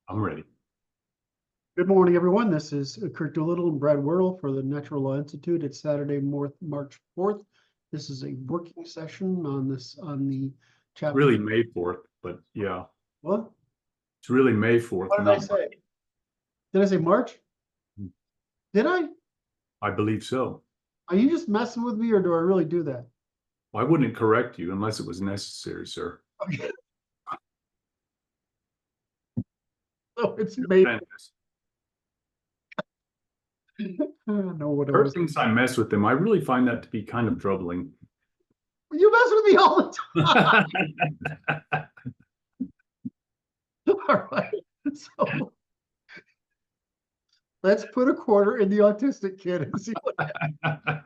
I'm ready. Good morning, everyone. This is Kurt Doolittle and Brad Whirl for the Natural Law Institute. It's Saturday, March 4th. This is a working session on the chapter. Really May 4th, but yeah, What? it's really May 4th. What did I say? Did I say March? Did I? I believe so. Are you just messing with me, or do I really do that? Well, I wouldn't correct you unless it was necessary, sir. Okay. So it's May. I know what it was. Since I mess with them, I really find that to be kind of troubling. You mess with me all the time. All right. So let's put a quarter in the autistic kid and see what happens.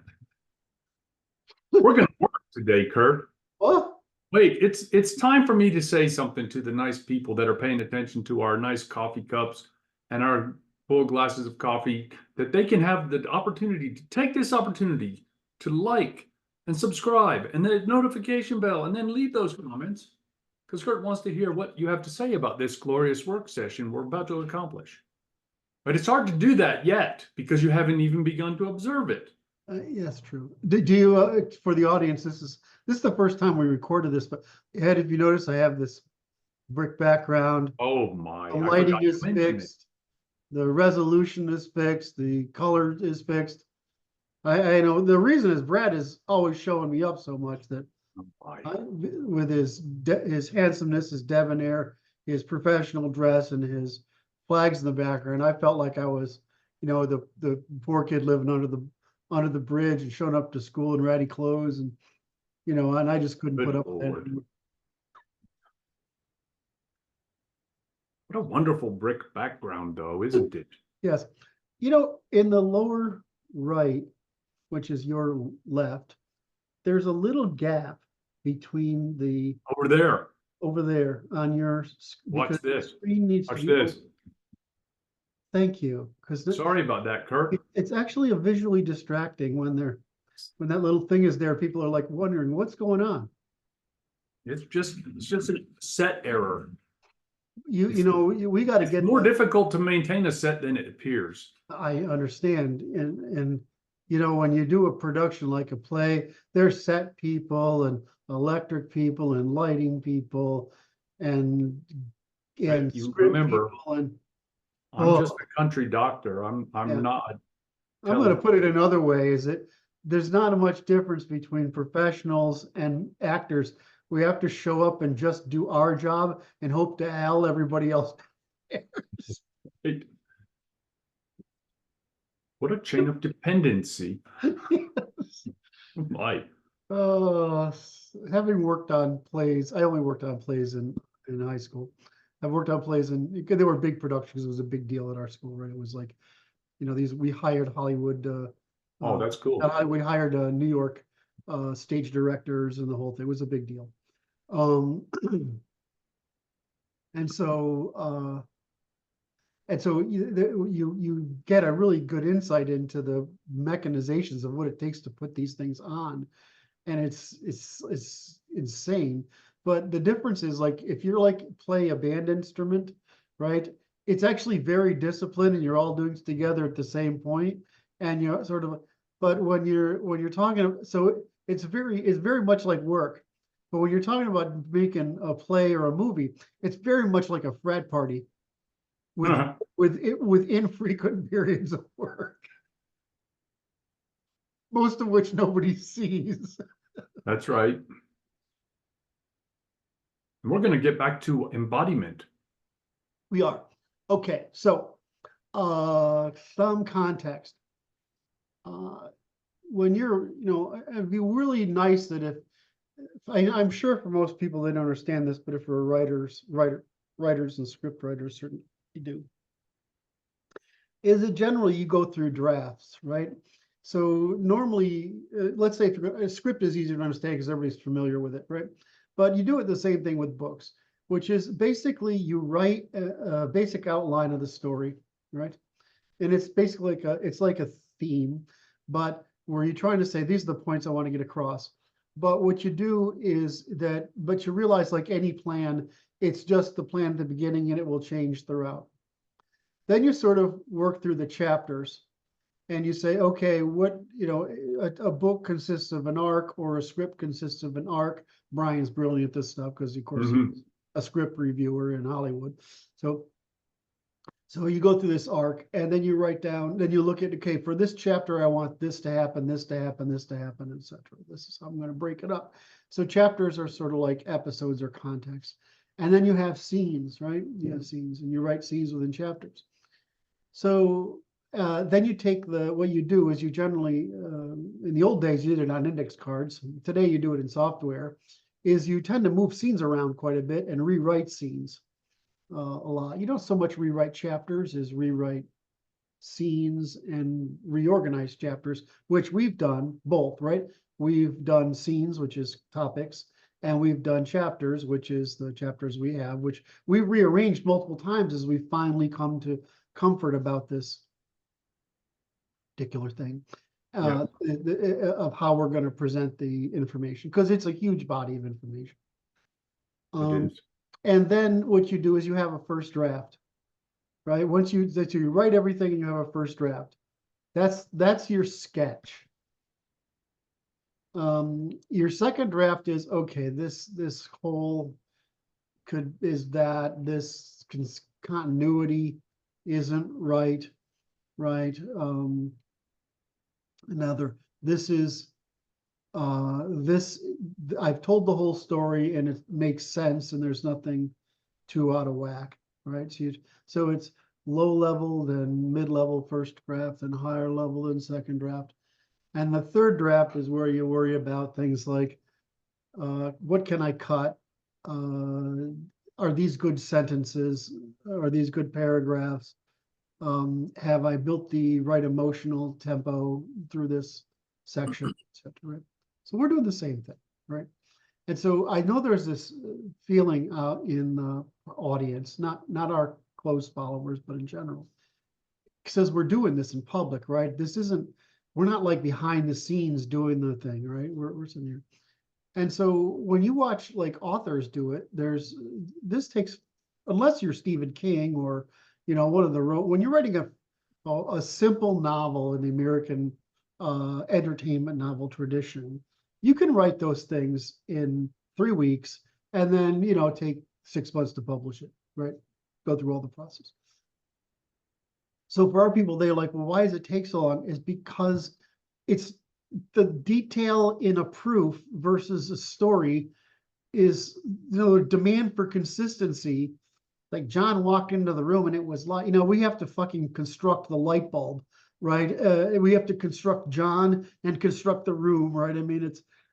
We're going to work today, Kurt. What? Wait, it's time for me to say something to the nice people that are paying attention to our nice coffee cups and our full glasses of coffee, that they can have the opportunity to take this opportunity to like and subscribe and the notification bell and then leave those comments, because Kurt wants to hear what you have to say about this glorious work session we're about to accomplish. But it's hard to do that yet because you haven't even begun to observe it. Yes, true. Do you, for the audience, this is the first time we recorded this, but Ed, if you notice, I have this brick background. Oh my! The lighting is fixed. The resolution is fixed. The color is fixed. I know the reason is Brad is always showing me up so much that with his handsomeness, his debonair, his professional dress, and his flags in the background, I felt like I was, the poor kid living under the bridge and showing up to school in ratty clothes, and and I just couldn't put up with that. What a wonderful brick background, though, isn't it? Yes. In the lower right, which is your left, there's a little gap between the over there on your. Watch this. Screen needs Watch to be this. open. Thank you. Sorry about that, Kurt. It's actually a visually distracting when that little thing is there. People are like wondering what's going on. It's just a set error. We got to get more difficult to maintain a set than it appears. I understand, and when you do a production like a play, there's set people and electric people and lighting people and you remember people and. I'm just a country doctor. I'm not. I'm going to put it another way: is that there's not much difference between professionals and actors. We have to show up and just do our job and hope to Al everybody else. What a chain of dependency. Yes. Why? Having worked on plays, I only worked on plays in high school. I've worked on plays, and they were big productions. It was a big deal at our school, right? It was like, we hired Hollywood. Oh, that's cool. We hired New York stage directors and the whole thing. It was a big deal. And so you get a really good insight into the mechanizations of what it takes to put these things on, and it's insane. But the difference is, like, if you're play a band instrument, right? It's actually very disciplined, and you're all doing it together at the same point, and you're sort of. But when you're talking, so it's very much like work. But when you're talking about making a play or a movie, it's very much like a frat party with infrequent periods of work, most of which nobody sees. That's right. And we're going to get back to embodiment. We are. Okay, so some context. When you're, it'd be really nice that if I'm sure for most people they don't understand this, but if for writers and script writers certainly do, is that generally you go through drafts, right? So normally, let's say a script is easier to understand because everybody's familiar with it, right? But you do it the same thing with books, which is basically you write a basic outline of the story, right? And it's basically like a theme, but where you're trying to say, these are the points I want to get across. But what you do is but you realize, like any plan, It's just the plan at the beginning and it will change throughout. Then you sort of work through the chapters and you say, okay, what, a book consists of an arc or a script consists of an arc. Brian's brilliant at this stuff because, of course, he's a script reviewer in Hollywood. So you go through this arc and then you write down, then you look at, okay, for this chapter, I want this to happen, this to happen, this to happen, etc. This is how I'm going to break it up. So chapters are sort of like episodes or context. And then you have scenes, right? You have scenes and you write scenes within chapters. So then you take what you do is you generally, in the old days, you did it on index cards. Today you do it in software, is you tend to move scenes around quite a bit and rewrite scenes a lot. You don't so much rewrite chapters as rewrite scenes and reorganize chapters, which we've done both, right? We've done scenes, which is topics, and we've done chapters, which is the chapters we have, which we've rearranged multiple times as we finally come to comfort about this particular thing of how we're going to present the information, because it's a huge body of information. It is. And then what you do is you have a first draft, right? Once you write everything and you have a first draft, that's your sketch. Your second draft is, okay, this whole this continuity isn't right. This is I've told the whole story and it makes sense and there's nothing too out of whack, right? So it's low level, then mid-level first draft, and higher level than second draft. And the third draft is where you worry about things like, what can I cut? Are these good sentences? Are these good paragraphs? Have I built the right emotional tempo through this section, etc. So we're doing the same thing, right? And so I know there's this feeling out in the audience, not our close followers, but in general, says we're doing this in public, right? We're not like behind the scenes doing the thing, right? We're sitting here. And so when you watch like authors do it, this takes, unless you're Stephen King or, when you're writing a simple novel in the American entertainment novel tradition, you can write those things in 3 weeks and then, take 6 months to publish it, right? Go through all the process. So for our people, they're like, well, why does it take so long? Is because it's the detail in a proof versus a story is, demand for consistency. Like John walked into the room and it was like, we have to fucking construct the light bulb, right? We have to construct John and construct the room, right? I mean,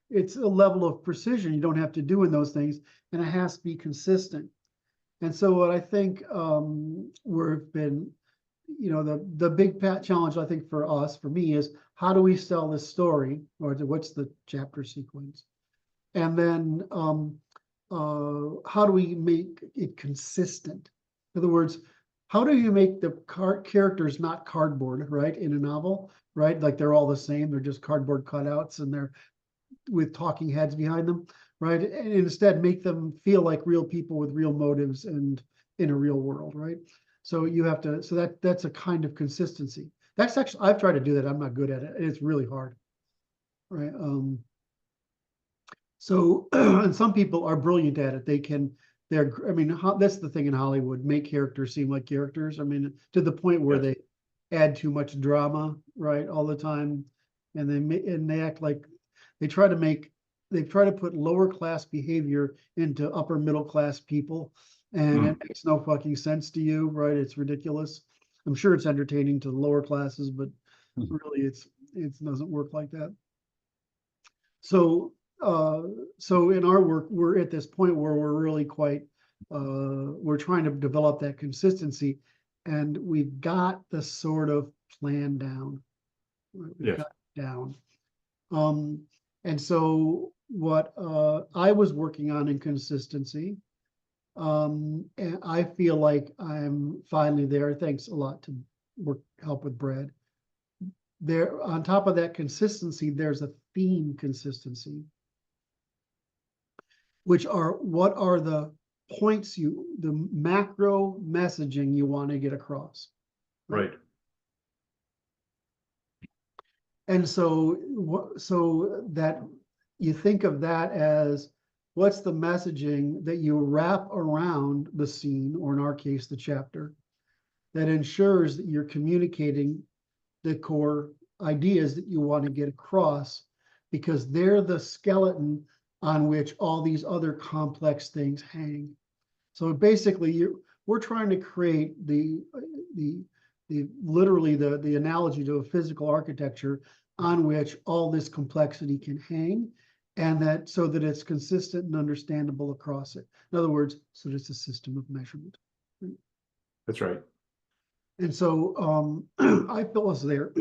it's a level of precision you don't have to do in those things, and it has to be consistent. And so what I think we've been, the big challenge, I think, for me, is how do we sell this story, or what's the chapter sequence? And then how do we make it consistent? In other words, how do you make the characters not cardboard, right, in a novel, right? Like they're all the same, they're just cardboard cutouts and they're with talking heads behind them, right? And instead make them feel like real people with real motives and in a real world, right? So you have to, so that's a kind of consistency. That's actually, I've tried to do that. I'm not good at it. It's really hard, right? So, and some people are brilliant at it. That's the thing in Hollywood, make characters seem like characters. I mean, to the point where they add too much drama, right, all the time. And they act like they try to put lower class behavior into upper middle class people. And it makes no fucking sense to you, right? It's ridiculous. I'm sure it's entertaining to the lower classes, but really it doesn't work like that. So in our work, we're at this point where we're really quite, we're trying to develop that consistency, and we've got the sort of plan down. We've got it down. And so what I was working on in consistency, and I feel like I'm finally there. Thanks a lot to help with Brad. There, on top of that consistency, there's a theme consistency, which are what are the points you, the macro messaging you want to get across. Right. And so, so that you think of that as what's the messaging that you wrap around the scene, or in our case, the chapter, that ensures that you're communicating the core ideas that you want to get across, because they're the skeleton on which all these other complex things hang. So basically, we're trying to create the literally the analogy to a physical architecture on which all this complexity can hang, and that so that it's consistent and understandable across it. In other words, so that it's a system of measurement. That's right. And so I felt was there.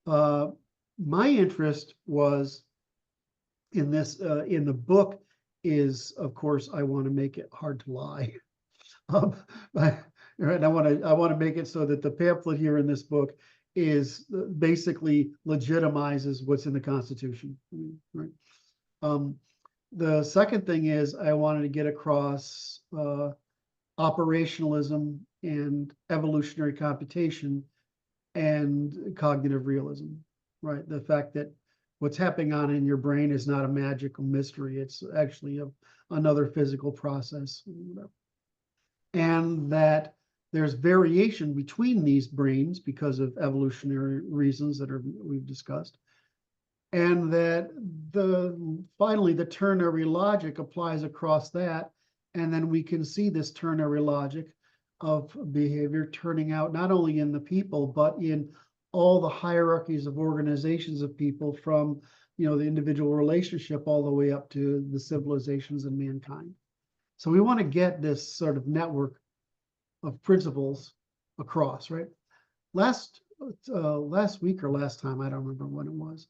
My interest was in this, in the book is, of course, I want to make it hard to lie. And I want to make it so that the pamphlet here in this book is basically legitimizes what's in the Constitution. Right. The second thing is I wanted to get across operationalism and evolutionary computation and cognitive realism, right? The fact that what's happening on in your brain is not a magical mystery. It's actually another physical process. And that there's variation between these brains because of evolutionary reasons that we've discussed. And that finally the ternary logic applies across that. And then we can see this ternary logic of behavior turning out not only in the people, but in all the hierarchies of organizations of people, from the individual relationship all the way up to the civilizations and mankind. So we want to get this sort of network of principles across, right? Last week or last time, I don't remember when it was.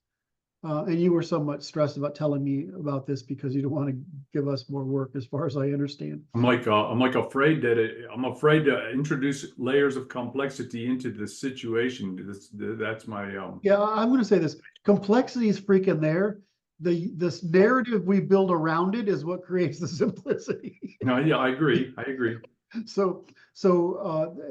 And you were somewhat stressed about telling me about this because you don't want to give us more work, as far as I understand. I'm afraid that I'm afraid to introduce layers of complexity into this situation. That's my Yeah, I'm going to say this: complexity is freaking there. This narrative we build around it is what creates the simplicity. No, yeah, I agree. So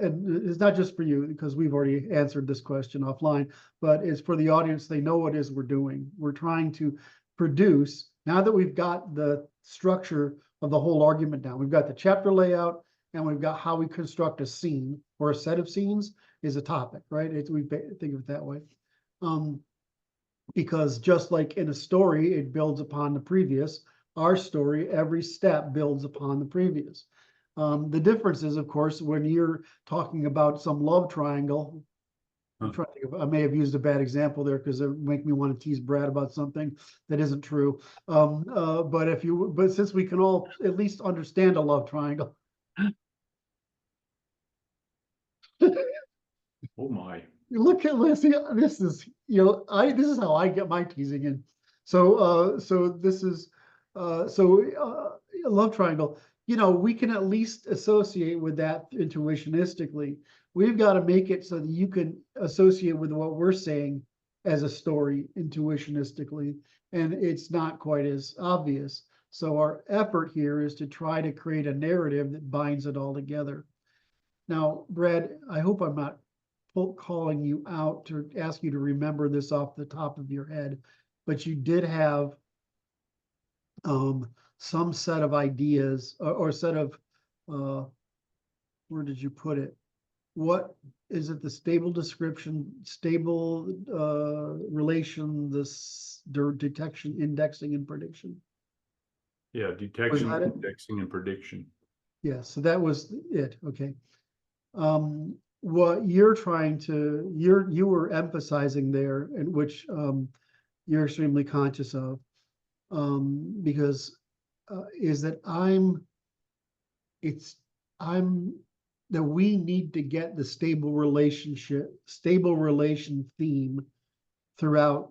and it's not just for you, because we've already answered this question offline, but it's for the audience. They know what it is we're doing. We're trying to produce, now that we've got the structure of the whole argument down, we've got the chapter layout, and we've got how we construct a scene, or a set of scenes is a topic, right? We think of it that way. Because just like in a story, it builds upon the previous, our story, every step builds upon the previous. The difference is, of course, when you're talking about some love triangle, I'm trying to think of, I may have used a bad example there because it make me want to tease Brad about something that isn't true. But since we can all at least understand a love triangle. Oh my. Look at this. This is, this is how I get my teasing in. So this is a love triangle. We can at least associate with that intuitionistically. We've got to make it so that you can associate with what we're saying as a story intuitionistically, and it's not quite as obvious. So our effort here is to try to create a narrative that binds it all together. Now, Brad, I hope I'm not calling you out to ask you to remember this off the top of your head, but you did have some set of ideas or set of, where did you put it? What is it? The stable description, stable relation, this detection, indexing, and prediction. Yeah, detection, indexing, and prediction. Yeah, so that was it. Okay. What you're trying to, you were emphasizing there, and which you're extremely conscious of, because is that that we need to get the stable relation theme throughout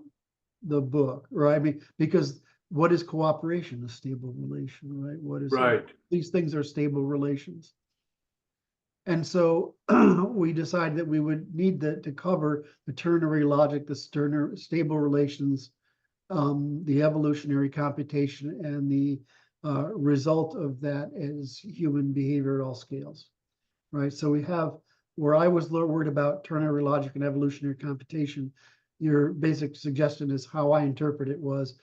the book, right? I mean, because what is cooperation? A stable relation, right? What is right? These things are stable relations. And so we decided that we would need to cover the ternary logic, the stable relations, the evolutionary computation, and the result of that is human behavior at all scales, right? So we have, where I was worried about ternary logic and evolutionary computation, your basic suggestion is how I interpret it was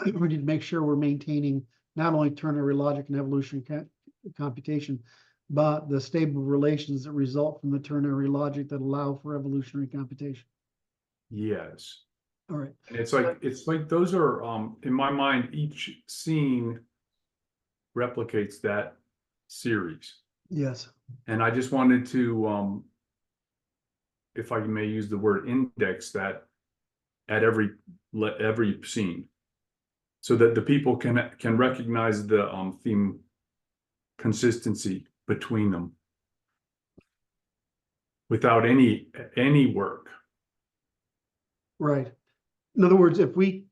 we need to make sure we're maintaining not only ternary logic and evolutionary computation, but the stable relations that result from the ternary logic that allow for evolutionary computation. Yes. All right. And it's like those are in my mind, each scene replicates that series. Yes. And I just wanted to if I may use the word, index that at every scene, so that the people can recognize the theme consistency between them without any work. Right. In other words, if we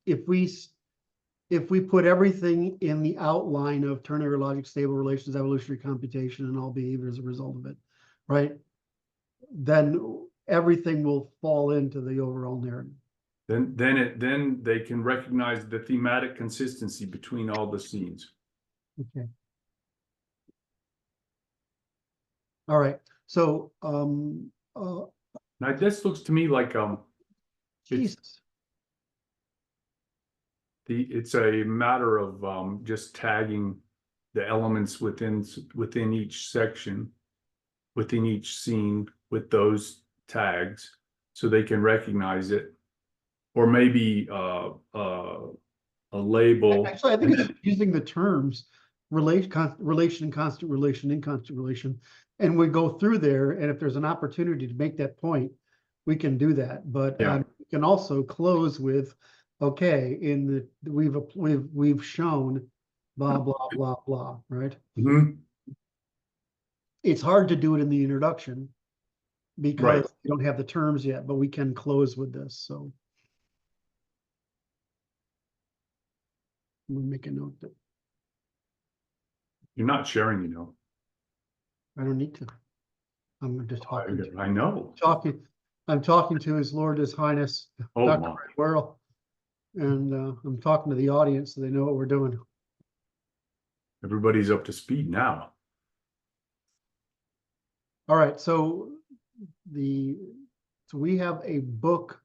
put everything in the outline of ternary logic, stable relations, evolutionary computation, and all behavior as a result of it, right? Then everything will fall into the overall narrative. Then they can recognize the thematic consistency between all the scenes. Okay. All right. So Now this looks to me like Jesus. it's a matter of just tagging the elements within each section, within each scene with those tags, so they can recognize it, or maybe a label. Actually, I think it's using the terms relation, constant relation, inconstant relation, and we go through there. And if there's an opportunity to make that point, we can do that. But Yeah. we can also close with, okay, we've shown blah blah blah blah, right? Mhm. It's hard to do it in the introduction because Right. you don't have the terms yet, but we can close with this. So we'll make a note that You're not sharing, you know. I don't need to. I'm just talking to I know. I'm talking to His Lord, His Highness, Oh Dr. my. Worrell, and I'm talking to the audience so they know what we're doing. Everybody's up to speed now. All right, so we have a book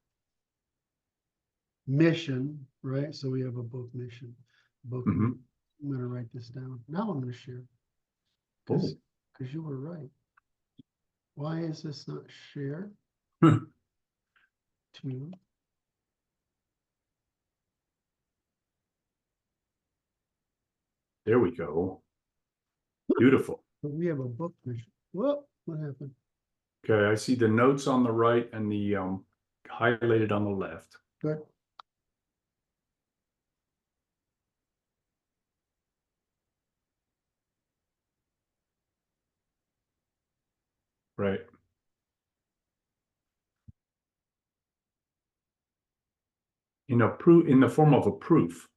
mission, right? So we have a book mission. Mhm. I'm going to write this down. Now I'm going to share Oh. because you were right. Why is this not share? Hmm. To There we go. Beautiful. we have a book mission. Whoa, what happened? Okay, I see the notes on the right and the highlighted on the left. Good. Right. In the form of a proof.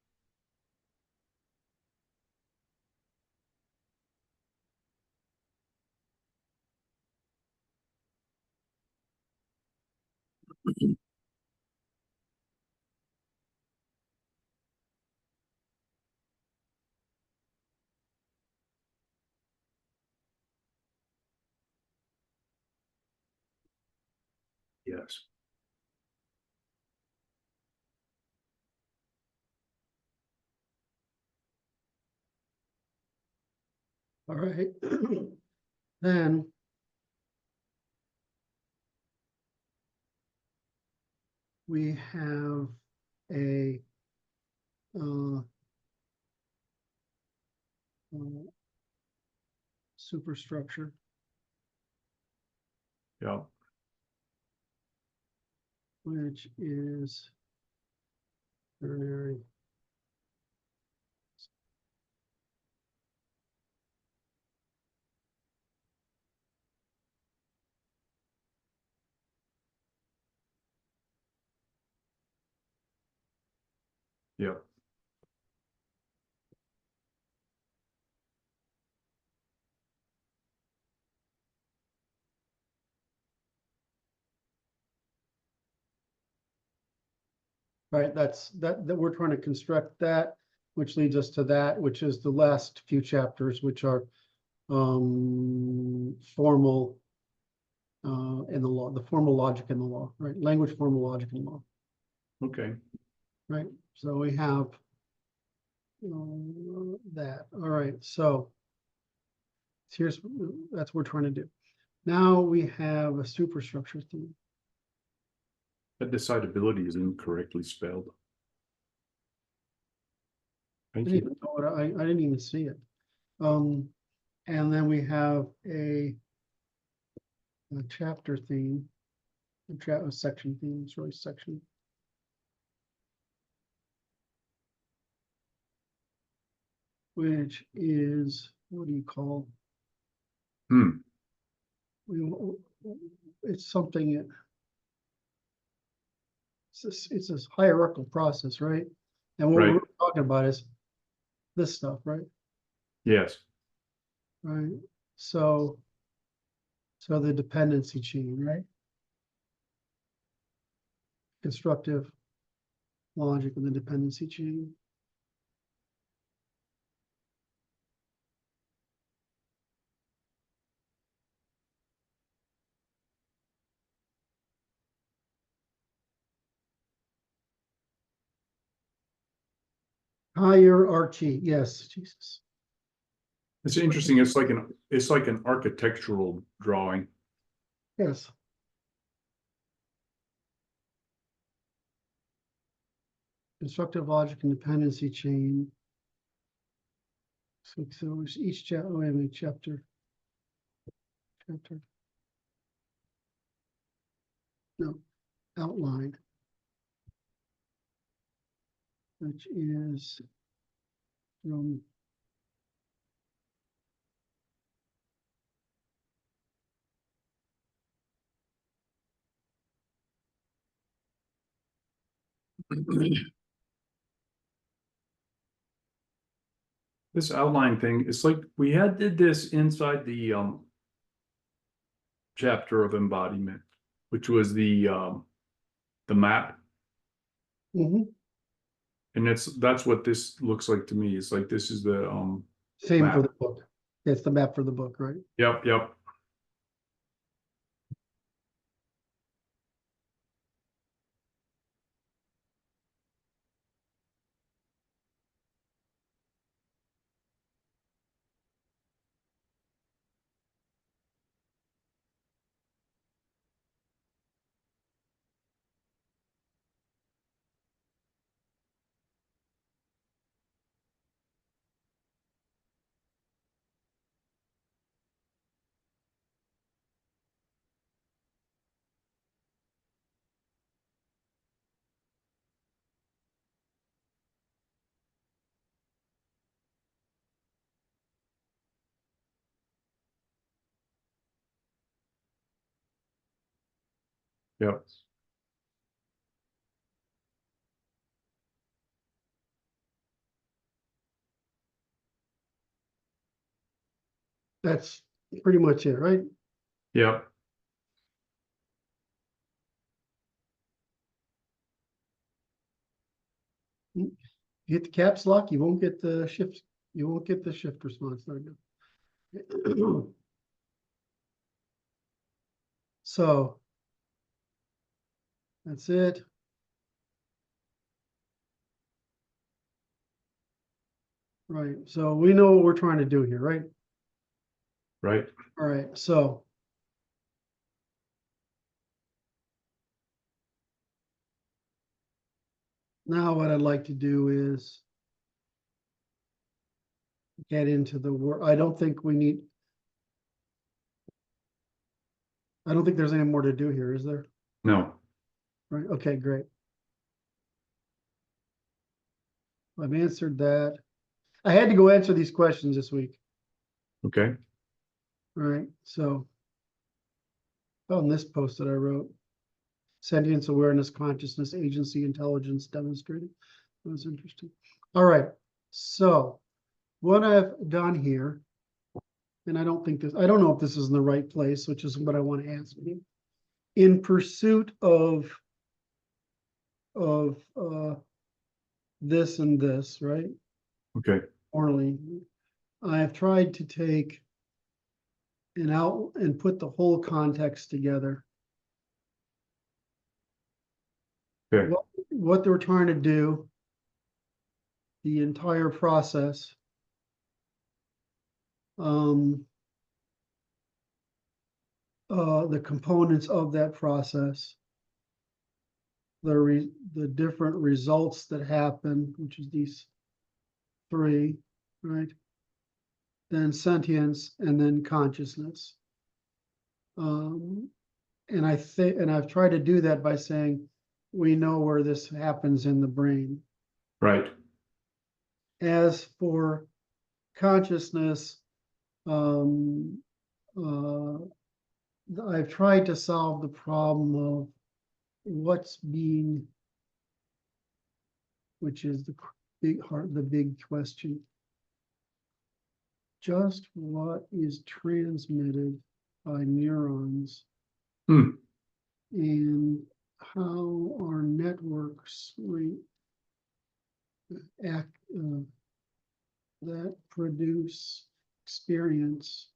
Yes. All right. Then we have a superstructure. Yeah. Which is ternary. Yeah. Right, that we're trying to construct that. which leads us to that, which is the last few chapters, which are formal in the law, the formal logic in the law, right? Language, formal logic in law, Okay. right? So we have that. All right, so here's that's what we're trying to do. Now we have a superstructure theme. That decidability is incorrectly spelled. Thank you. I didn't even see it. And then we have a chapter theme, a section theme, it's really section. Which is, what do you call? Hmm. It's something. It's a hierarchical process, right? And what Right. we're talking about is this stuff, right? Yes. Right. So the dependency chain, right? Constructive logic and the dependency chain. Hierarchy, yes, Jesus. It's interesting. It's like an architectural drawing. Yes. Constructive logic and dependency chain. So each chapter, wait a minute, chapter. No, outline. Which is from This outline thing, it's like we did this inside the chapter of embodiment, which was the map. Mhm. And that's what this looks like to me. It's like this is the Same for map. the book. It's the map for the book, right? Yep. Yep. That's pretty much it, right? Yep. You hit the caps lock, you won't get the shift. You won't get the shift response. There you go. So that's it. Right. So we know what we're trying to do here, right? Right. All right. So now what I'd like to do is get into the work. I don't think there's any more to do here, is there? No. Right. Okay, great. I've answered that. I had to go answer these questions this week. Okay. All right. So on this post that I wrote, sentience, awareness, consciousness, agency, intelligence demonstrated. That was interesting. All right. So what I've done here, and I don't know if this is in the right place, which is what I want to ask you. In pursuit of this and this, right? Okay. orally. I have tried to take and out and put the whole context together. Okay. What they're trying to do, the entire process. The components of that process, the different results that happen, which is these three, right? Then sentience, and then consciousness. And I've tried to do that by saying we know where this happens in the brain. Right. As for consciousness, I've tried to solve the problem of what's being, which is the big question. Just what is transmitted by neurons, and how our networks act that produce experience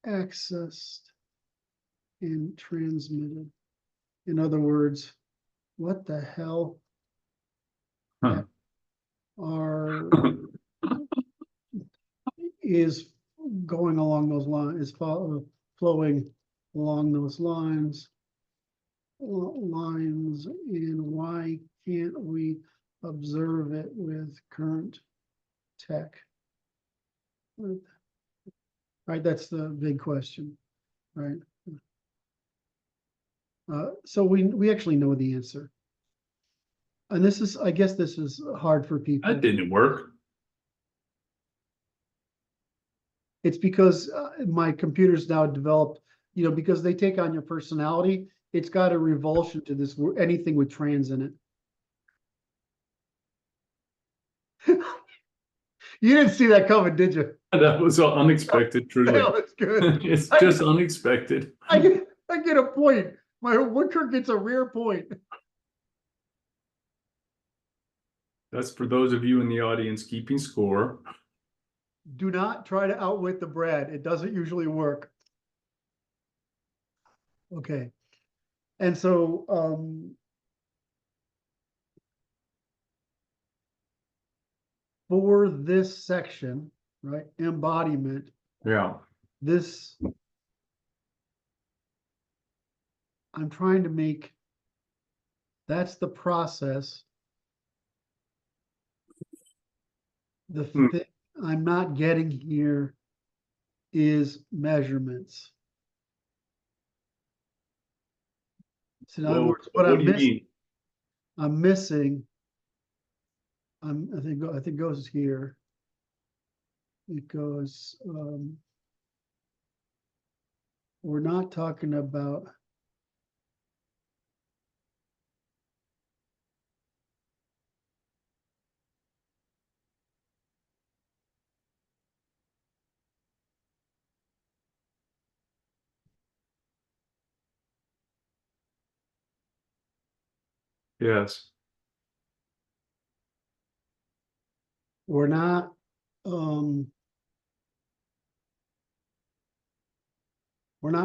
accessed and transmitted. In other words, what the hell is going along those lines, is flowing along those lines, and why can't we observe it with current tech? Right, that's the big question, right? So we actually know the answer. And this is, I guess this is hard for people. That didn't work. It's because my computer's now developed, because they take on your personality, it's got a revulsion to this, anything with trans in it. You didn't see that coming, did you? That was unexpected, truly. That was good. It's just unexpected. I get a point. My Woodker gets a rare point. That's for those of you in the audience keeping score. Do not try to outwit the Brad. It doesn't usually work. Okay. And so for this section, right, embodiment. Yeah. This, I'm trying to make, that's the process. The thing I'm not getting here is measurements. So in other words, what do I'm you missing, mean? I'm missing, I think it goes here. It goes, we're not talking about Yes. we're not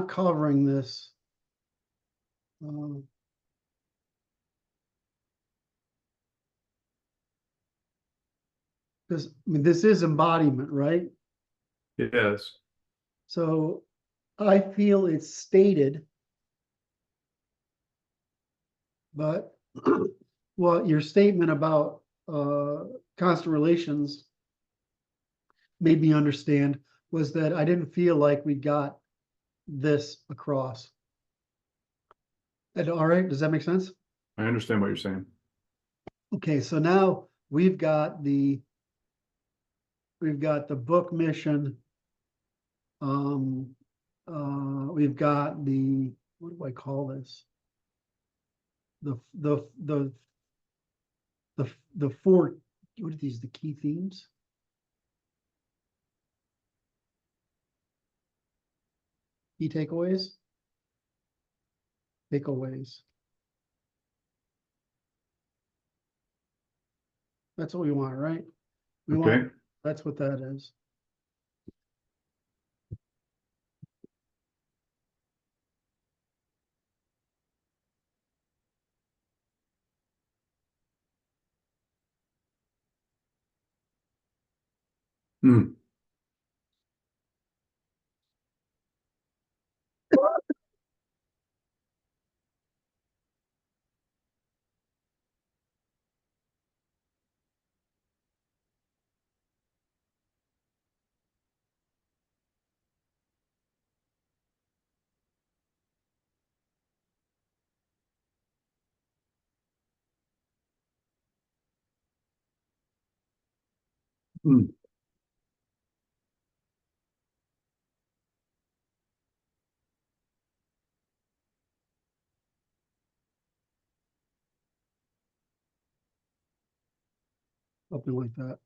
covering this because I mean, this is embodiment, right? Yes. So I feel it's stated, but well, your statement about constant relations made me understand was that I didn't feel like we got this across. And, all right, does that make sense? I understand what you're saying. Okay, so now we've got the book mission. We've got the, what do I call this? The four, what are these, the key themes? Key takeaways? Takeaways. That's what we want, right? We Okay. want, that's what that is. Hmm. Hmm. Something like that.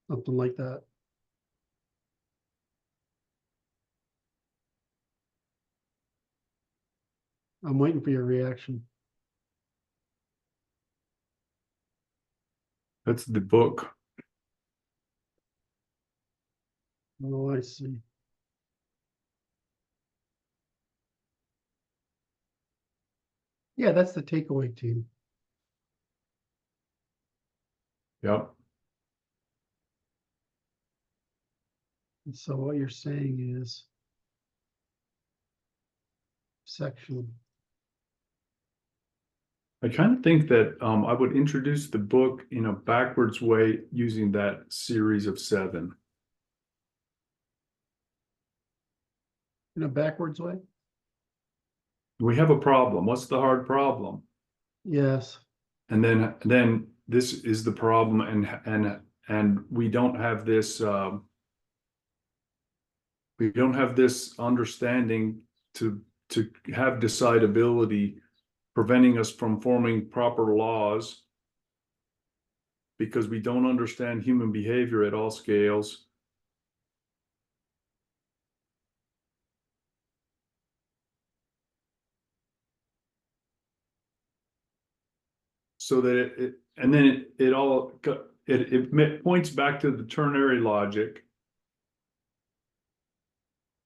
Something like that. I'm waiting for your reaction. That's the book. Oh, I see. Yeah, that's the takeaway team. Yep. And so what you're saying is section. I kind of think that I would introduce the book in a backwards way using that series of 7. In a backwards way? We have a problem. What's the hard problem? Yes. And then this is the problem, and we don't have this understanding to have decidability, preventing us from forming proper laws because we don't understand human behavior at all scales. So that and then it points back to the ternary logic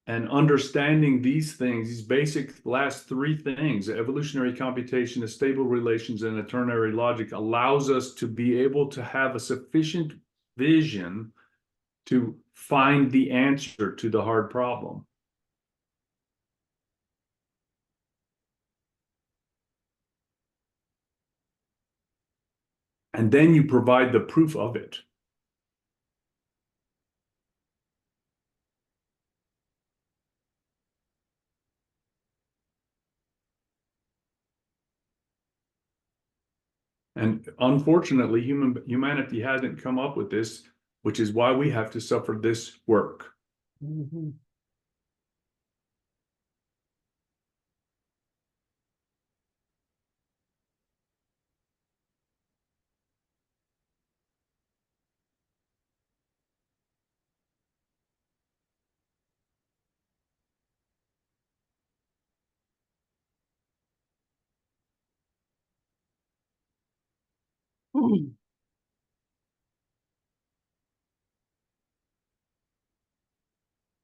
and understanding these things, these basic last 3 things, evolutionary computation, a stable relations, and a ternary logic, allows us to be able to have a sufficient vision to find the answer to the hard problem. And then you provide the proof of it. And unfortunately, humanity hasn't come up with this, which is why we have to suffer this work. Mhm.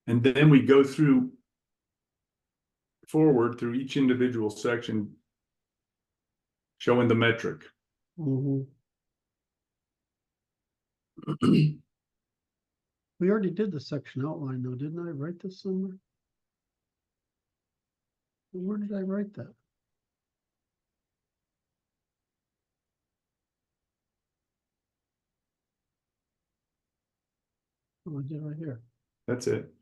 And then we go forward through each individual section, showing the metric. Mhm. We already did the section outline though, didn't I write this somewhere? Where did I write that? Oh, I did right here. That's it.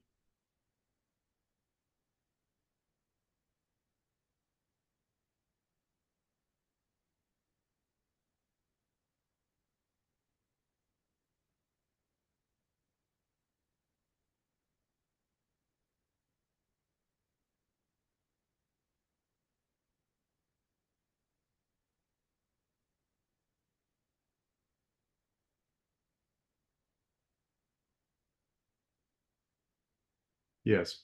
Yes.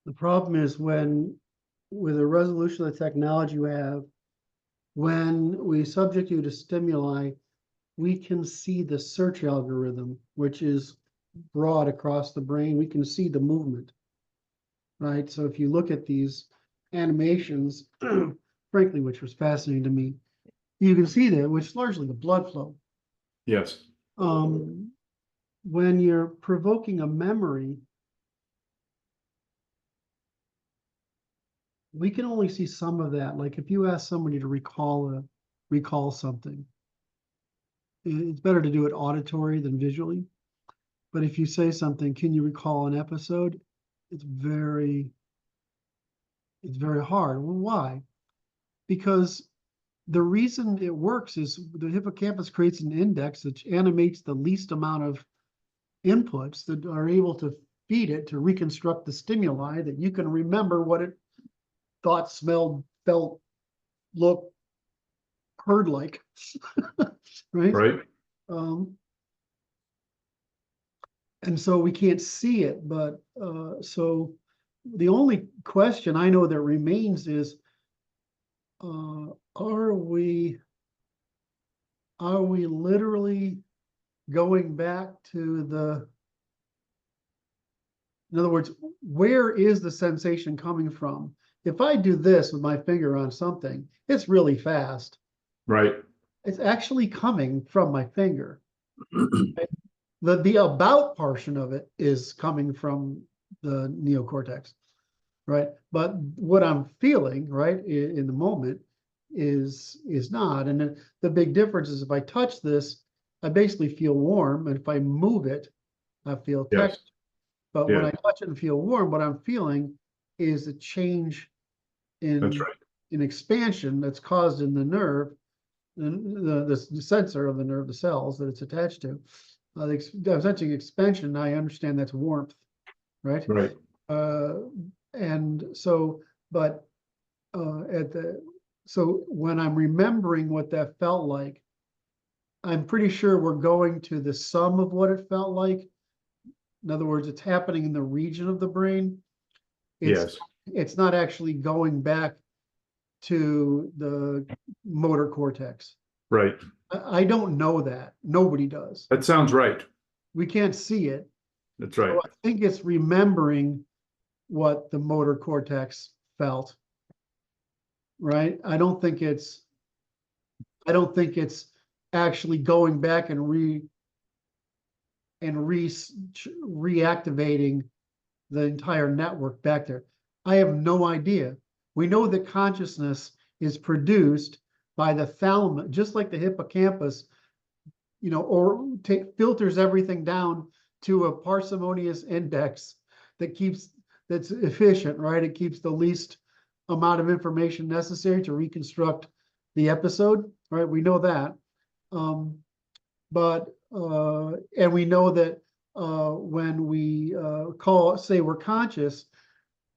The problem is when, with the resolution of the technology you have, when we subject you to stimuli, we can see the search algorithm, which is broad across the brain. We can see the movement, right? So if you look at these animations, frankly, which was fascinating to me, you can see that, which is largely the blood flow. Yes. When you're provoking a memory, we can only see some of that. Like if you ask somebody to recall something, it's better to do it auditory than visually. But if you say something, can you recall an episode? It's very hard. Well, why? Because the reason it works is the hippocampus creates an index that animates the least amount of inputs that are able to feed it to reconstruct the stimuli that you can remember what it thought, smelled, felt, looked, heard like, right? Right. And so we can't see it, but so the only question I know that remains is, are we literally going back to in other words, where is the sensation coming from? If I do this with my finger on something, it's really fast. Right. It's actually coming from my finger. The about portion of it is coming from the neocortex, right? But what I'm feeling, right, in the moment is not. And then the big difference is if I touch this, I basically feel warm, and if I move it, I feel Yes. texture. But when Yeah. I touch it and feel warm, what I'm feeling is a change That's in right. expansion that's caused in the nerve, the sensor of the nerve, the cells that it's attached to. I'm sensing expansion. I understand that's warmth, right? Right. And so, but so when I'm remembering what that felt like, I'm pretty sure we're going to the sum of what it felt like. In other words, it's happening in the region of the brain. Yes. It's not actually going back to the motor cortex. Right. I don't know that. Nobody does. That sounds right. We can't see it. That's right. So I think it's remembering what the motor cortex felt. Right? I don't think it's actually going back and reactivating the entire network back there. I have no idea. We know that consciousness is produced by the thalamus, just like the hippocampus, or filters everything down to a parsimonious index that's efficient, right? It keeps the least amount of information necessary to reconstruct the episode, right? We know that. And we know that when we say we're conscious,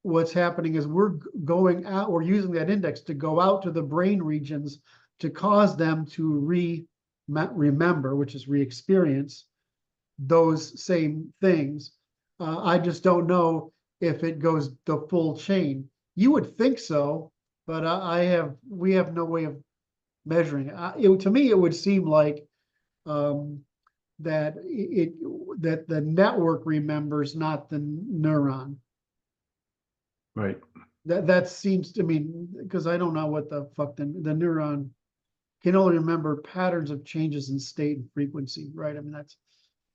what's happening is we're going out, we're using that index to go out to the brain regions to cause them to remember, which is re-experience those same things. I just don't know if it goes the full chain. You would think so, but we have no way of measuring it. To me, it would seem like that that the network remembers, not the neuron. Right. That seems to me, because I don't know what the fuck the neuron can only remember patterns of changes in state and frequency, right? I mean, that's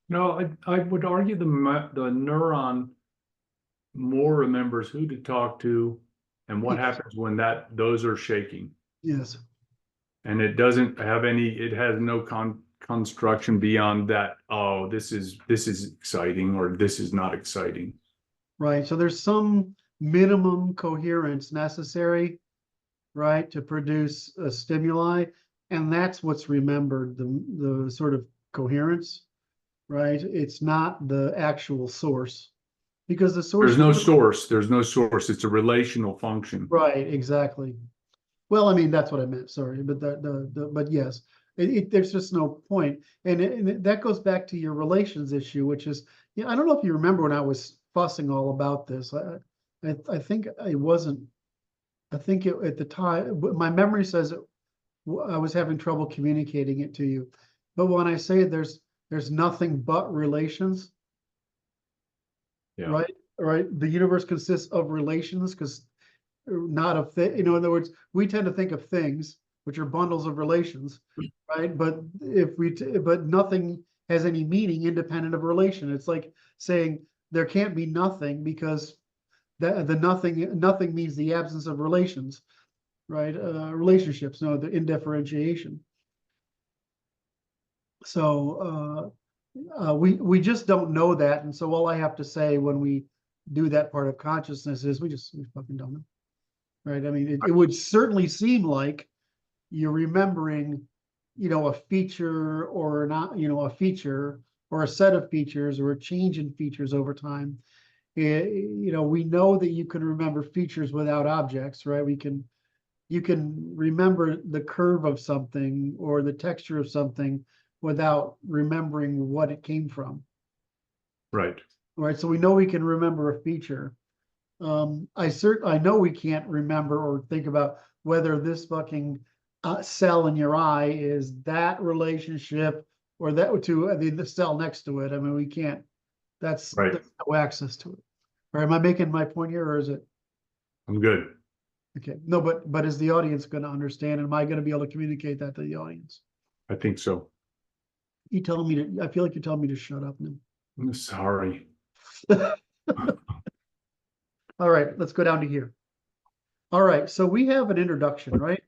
No, I would argue the neuron more remembers who to talk to and what yes, happens when those are shaking. yes, And it doesn't have it has no construction beyond that. Oh, this is exciting, or this is not exciting. right. So there's some minimum coherence necessary, right, to produce a stimuli, and that's what's remembered, the sort of coherence, right? It's not the actual source, because the source There's no source. There's no source. It's a relational function. right, exactly. Well, I mean, that's what I meant, sorry, but but yes, there's just no point. And that goes back to your relations issue, which is, I don't know if you remember when I was fussing all about this. I think I wasn't, I think at the time, my memory says I was having trouble communicating it to you. But when I say there's nothing but relations, Yeah. right? Right. The universe consists of relations, because not of in other words, we tend to think of things which are bundles of relations, right? But but nothing has any meaning independent of relation. It's like saying there can't be nothing, because the nothing means the absence of relations, right? Relationships, no, the indifferentiation. So we just don't know that, and so all I have to say when we do that part of consciousness is we fucking don't know, right? I mean, it would certainly seem like you're remembering, a feature or not, a feature or a set of features or a change in features over time. We know that you can remember features without objects, right? You can remember the curve of something or the texture of something without remembering what it came from. Right. Right. So we know we can remember a feature. I know we can't remember or think about whether this fucking cell in your eye is that relationship or that to the cell next to it. I mean, we can't. There's no access to it. Or am I making my point here, or is it? I'm good. Okay. No, but is the audience going to understand? Am I going to be able to communicate that to the audience? I think so. You telling me to? I feel like you're telling me to shut up now. I'm sorry. All right, let's go down to here. All right, so we have an introduction, right?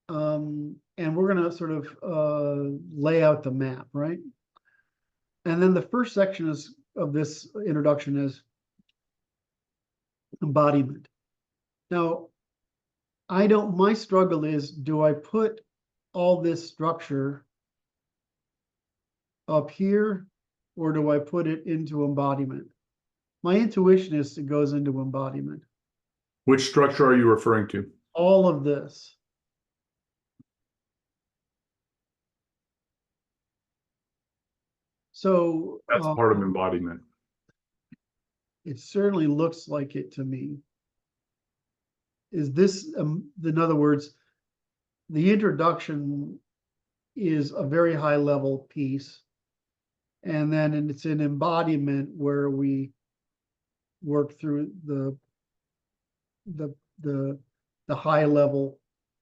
And we're going to sort of lay out the map, right? And then the first section of this introduction is embodiment. Now, my struggle is, do I put all this structure up here, or do I put it into embodiment? My intuition is it goes into embodiment. Which structure are you referring to? All of this. So that's part of embodiment. It certainly looks like it to me. Is this, in other words, the introduction is a very high level piece, and then it's an embodiment where we work through the high level,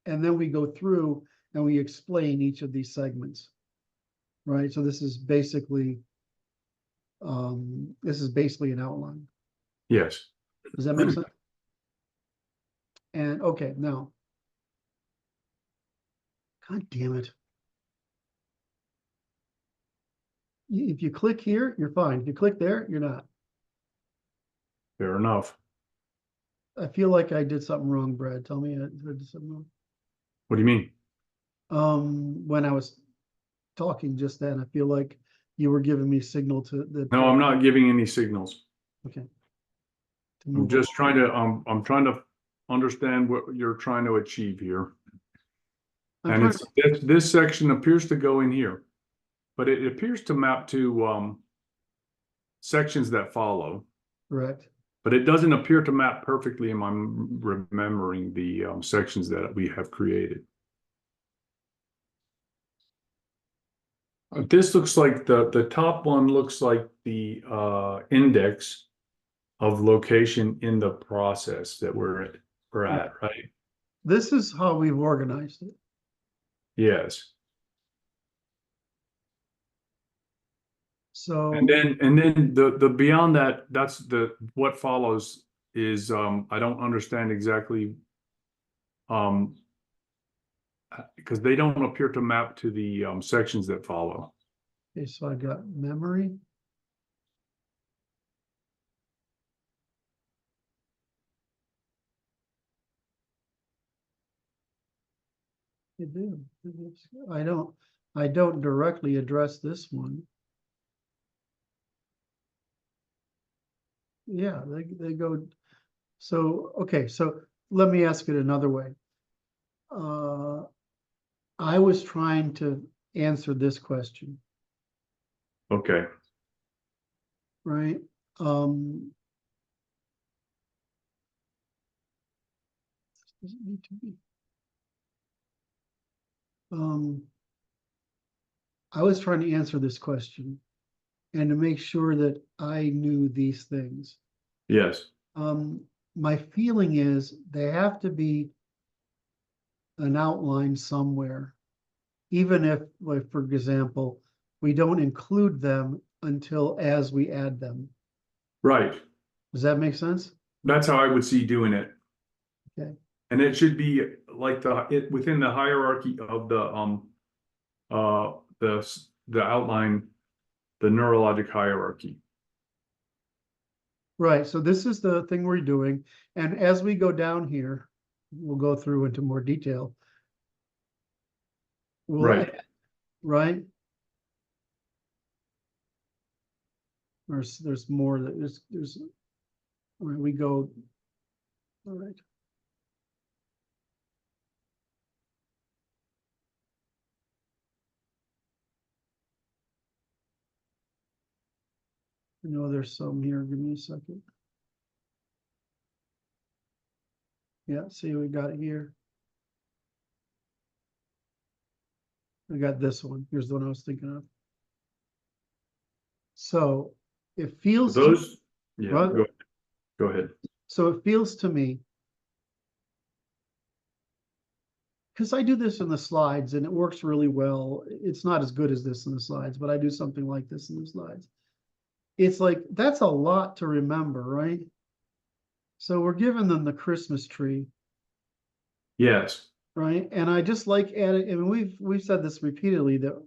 and then we go through and we explain each of these segments, right? So this is basically an outline. Yes. Does that make sense? And okay, now, God damn it. If you click here, you're fine. If you click there, you're not. Fair enough. I feel like I did something wrong, Brad. Tell me I did something wrong. What do you mean? When I was talking just then, I feel like you were giving me signal to that. No, I'm not giving any signals. Okay. I'm just trying to I'm trying to understand what you're trying to achieve here. And it's this section appears to go in here. but it appears to map to sections that follow. Correct. But it doesn't appear to map perfectly in my remembering the sections that we have created. This looks like the top one looks like the index of location in the process that we're at, right? This is how we've organized it. Yes. So, And then the beyond that, that's what follows is I don't understand exactly because they don't appear to map to the sections that follow. okay, so I got memory. They do. I don't directly address this one. Yeah, they go. So, okay, so let me ask it another way. I was trying to answer this question, Okay. right? Does it need to be? I was trying to answer this question and to make sure that I knew these things. Yes. My feeling is they have to be an outline somewhere, even if, like, for example, we don't include them until as we add them. Right. Does that make sense? That's how I would see doing it. Okay. And it should be like within the hierarchy of the outline, the neurologic hierarchy. Right. So this is the thing we're doing. And as we go down here, we'll go through into more detail. We'll Right. right. There's more that there's all right, we go. All right. I know there's some here. Give me a second. Yeah, see, we got it here. We got this one. Here's the one I was thinking of. So it feels Those, yeah, Right. go ahead. So it feels to me, because I do this in the slides and it works really well. It's not as good as this in the slides, but I do something like this in the slides. It's like, that's a lot to remember, right? So we're giving them the Christmas tree, Yes. right? And I just like adding, and we've said this repeatedly, that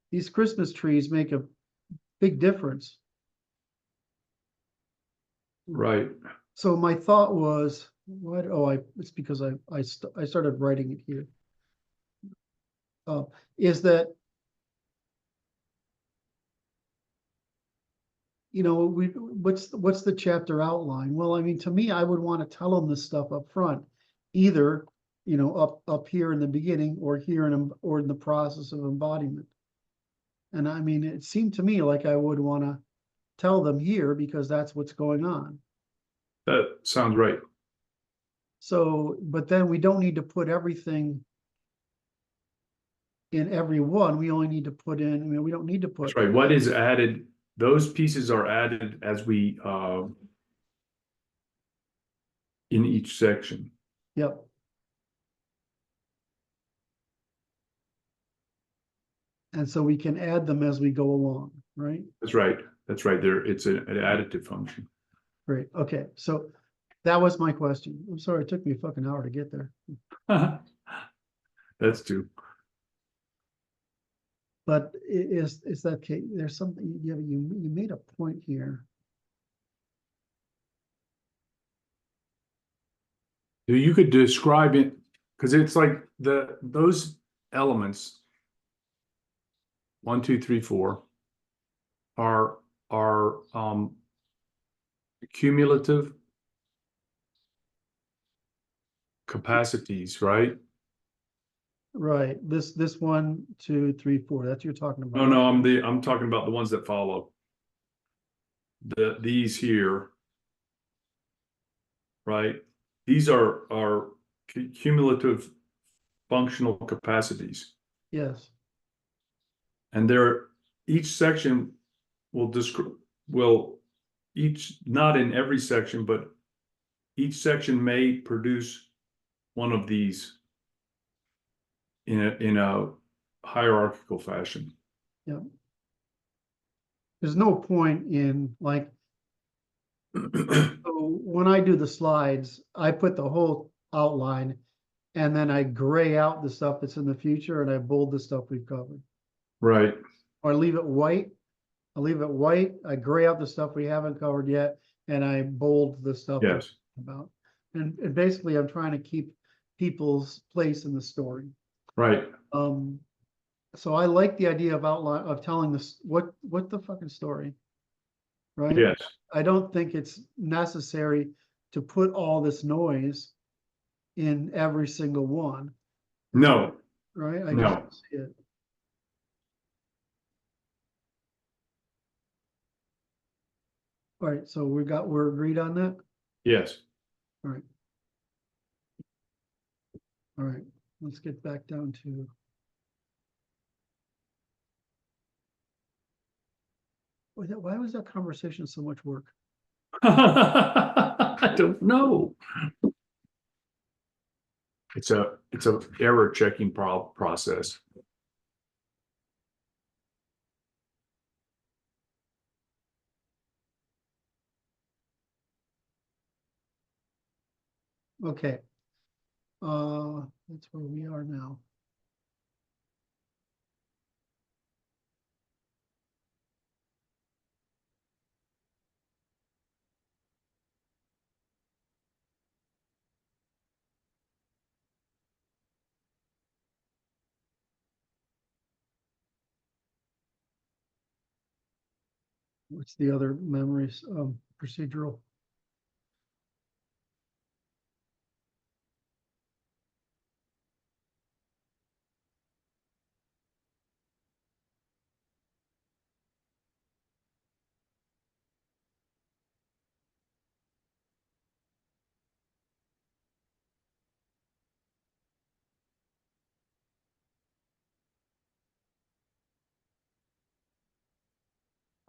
these Christmas trees make a big difference. Right. So my thought was, what? Oh, it's because I started writing it here. Is that, you know, what's the chapter outline? Well, I mean, to me, I would want to tell them this stuff up front, either, you know, up here in the beginning or here or in the process of embodiment. And I mean, it seemed to me like I would want to tell them here because that's what's going on. That sounds right. So, but then we don't need to put everything in every one. We only need to put in, I mean, we don't need to put. That's right. What is added, those pieces are added as we in each section. Yep. And so we can add them as we go along, right? That's right. That's right. There, it's an additive function. Great. Okay. So that was my question. I'm sorry, it took me a fucking hour to get there. That's true. But is that okay? There's something you made a point here. You could describe it because it's like those elements 1, 2, 3, 4 are cumulative capacities, right? Right, this 1, 2, 3, 4, that's what you're talking about. No, I'm talking about the ones that follow. These here, right? These are cumulative functional capacities. Yes, And each section will describe, not in every section, but each section may produce one of these in a hierarchical fashion. yeah. There's no point in like, so when I do the slides, I put the whole outline and then I gray out the stuff that's in the future and I bold the stuff we've covered. Right. Or I leave it white. I gray out the stuff we haven't covered yet, and I bold the stuff we're Yes. talking about. And basically I'm trying to keep people's place in the story. Right. So I like the idea of outline of telling this what the fucking story, right? Yes. I don't think it's necessary to put all this noise in every single one, No. right? I No. just don't see it. All right, so we're agreed on that. Yes. All right. All right, let's get back down to. Why was that conversation so much work? I don't know. It's a error checking process. Okay. That's where we are now. What's the other memories? Procedural.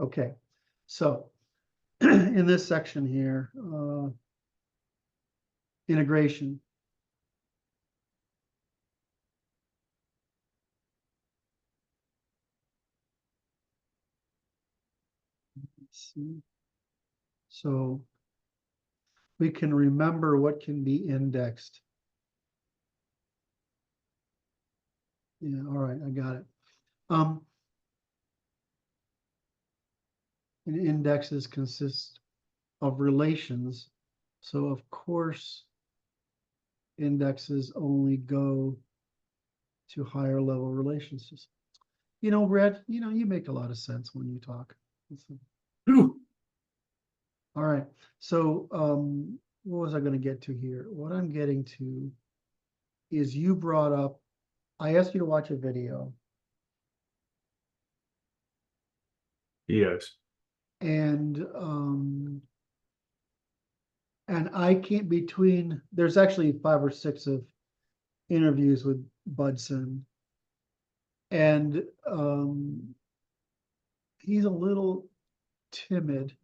Okay, so in this section here, integration. Let's see. So we can remember what can be indexed. Yeah, all right, I got it. And indexes consist of relations. So of course, indexes only go to higher level relationships. You know, Red, you make a lot of sense when you talk. Ooh. All right. So what was I going to get to here? What I'm getting to is you brought up, I asked you to watch a video. Yes. And I can't there's actually 5 or 6 of interviews with Budson. And he's a little timid.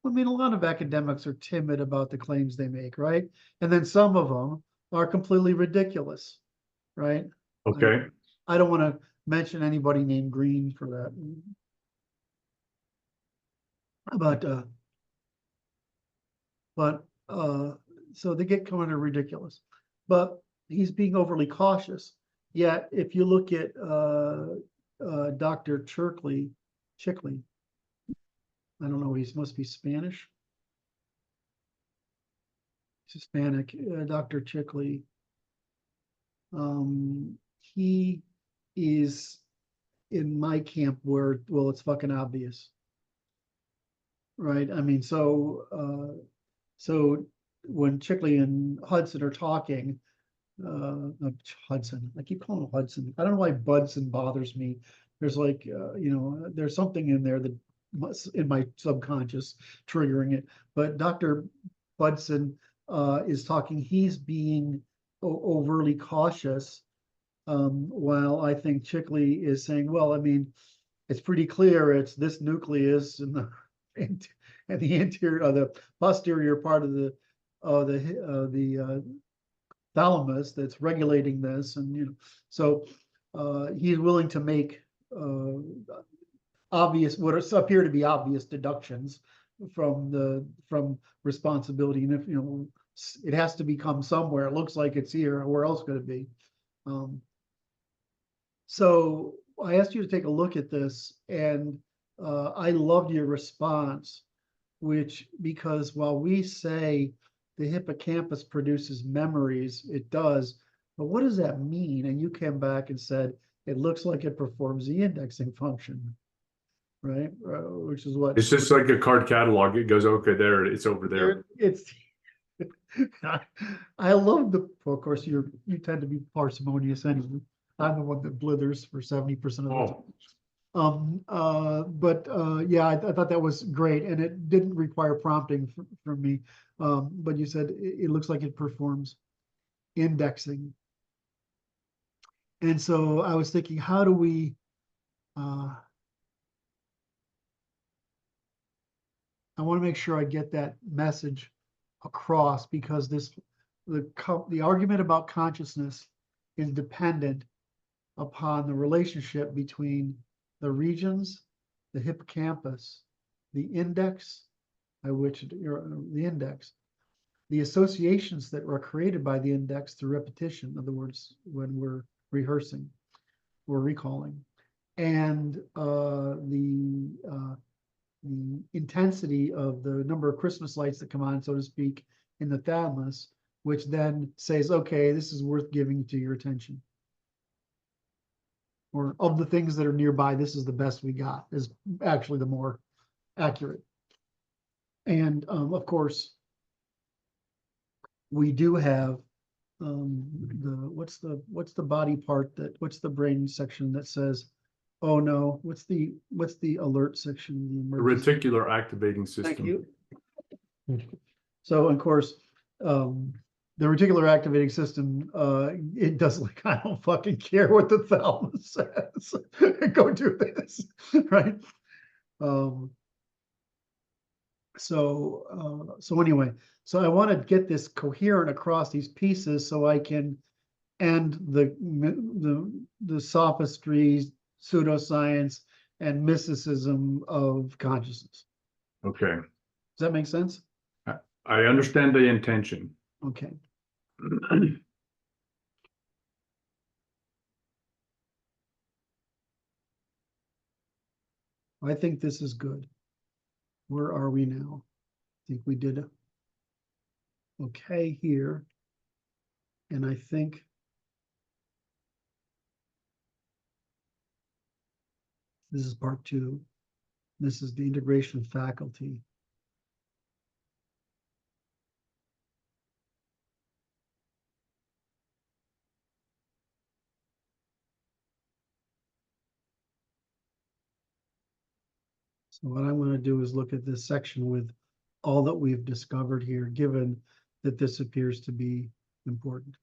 I mean, a lot of academics are timid about the claims they make, right? And then some of them are completely ridiculous, right? Okay. I don't want to mention anybody named Green for that. But so they get kind of ridiculous. But he's being overly cautious. Yet, if you look at Dr. Chickley, I don't know, he must be Spanish. He's Hispanic, Dr. Chickley. He is in my camp where, well, it's fucking obvious. Right? I mean, so when Chickley and Hudson are talking, Hudson. I keep calling him Hudson. I don't know why Budson bothers me. There's like, there's something in there that in my subconscious triggering it. But Dr. Budson is talking, he's being overly cautious, while I think Chickley is saying, well, I mean, it's pretty clear it's this nucleus and the and the interior, the posterior part of the thalamus that's regulating this, and so he's willing to make obvious what appear to be obvious deductions from responsibility, and if it has to become somewhere, it looks like it's here, where else could it be? So I asked you to take a look at this, and I loved your response, because while we say the hippocampus produces memories, it does, but what does that mean? And you came back and said, it looks like it performs the indexing function, right? Which is what? It's just like a card catalog. It goes, okay, there, it's over there. It's I love of course, you tend to be parsimonious anyway. I'm the one that blithers for 70% of the time. Yeah, I thought that was great, and it didn't require prompting from me. But you said it looks like it performs indexing. And so I was thinking, how do we I want to make sure I get that message across, because the argument about consciousness is dependent upon the relationship between the regions, the hippocampus, the index, the associations that were created by the index through repetition. In other words, when we're rehearsing or recalling, and the intensity of the number of Christmas lights that come on, so to speak, in the thalamus, which then says, okay, this is worth giving to your attention. Or of the things that are nearby, this is the best we got, is actually the more accurate. And of course, we do have what's the body part what's the brain section that says, oh no, what's the alert section? The reticular activating system. Thank you. So of course, the reticular activating system, it does like, I don't fucking care what the thalamus says. Go do this, right? So anyway, so I want to get this coherent across these pieces so I can end the sophistries, pseudoscience, and mysticism of consciousness. Okay. Does that make sense? I understand the intention. Okay. I think this is good. Where are we now? I think we did okay here. And I think this is part 2. This is the integration of faculty. So what I'm going to do is look at this section with all that we've discovered here, given that this appears to be important.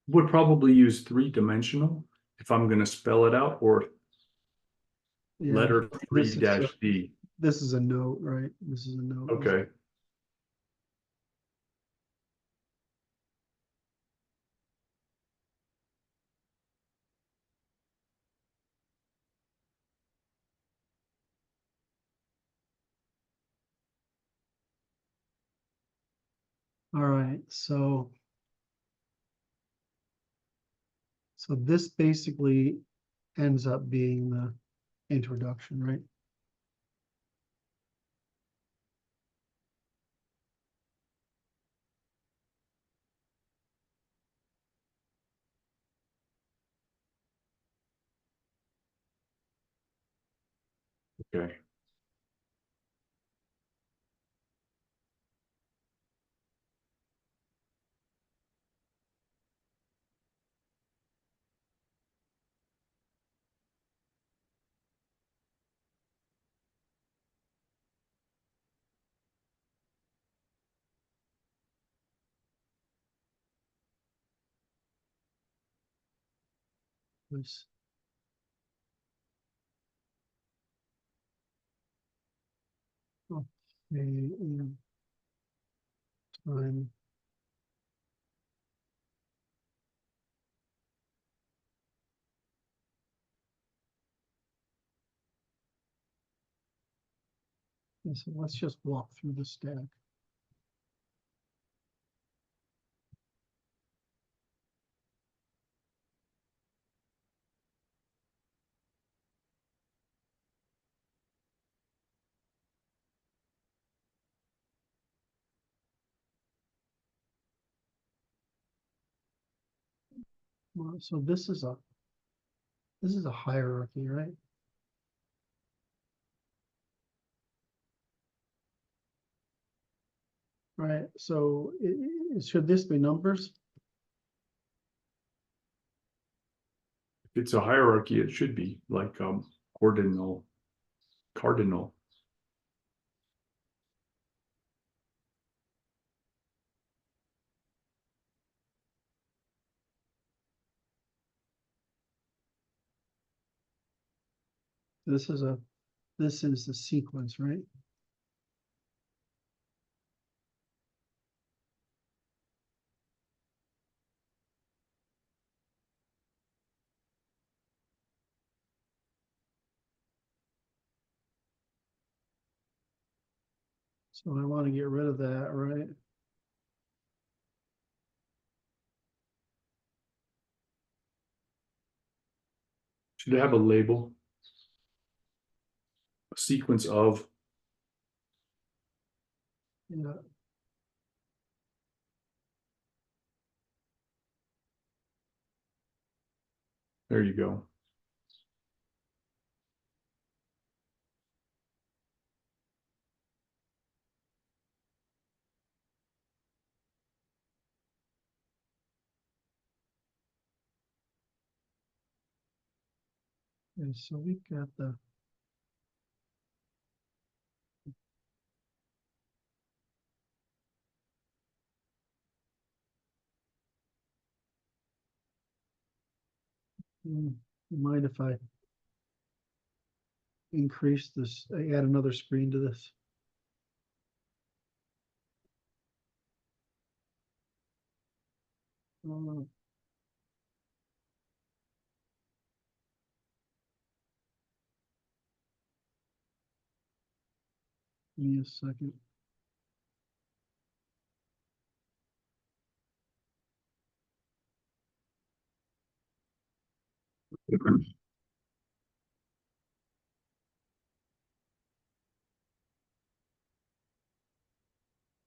Would probably use 3-dimensional if I'm going to spell it out, or letter 3-D. This is a note, right? This is a note. Okay. All right, so this basically ends up being the introduction, right? Okay. Nice. Okay, and time. Okay, so let's just walk through the stack. Well, so this is a hierarchy, right? Right. So should this be numbers? If it's a hierarchy, it should be like ordinal, cardinal. This is the sequence, right? So I want to get rid of that, right? Should it have a label? A sequence of. Yeah. There you go. And so we got the you mind if I increase this, add another screen to this? Uh, Give me a second.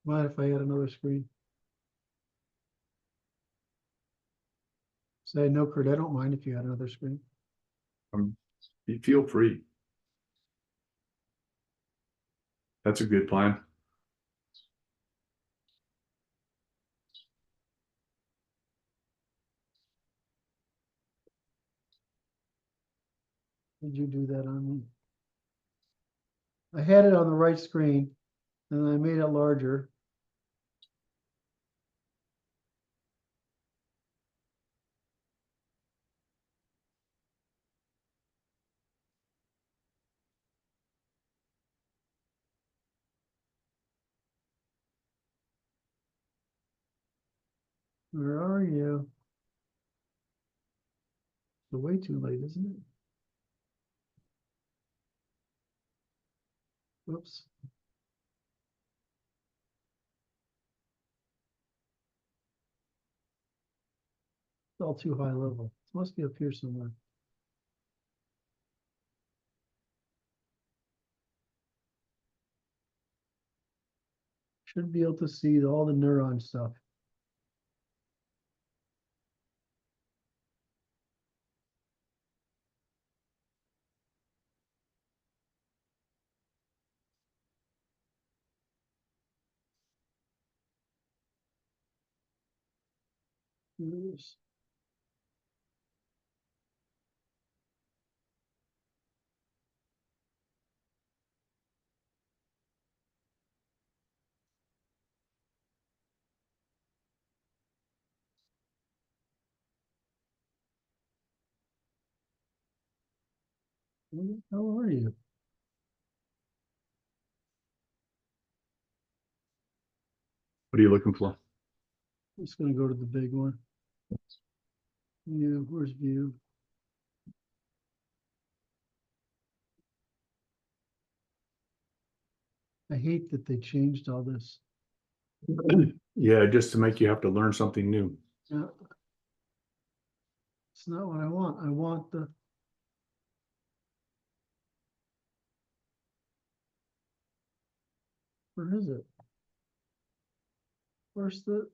Mind if I add another screen? Say no, Kurt, I don't mind if you add another screen. You feel free. That's a good plan. Did you do that on me? I had it on the right screen and I made it larger. Where are you? It's way too late, isn't it? Whoops. It's all too high level. It must be up here somewhere. Should be able to see all the neuron stuff. Yes. How are you? What are you looking for? I'm just gonna go to the big one. Yeah, where's view? I hate that they changed all this. Yeah, just to make you have to learn something new. Yeah. It's not what I want. I want the. Where is it? Where's the?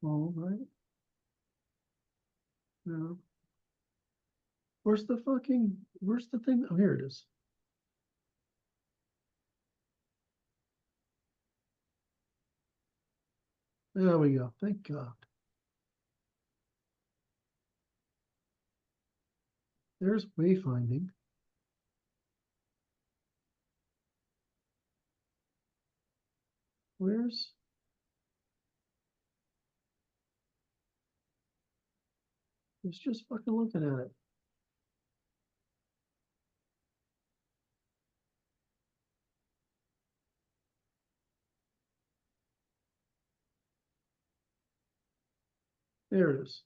All right. No. Where's the fucking? Where's the thing? Oh, here it is. There we go. Thank God. There's wayfinding. Where's? I was just fucking looking at it. There it is.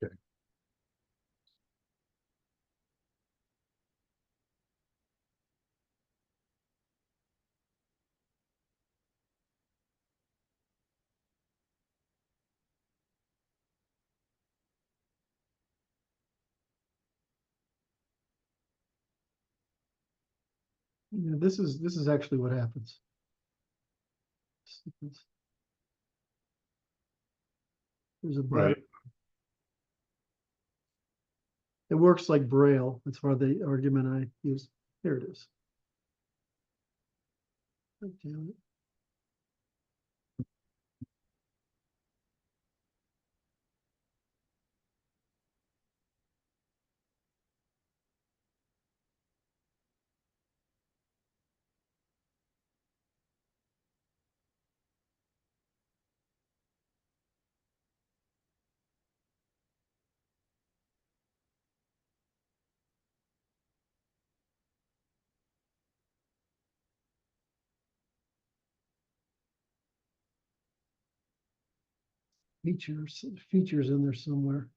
Okay. Yeah, this is actually what happens. There's a button. Right. It works like Braille. That's why the argument I use. Here it is. God damn it. Features in there somewhere.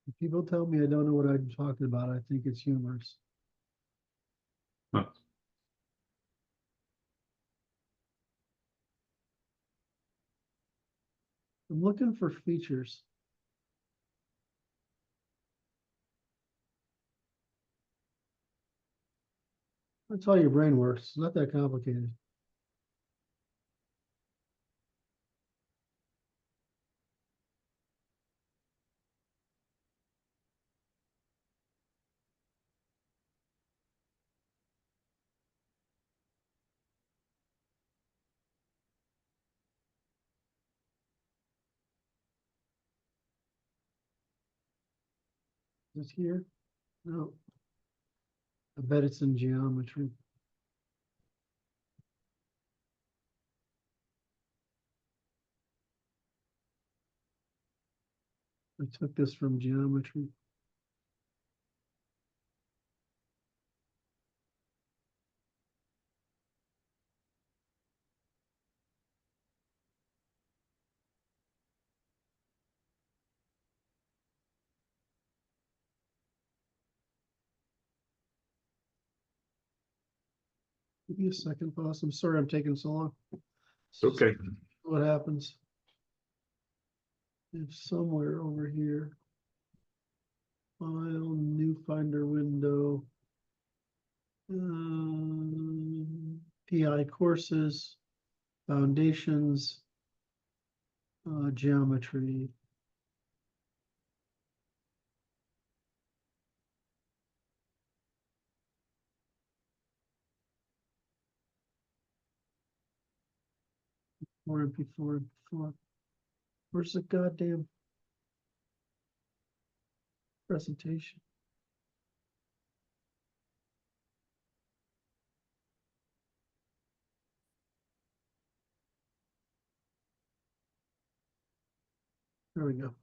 If people tell me I don't know what I'm talking about, I think it's humorous. Huh. I'm looking for features. That's how your brain works. It's not that complicated. Is it here? No. I bet it's in geometry. I took this from geometry. Give me a second, boss. I'm sorry I'm taking so long. Okay. What happens? If somewhere over here, file, new Finder window, PI courses, foundations, geometry. Four MP4, MP4. Where's the goddamn presentation? There we go.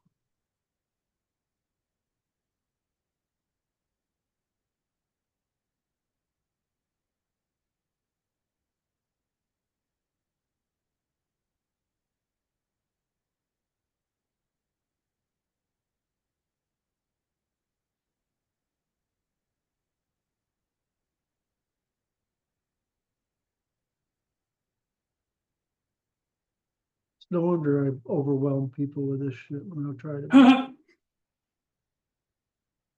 It's no wonder I overwhelm people with this shit when I try to.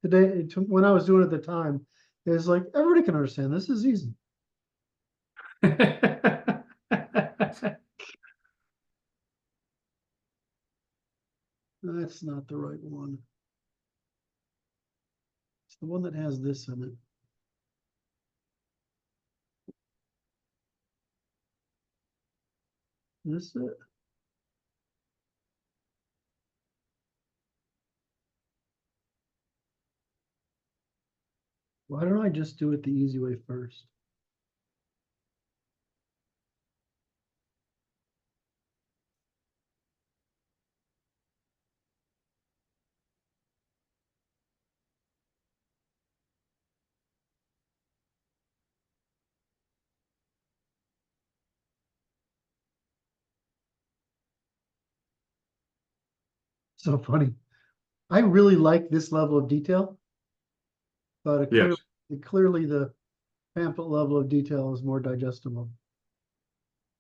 Today, when I was doing it at the time, it was like, everybody can understand this is easy. That's not the right one. It's the one that has this in it. This it? Why don't I just do it the easy way first? So funny. I really like this level of detail, but Yes. clearly the pamphlet level of detail is more digestible.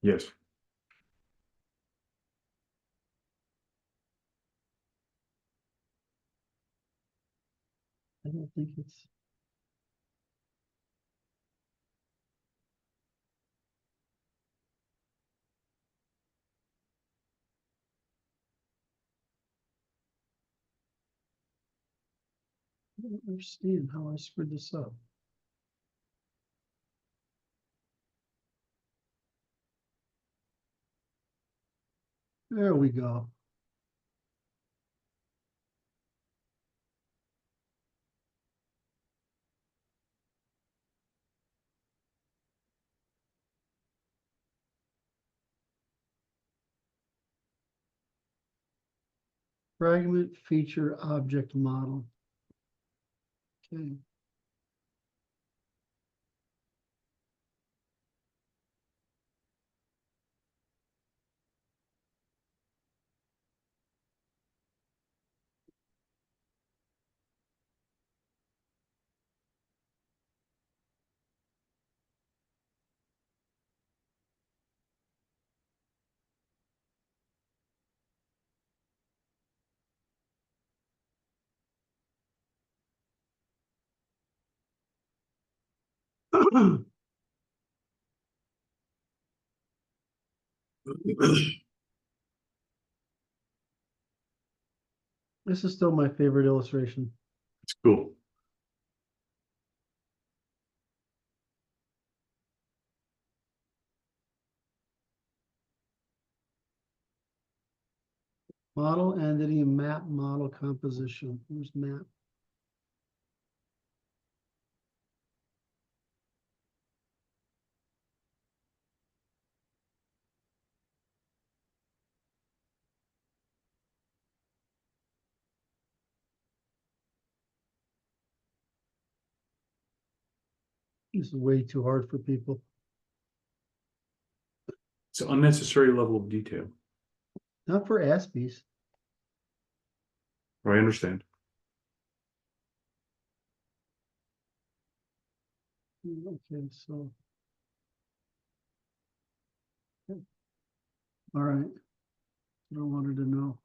Yes. I don't think it's. I don't understand how I screwed this up. There we go. Fragment feature object model. Okay. This is still my favorite illustration. It's cool. Model entity map model composition. Where's map? This is way too hard for people. It's an unnecessary level of detail. Not for Aspies. I understand. Okay, so All right. I wanted to know.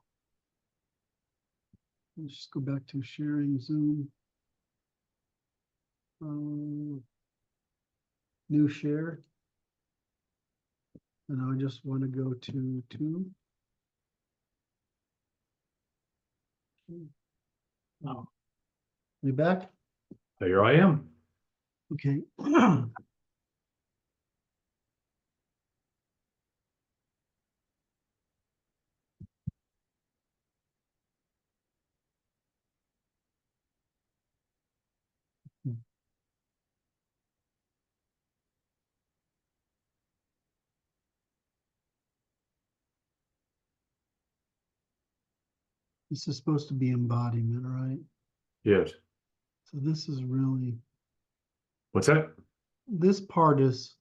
Let's just go back to sharing Zoom. New share. And I just want to go to 2. Oh, We back? here I am. Okay. This is supposed to be embodiment, right? Yes. So this is really, What's that? this part is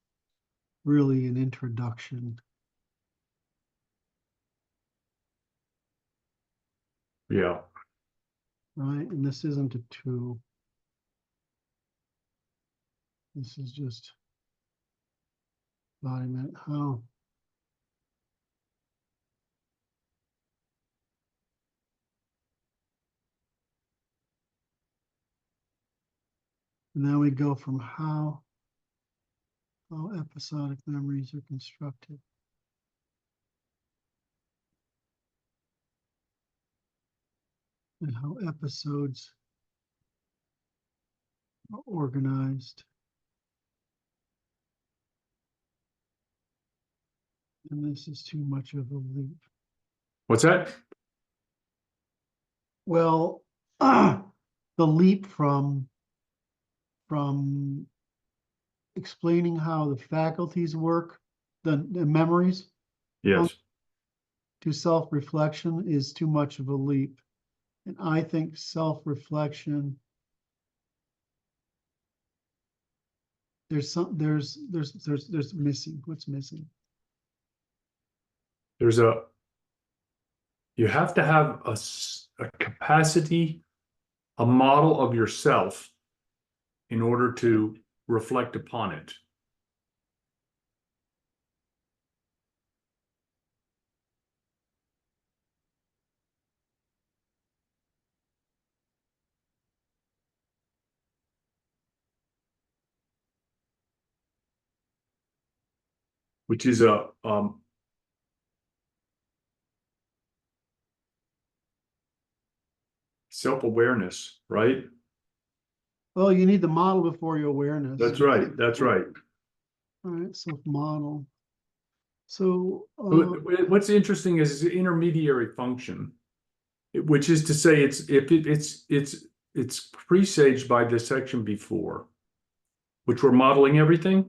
really an introduction. Yeah. Right? And this isn't a 2. This is just embodiment. How? And then we go from how episodic memories are constructed. And how episodes are organized. And this is too much of a leap. What's that? Well, the leap from explaining how the faculties work, the memories, Yes. to self-reflection is too much of a leap. And I think self-reflection, there's missing. What's missing? You have to have a capacity, a model of yourself in order to reflect upon it. Which is a self-awareness, right? Well, you need the model before your awareness. That's right. That's right. All right, self-model. So What's interesting is the intermediary function, which is to say it's presaged by this section before, which we're modeling everything.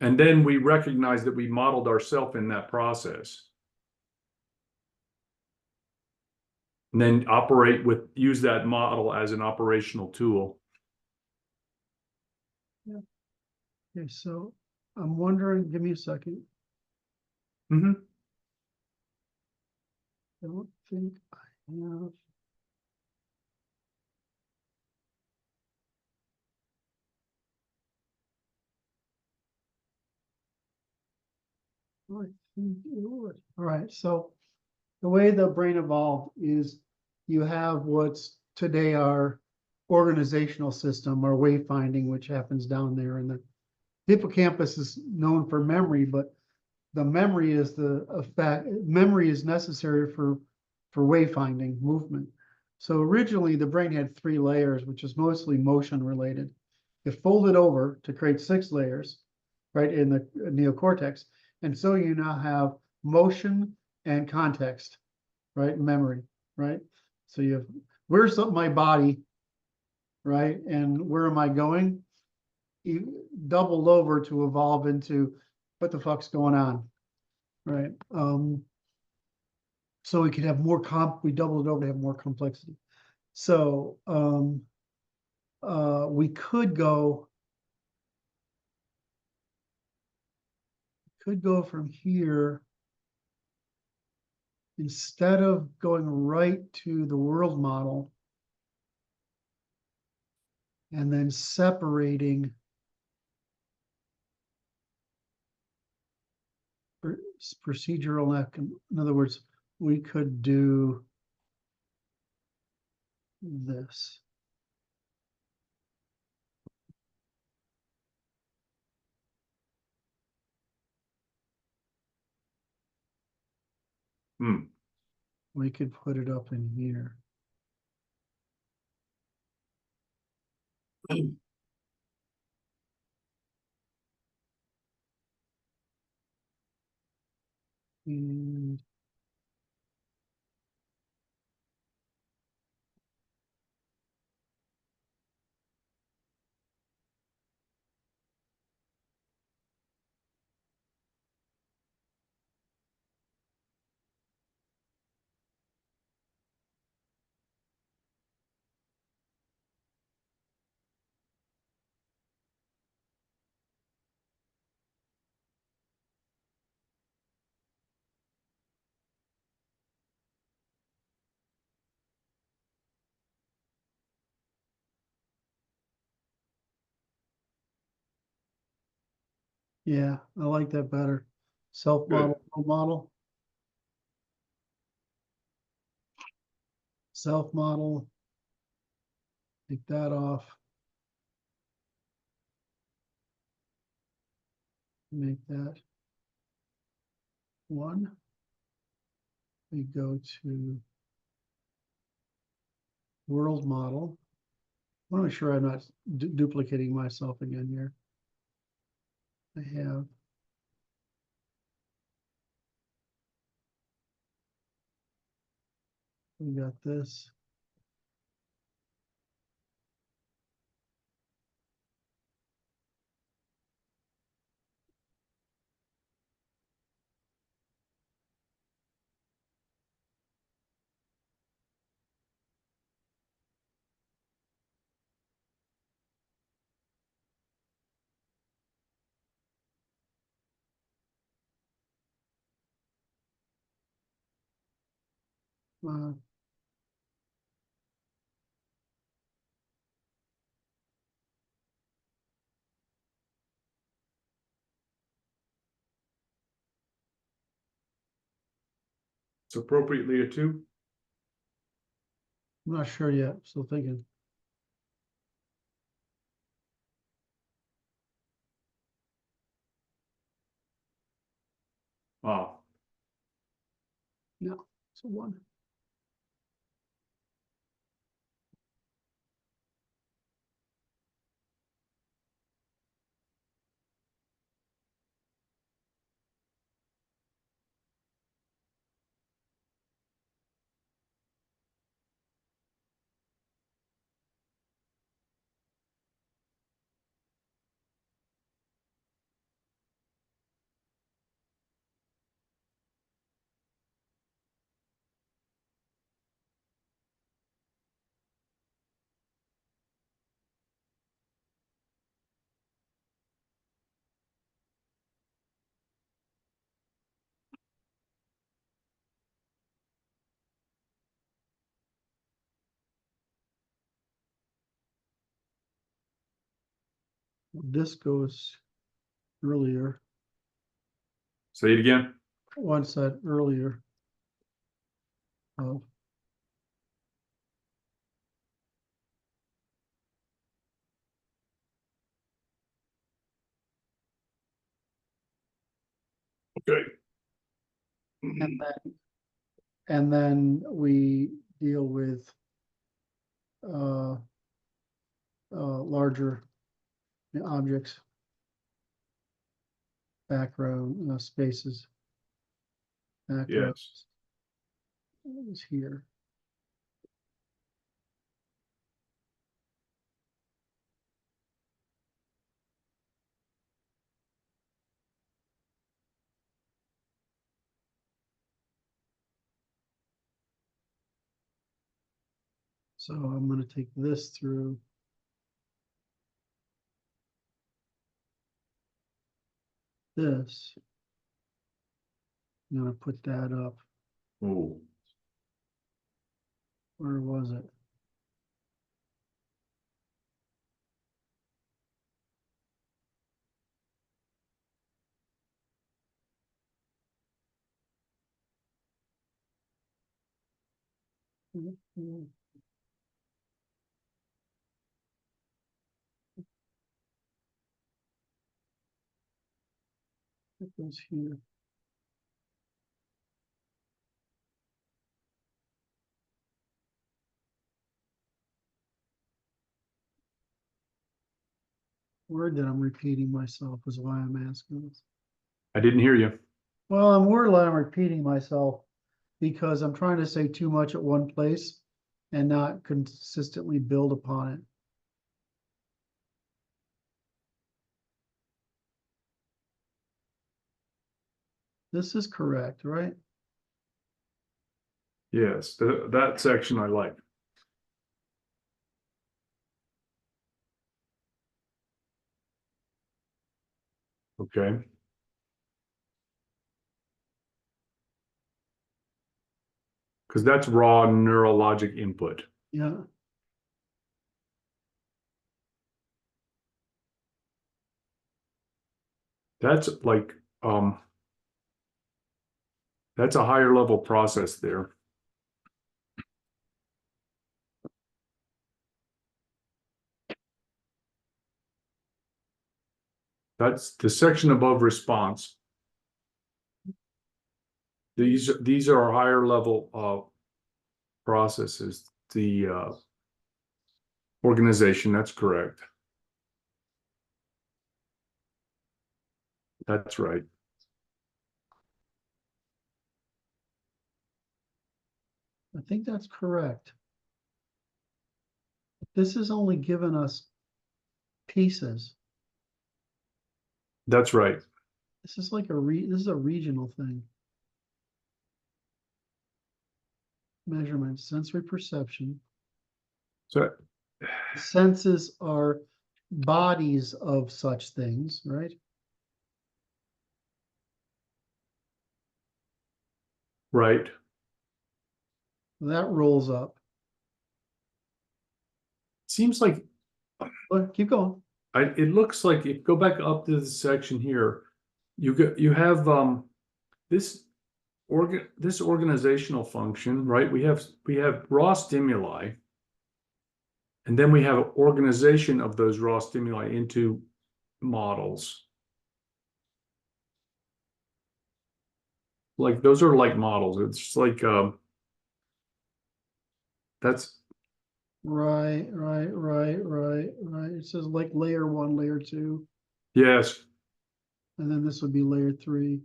And then we recognize that we modeled ourselves in that process. And then use that model as an operational tool. yeah. Okay, so I'm wondering, give me a second. Mm-hmm. I don't think I have. I think it would. All right, so the way the brain evolved is you have what's today our organizational system or wayfinding, which happens down there, and the hippocampus is known for memory, but the memory is memory is necessary for wayfinding movement. So originally the brain had 3 layers, which is mostly motion related. It folded over to create 6 layers, right, in the neocortex. And so you now have motion and context, right, memory, right? So you have, where's my body, right, and where am I going? You doubled over to evolve into what the fuck's going on, right? So we could have more we doubled it over to have more complexity. So we could go from here, instead of going right to the world model and then separating procedural, in other words, we could do this. Hmm. We could put it up in here. And yeah, I like that better. Self-model, role model. Self-model. Take that off. Make that one. We go to world model. I want to make sure I'm not duplicating myself again here. I have we got this. Uh, It's appropriately a 2. I'm not sure yet. Still thinking. Wow. No, it's a one. This goes earlier. Say it again. Once that earlier. Oh, Okay. and then we deal with uh, larger objects, background spaces, background Yes. is here. So I'm going to take this through this. I'm going to put that up. Oh. Where was it? It goes here. Word that I'm repeating myself is why I'm asking this. I didn't hear you. Well, I'm worried that I'm repeating myself because I'm trying to say too much at one place and not consistently build upon it. This is correct, right? Yes, that section I like. Okay. Because that's raw neurologic input. Yeah. That's like, that's a higher level process there. That's the section above response. These are higher level processes. The organization, that's correct. That's right. I think that's correct. This is only given us pieces. That's right. This is like this is a regional thing. Measurement, sensory perception. So Senses are bodies of such things, right? right. That rolls up. Seems like But keep going. it looks like if go back up to the section here, you have this organizational function, right? We have raw stimuli, and then we have organization of those raw stimuli into models. Like those are like models. It's like that's Right. It says like layer 1, layer 2, yes. and then this would be layer 3.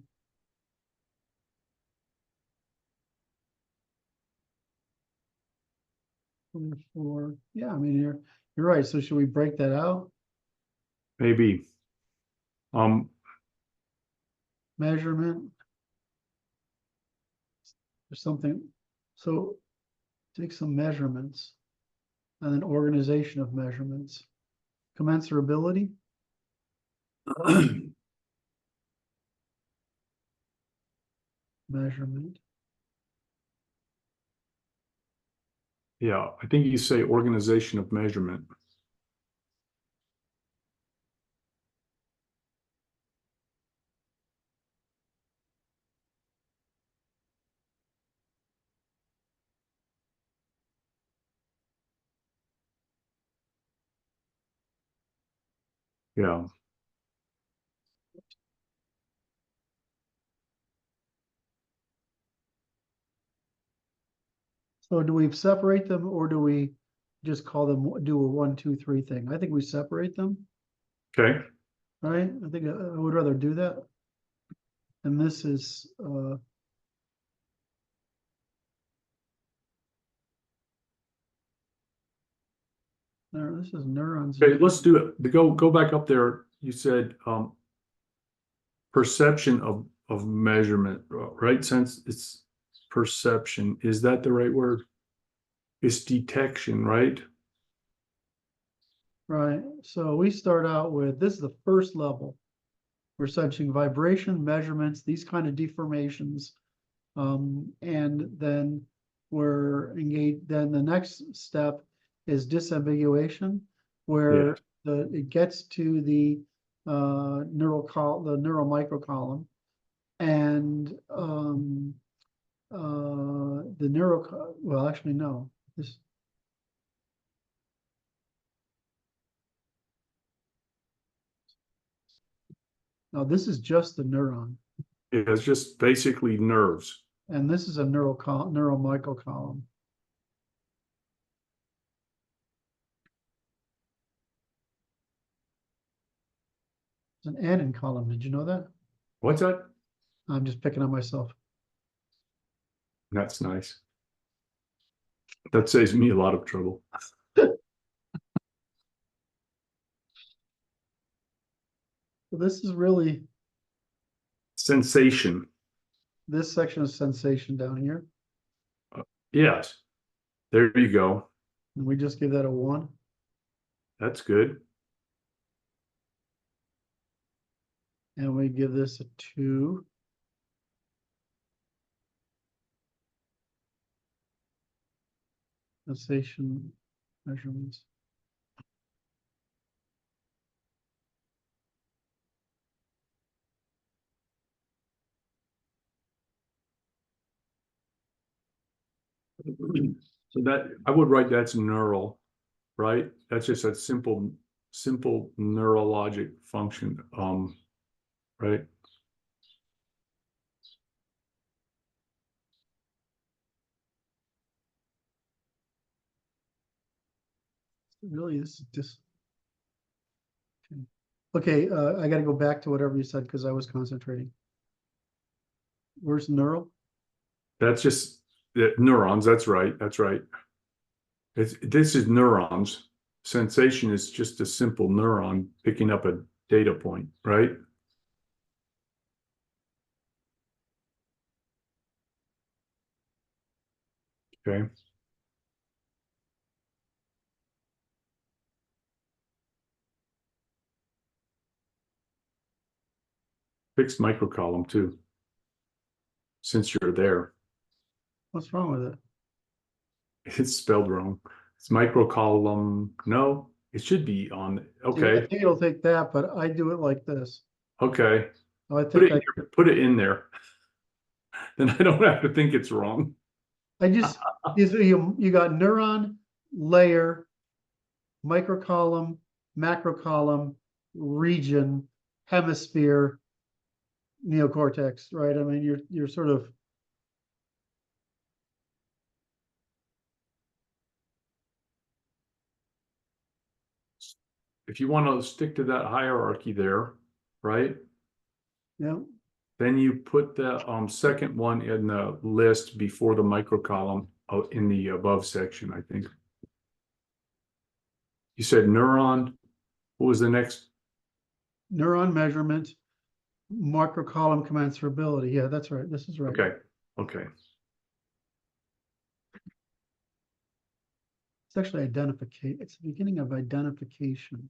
Layer 4. Yeah, I mean you're right. So should we break that out? Maybe. Measurement or something. So take some measurements and then organization of measurements. Commensurability. Measurement. Yeah, I think you say organization of measurement. Yeah. So do we separate them or do we just call them, do a 1, 2, 3 thing? I think we separate them, Okay. right? I think I would rather do that. And this is this is neurons. Okay, let's do it. Go back up there. You said perception of measurement, right? Since it's perception, is that the right word? It's detection, right? Right. So we start out with, this is the first level. We're sensing vibration, measurements, these kind of deformations. And then we're engaged. Then the next step is disambiguation, where it gets to the neural microcolumn, and the neuro, well, actually, no, this. No, this is just the neuron, It's just basically nerves. and this is a neural microcolumn. It's an anin column. Did you know that? What's that? I'm just picking on myself. That's nice. That saves me a lot of trouble. So this is really, Sensation. this section of sensation down here, Yes. There you go. and we just give that a 1. That's good. And we give this a 2. Sensation measurements. So that I would write that's neural, right? That's just a simple neurologic function. Right. Really, this is just. Okay, I got to go back to whatever you said because I was concentrating. Where's neural? That's just neurons. That's right. That's right. This is neurons. Sensation is just a simple neuron picking up a data point, right? Okay. Fixed microcolumn too, since you're there. What's wrong with it? It's spelled wrong. It's microcolumn. No, it should be on. See, I Okay. think it'll take that, but I do it like this. Okay. I Put think it here, put it in there. Then I don't have to think it's wrong. I just, you got neuron, layer, microcolumn, macrocolumn, region, hemisphere, neocortex, right? I mean, you're sort of. If you want to stick to that hierarchy there, right? Yeah, Then you put the second one in the list before the microcolumn in the above section, I think. You said neuron. What was the next? neuron measurement, microcolumn commensurability. Yeah, that's right. This is right. Okay. Okay. It's actually identification. It's the beginning of identification,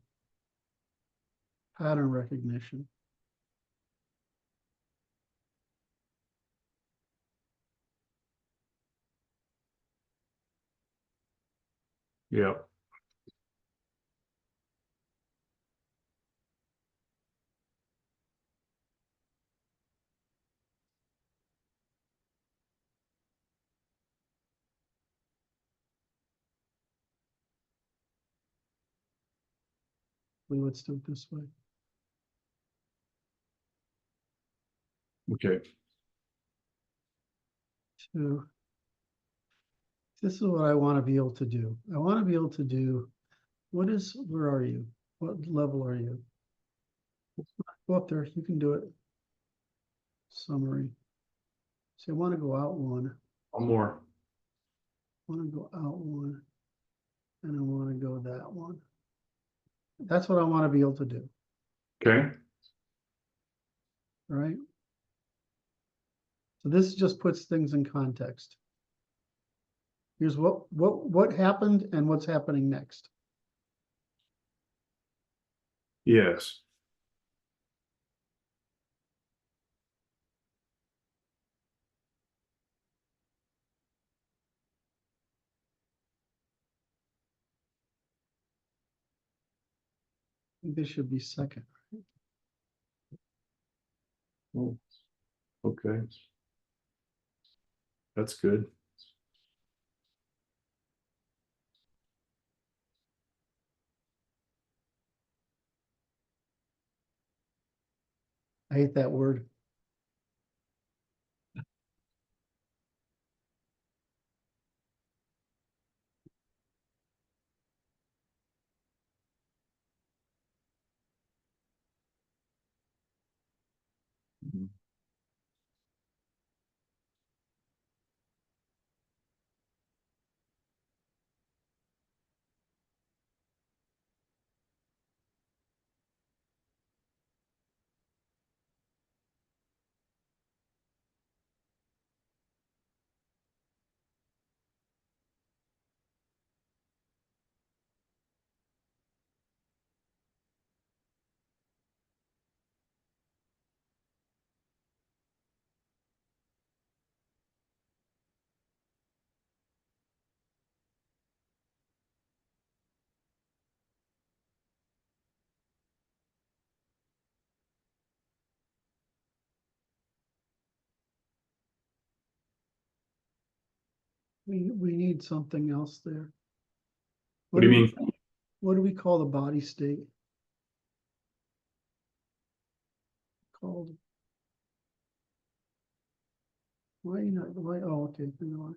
pattern recognition. Yeah. Let's do it this way. Okay. So this is what I want to be able to do. I want to be able to do, where are you? What level are you? Go up there, you can do it. Summary. So I want to go out one, One more. I want to go out one, and I want to go that one. That's what I want to be able to do, Okay. right? So this just puts things in context. Here's what happened and what's happening next. Yes. I think this should be second. Oh, okay. That's good. I hate that word. Mhm. We need something else there. What do you mean? What do we call the body state? Called. Why not? Why? Oh, okay. You know what?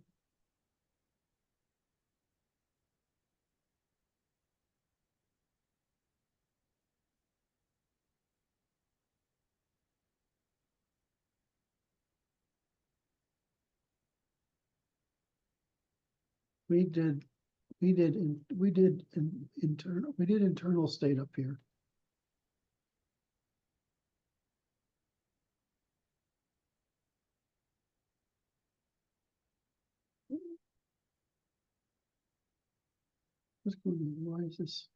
We did internal state up here. What's going on? Why is this?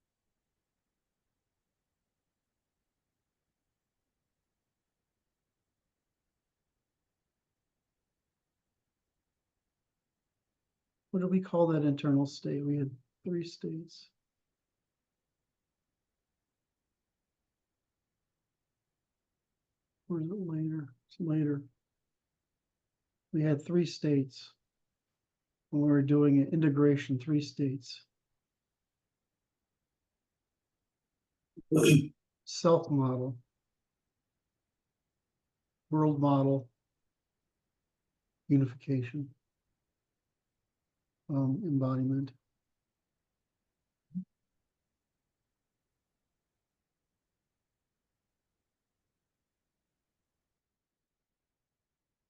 What do we call that internal state? We had 3 states. Or is it later? It's later. We had 3 states when we were doing it, integration, 3 states. Self model, world model, unification, embodiment.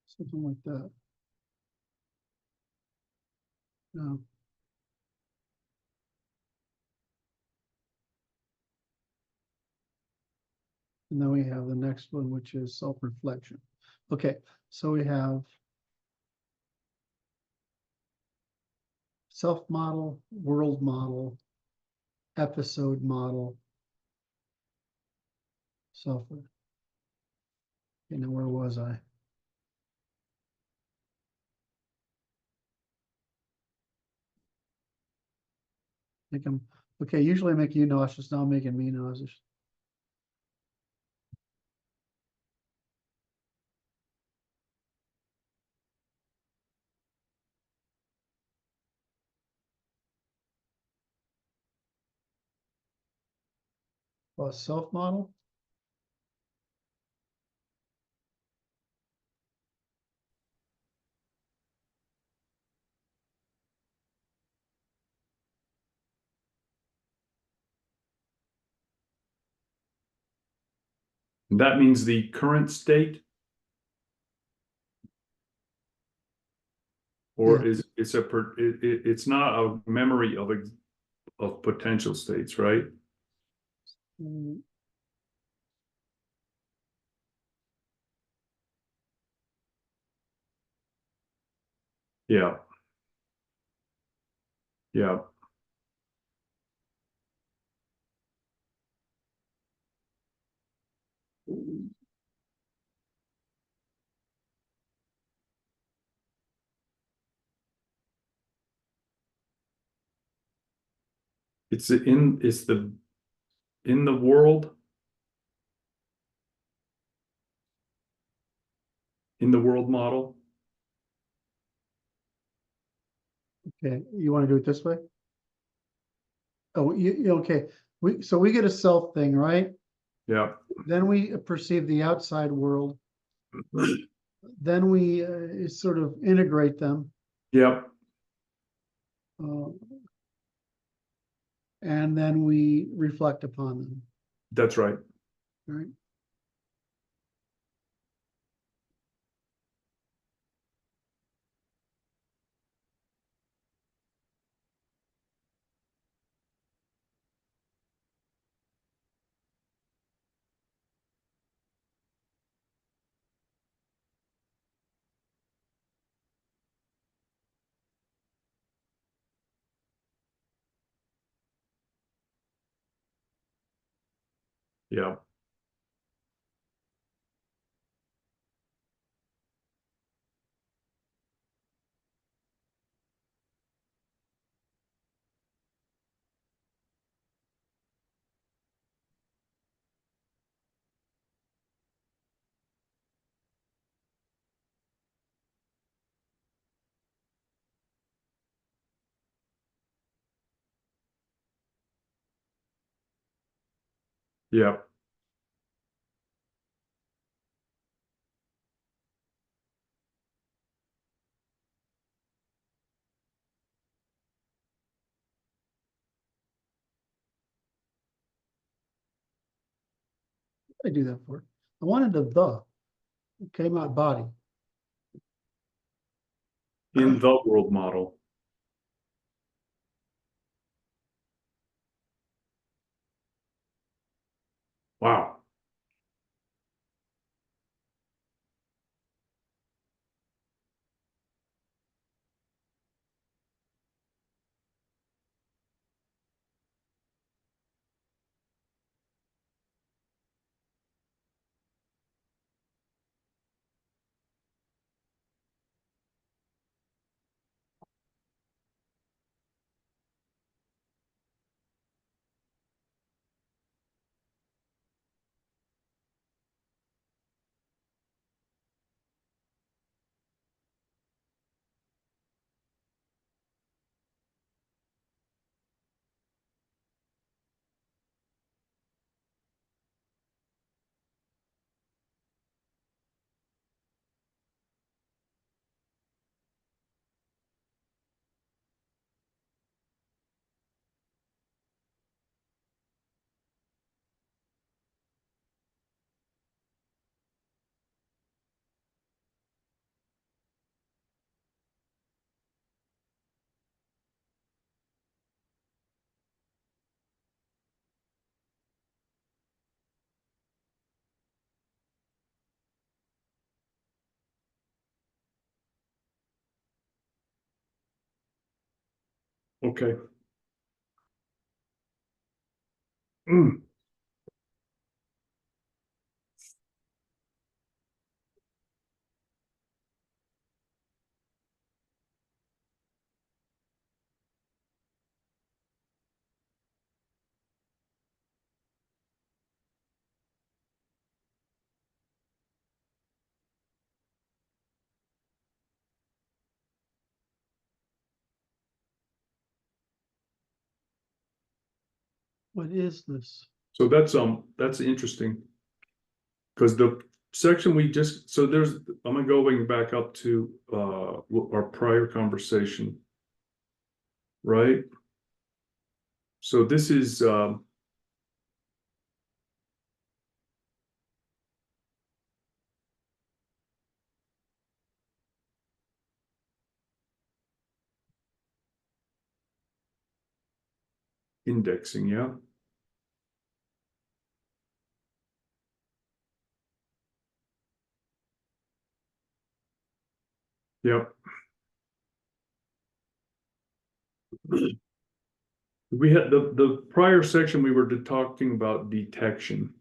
Something like that. No. And then we have the next one, which is self-reflection. Okay, so we have self-model, world model, episode model, self. You know, where was I? Make them, okay, usually I make you nauseous, now I'm making me nauseous. Well, self-model, That means the current state, or Yeah. is it's it's not a memory of potential states, right? mm, Yeah. Yeah. It's in the world, in the world model. Okay, you want to do it this way? Oh, okay. So we get a self thing, right? Yeah, Then we perceive the outside world. Then we sort of integrate them. yeah, Uh, and then we reflect upon them, that's right. right? Yeah, yeah, I do that for. I wanted the came out body. in the world model. Wow. Okay. Mm. What is this? So that's interesting. Because the section we just, so there's, I'm gonna going back up to our prior conversation. Right? So this is indexing, yeah. Yep. We had the prior section we were talking about detection.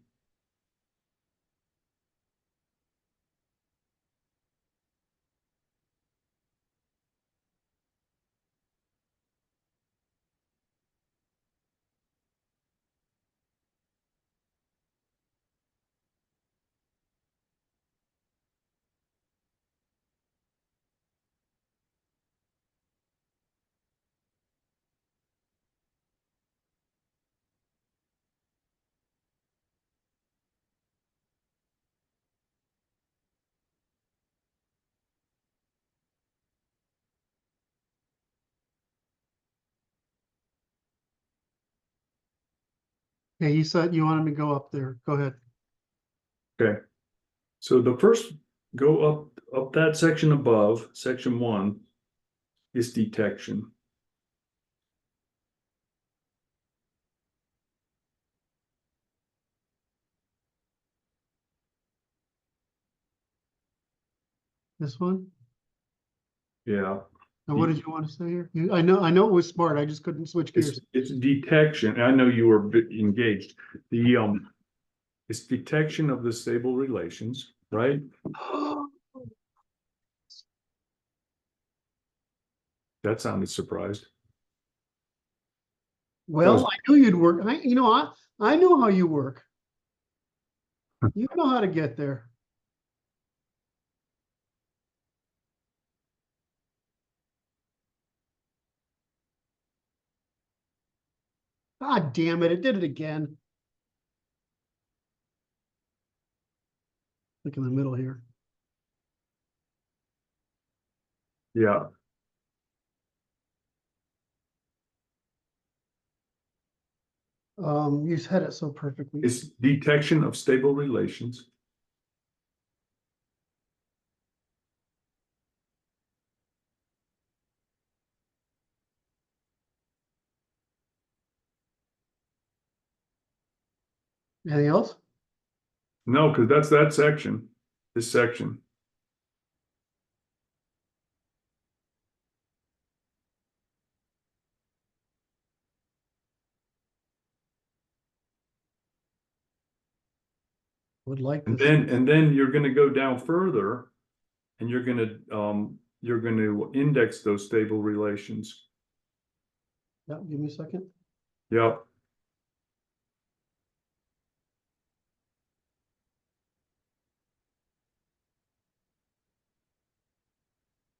Okay, you said you wanted me to go up there. Go ahead. Okay. So the first, go up that section above, section 1, is detection. This one? Yeah. And what did you want to say here? I know it was smart. I just couldn't switch gears. It's detection. I know you were engaged. It's detection of the stable relations, right? That sounded surprised. Well, I knew you'd work. I know how you work. You know how to get there. God damn it, it did it again. Look in the middle here. Yeah. You said it so perfectly. It's detection of stable relations. Anything else? No, because that's that section. This section. Would like And this. then you're going to go down further, and you're going to index those stable relations. Yeah, give me a second. Yep.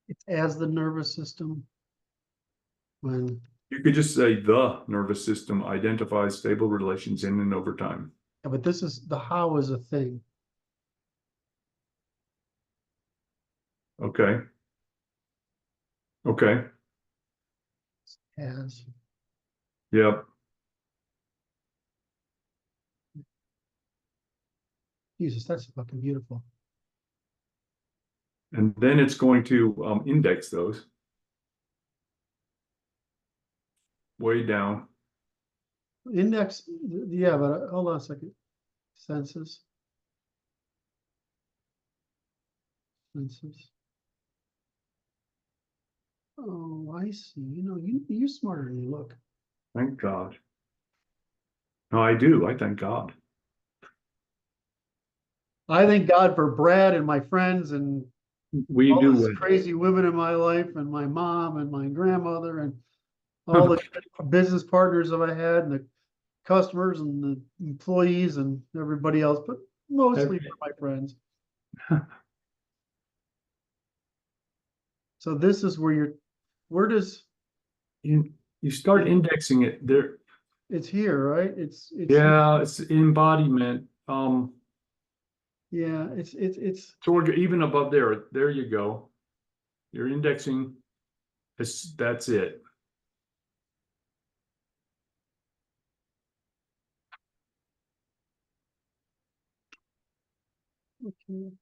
It's as the nervous system. When You could just say the nervous system identifies stable relations in and over time. yeah, but this is the how is a thing. Okay. Okay. As Yep. Jesus, that's fucking beautiful. And then it's going to index those way down. Index, yeah, but hold on a second. Senses. Senses. Oh, I see. You're smarter than you look. Thank God. No, I do. I thank God. I thank God for Brad and my friends and We all do these what? crazy women in my life and my mom and my grandmother and all the business partners that I had and the customers and the employees and everybody else, but mostly for my friends. So this is where does, You start indexing it there. it's here, right? It's Yeah, it's embodiment. yeah, it's So even above there, there you go. You're indexing. That's it. okay.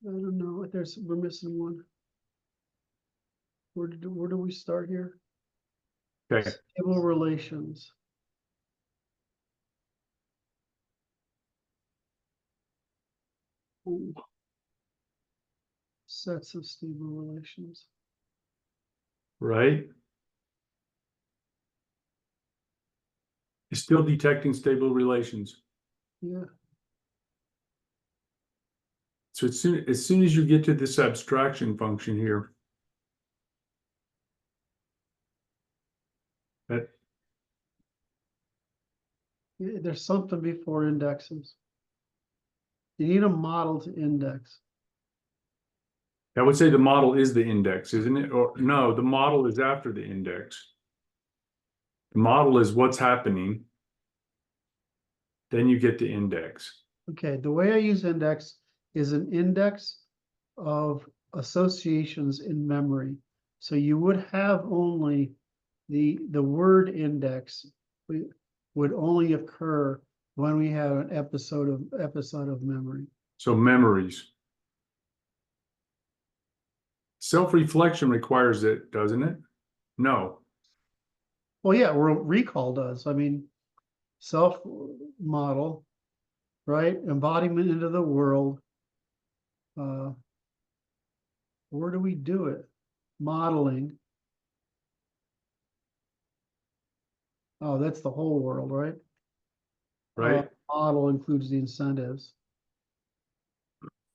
I don't know. We're missing one. Where do we start here? Okay. Stable relations. Ooh. Sets of stable relations. Right. It's still detecting stable relations. Yeah. So as soon as you get to this abstraction function here, that There's something before indexes. You need a model to index. I would say the model is the index, isn't it? Or no, the model is after the index. The model is what's happening. Then you get the index. Okay, the way I use index is an index of associations in memory. So you would have only the word index would only occur when we have an episode of memory. So memories. Self-reflection requires it, doesn't it? No. Well, yeah, recall does. I mean, self model, right? Embodiment into the world. Where do we do it? Modeling. Oh, that's the whole world, right? Right? Model includes the incentives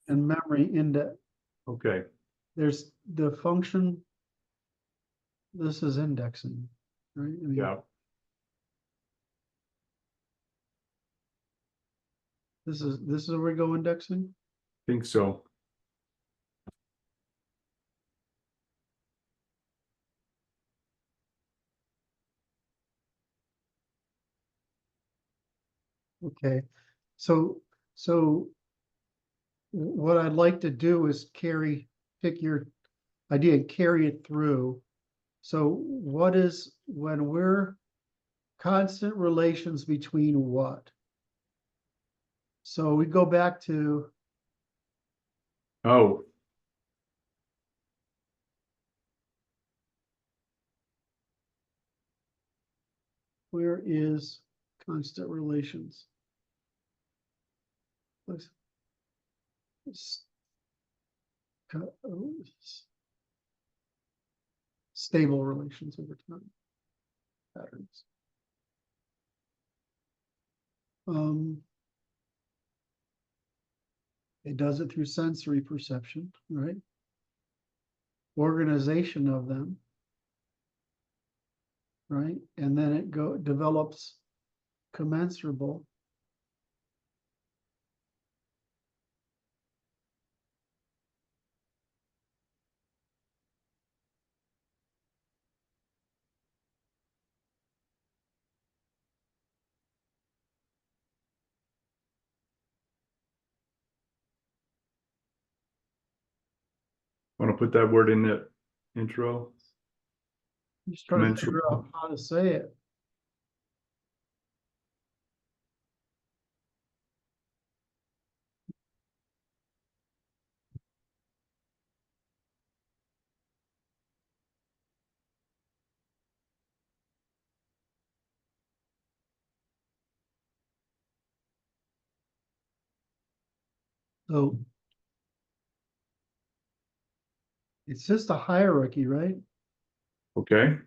and memory index. Okay. There's the function. This is indexing, right? I mean, Yeah. this is where we go indexing. Think so. Okay, so what I'd like to do is pick your idea and carry it through. So what is when we're constant relations between what? So we go back to Oh, where is constant relations? Let's- Stable relations over time patterns. It does it through sensory perception, right? Organization of them, right? And then it develops commensurable. want to put that word in that intro? Just trying to figure Commensurable. out how to say it. So it's just a hierarchy, right? Okay.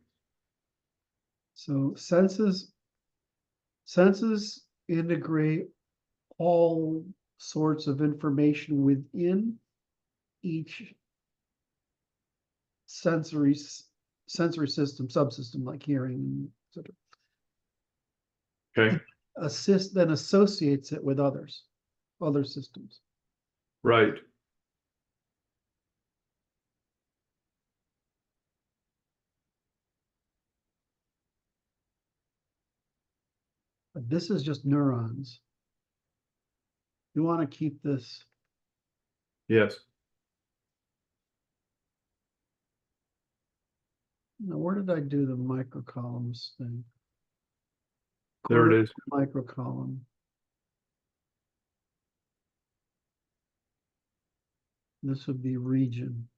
So senses integrate all sorts of information within each sensory system, subsystem, like hearing, etc. Okay. Then associates it with other systems. Right. But this is just neurons. You want to keep this. Yes. Now, where did I do the microcolumns thing? There it is. Microcolumn. This would be region.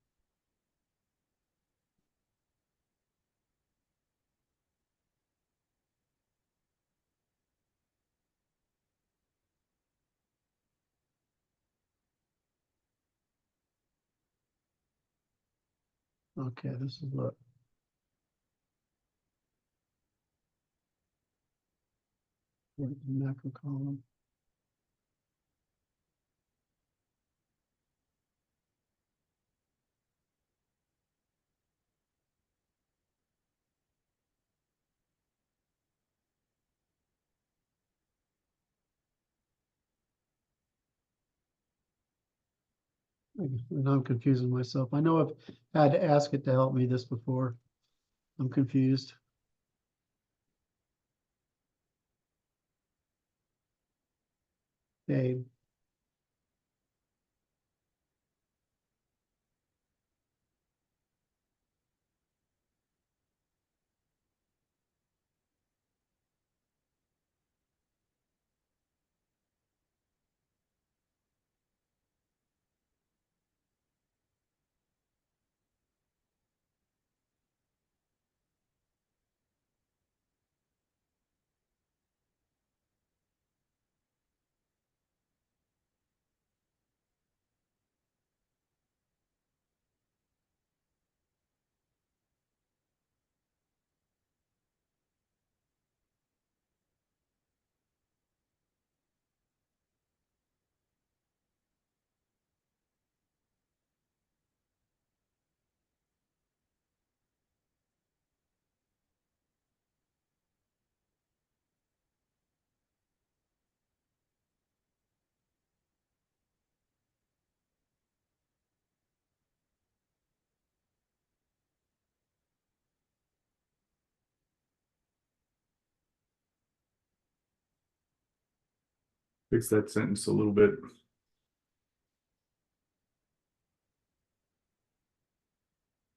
Okay, this is what. Macro column. Now I'm confusing myself. I know I've had to ask it to help me this before. I'm confused. Okay. Fix that sentence a little bit.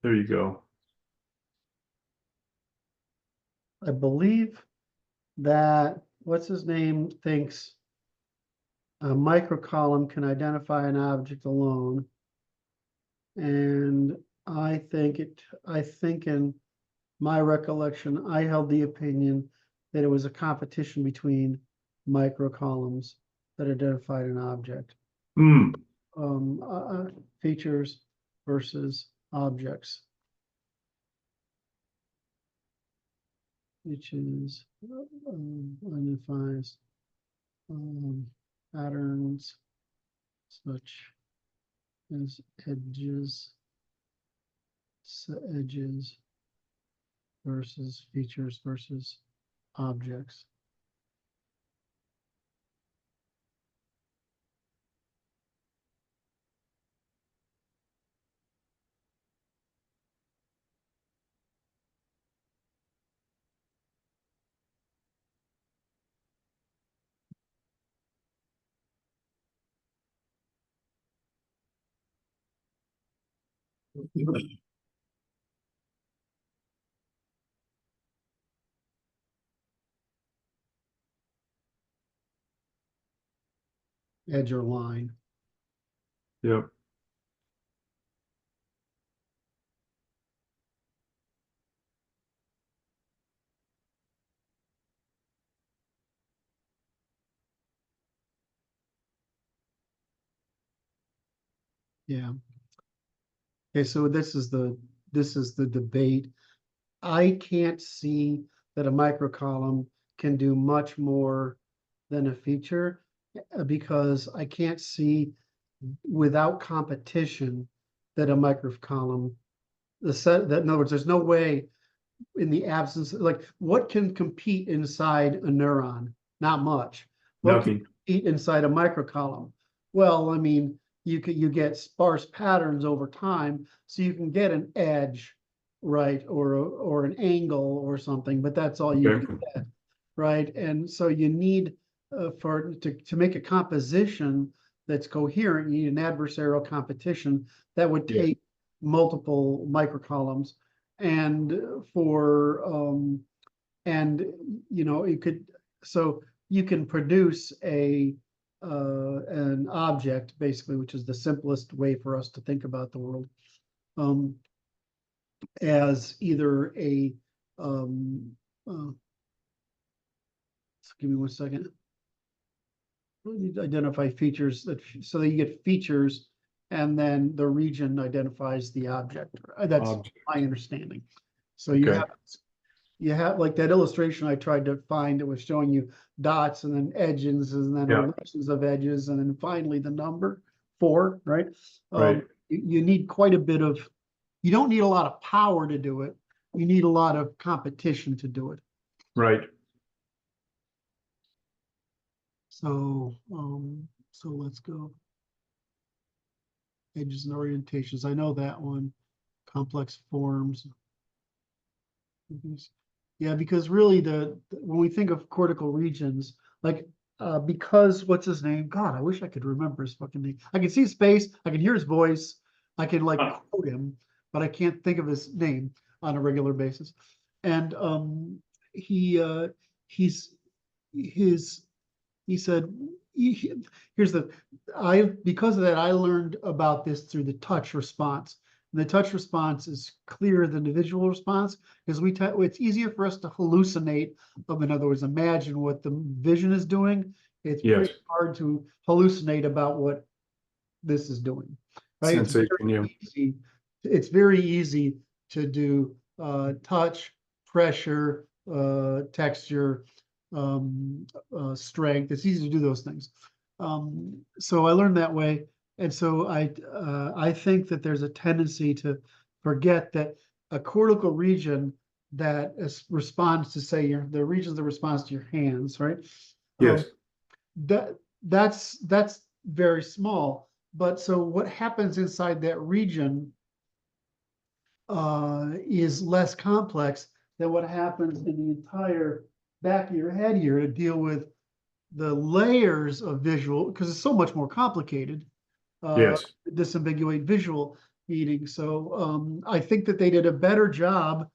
There you go. I believe that, what's his name, thinks a microcolumn can identify an object alone. And I think in my recollection, I held the opinion that it was a competition between microcolumns that identified an object. Hmm. Features versus objects. Which is identifies patterns such as edges versus features versus objects. Edge or line. Yep. Yeah. Okay, so this is the debate. I can't see that a microcolumn can do much more than a feature because I can't see without competition that a microcolumn, in other words, there's no way in the absence, like what can compete inside a neuron? Not much. What can Nothing. compete inside a microcolumn? Well, I mean, you get sparse patterns over time, so you can get an edge, right, or an angle or something, but that's all you Okay. can get, right? And so you need to make a composition that's coherent, you need an adversarial competition that would Yeah. take multiple microcolumns and for and you know it could, so you can produce an object basically, which is the simplest way for us to think about the world, as either a so give me 1 second. We need to identify features so that you get features and then the region identifies the object. That's Object. my understanding. So Okay. you have like that illustration I tried to find that was showing you dots and then edges and then Yeah. ellipses of edges and then finally the number 4, right? Right. You need quite a bit of, you don't need a lot of power to do it. You need a lot of competition to do it. Right. So, so let's go. Edges and orientations. I know that one. Complex forms. Yeah, because really when we think of cortical regions, like because what's his name? God, I wish I could remember his fucking name. I can see his face, I can hear his voice, I can like quote him, but I can't think of his name on a regular basis. And he's his he said here's because of that I learned about this through the touch response. And the touch response is clearer than the visual response because it's easier for us to hallucinate, in other words, imagine what the vision is doing. It's Yes. pretty hard to hallucinate about what this is doing, right? Sensation. It's very easy to do touch, pressure, texture, strength. It's easy to do those things. So I learned that way. And so I think that there's a tendency to forget that a cortical region that responds to, say, the regions that responds to your hands, right? Yes. That's very small. But so what happens inside that region is less complex than what happens in the entire back of your head here to deal with the layers of visual, because it's so much more complicated. Yes. Disambiguate visual meaning. So I think that they did a better job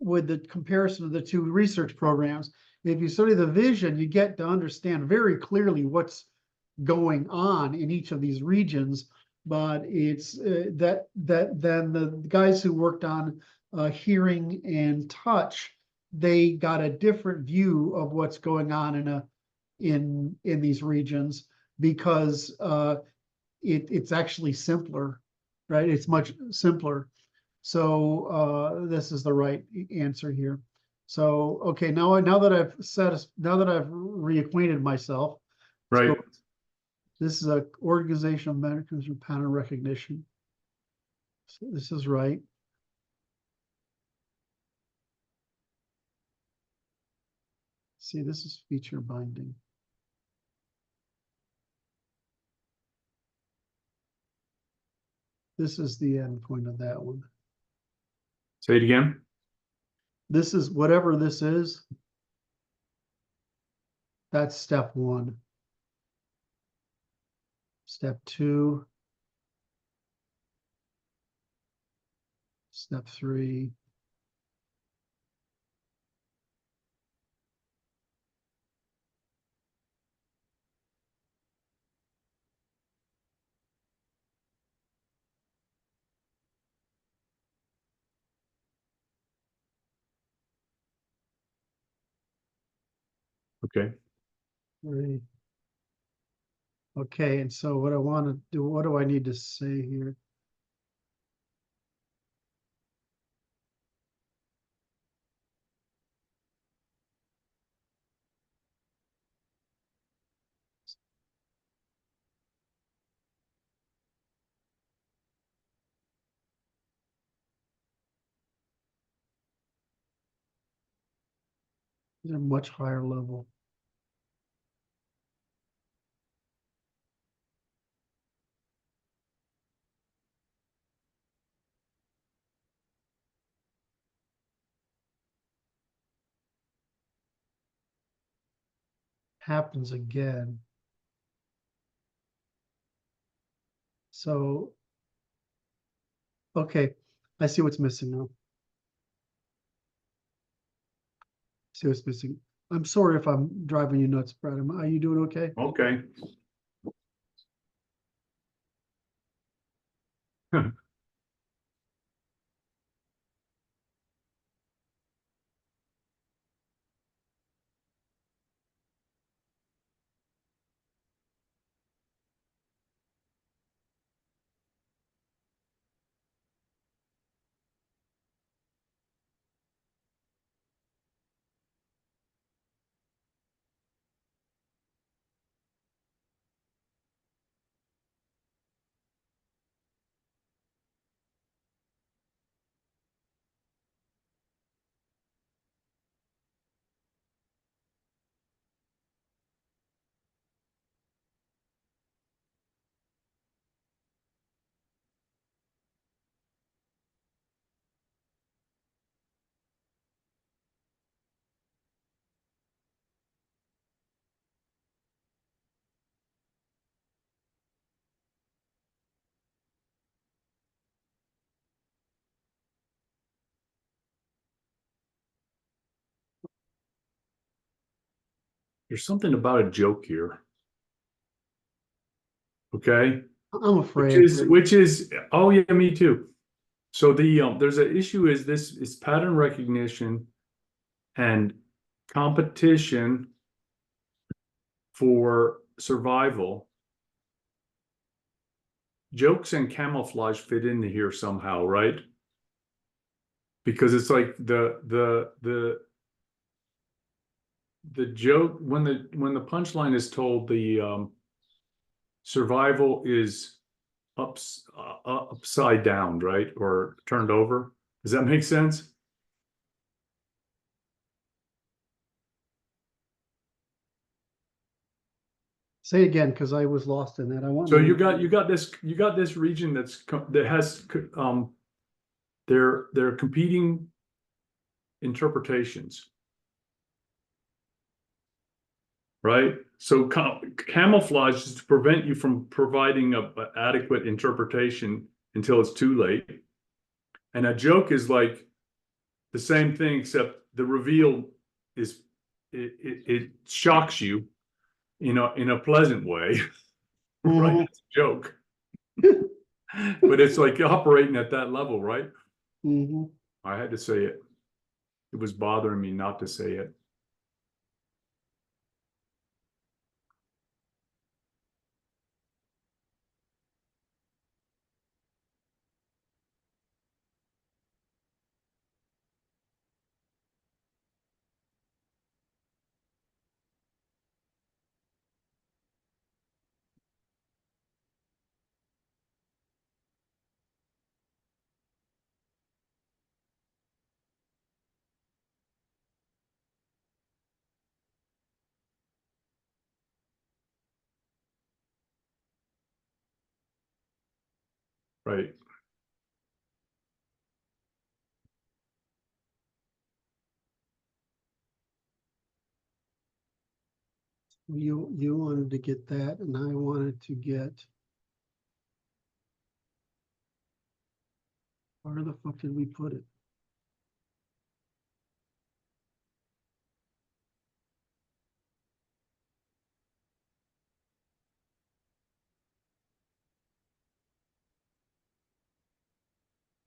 with the comparison of the two research programs. If you study the vision, you get to understand very clearly what's going on in each of these regions. But it's then the guys who worked on hearing and touch, they got a different view of what's going on in these regions, because it's actually simpler, right? It's much simpler. So this is the right answer here. So okay, now that I've reacquainted myself, Right. so this is a organization of Americans with pattern recognition. So this is right. See, this is feature binding. This is the end point of that one. Say it again. This is whatever this is. That's step one. Step two. Step three. Okay. Three. Okay, and so what I want to do, what do I need to say here? They're much higher level. Happens again. So, okay, I see what's missing now. See what's missing. I'm sorry if I'm driving you nuts, Brad. Are you doing okay? Okay. There's something about a joke here. Okay. I'm afraid. Which is, oh yeah, me too. So there's an issue is this is pattern recognition and competition for survival. Jokes and camouflage fit into here somehow, right? Because it's like the joke when the punchline is told, the survival is upside down, right? Or turned over. Does that make sense? Say again, because I was lost in that. I want So to. you got this region that has they're competing interpretations. right? So camouflage is to prevent you from providing a adequate interpretation until it's too late. And a joke is like the same thing, except the reveal is it shocks you, in a pleasant way, right? Mhm. It's a joke, but it's like operating at that level, right? Mhm. I had to say it. It was bothering me not to say it. Right. You wanted to get that, and I wanted to get, where the fuck did we put it?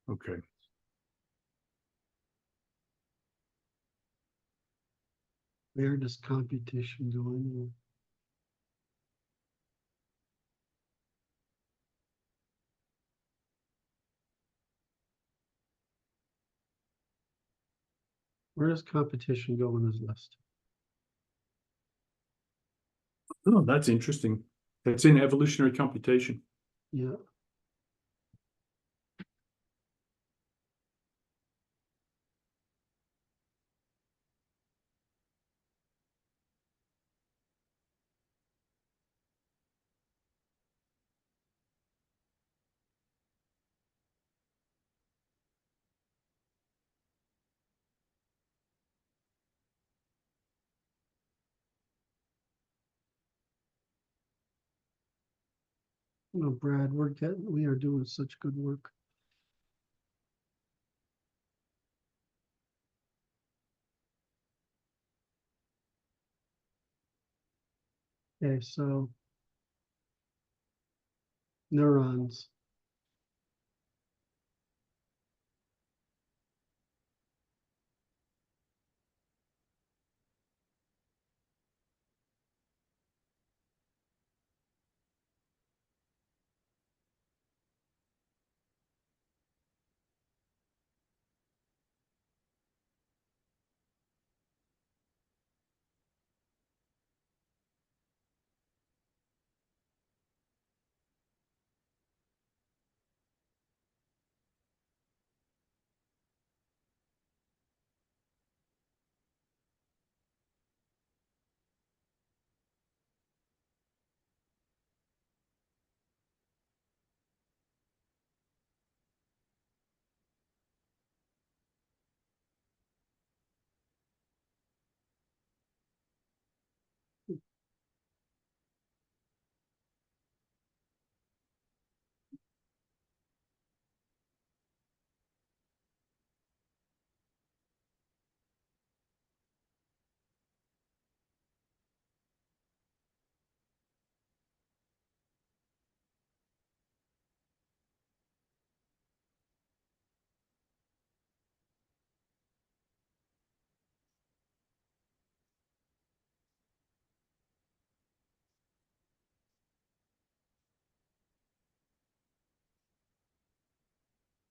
Okay. Where does computation go in here? Where does competition go in this list? Oh, that's interesting. It's in evolutionary computation. Yeah. No, Brad, we are doing such good work. Okay, so neurons.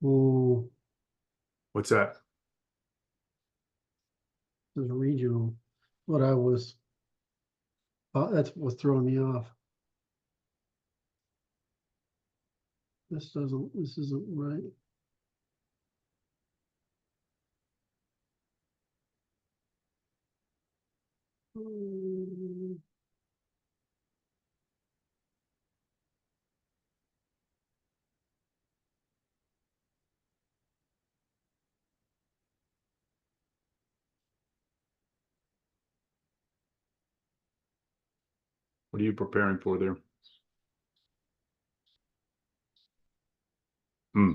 Oh, What's that? there's regional. That's what throwing me off. This isn't right. Mm, What are you preparing for there? Hmm.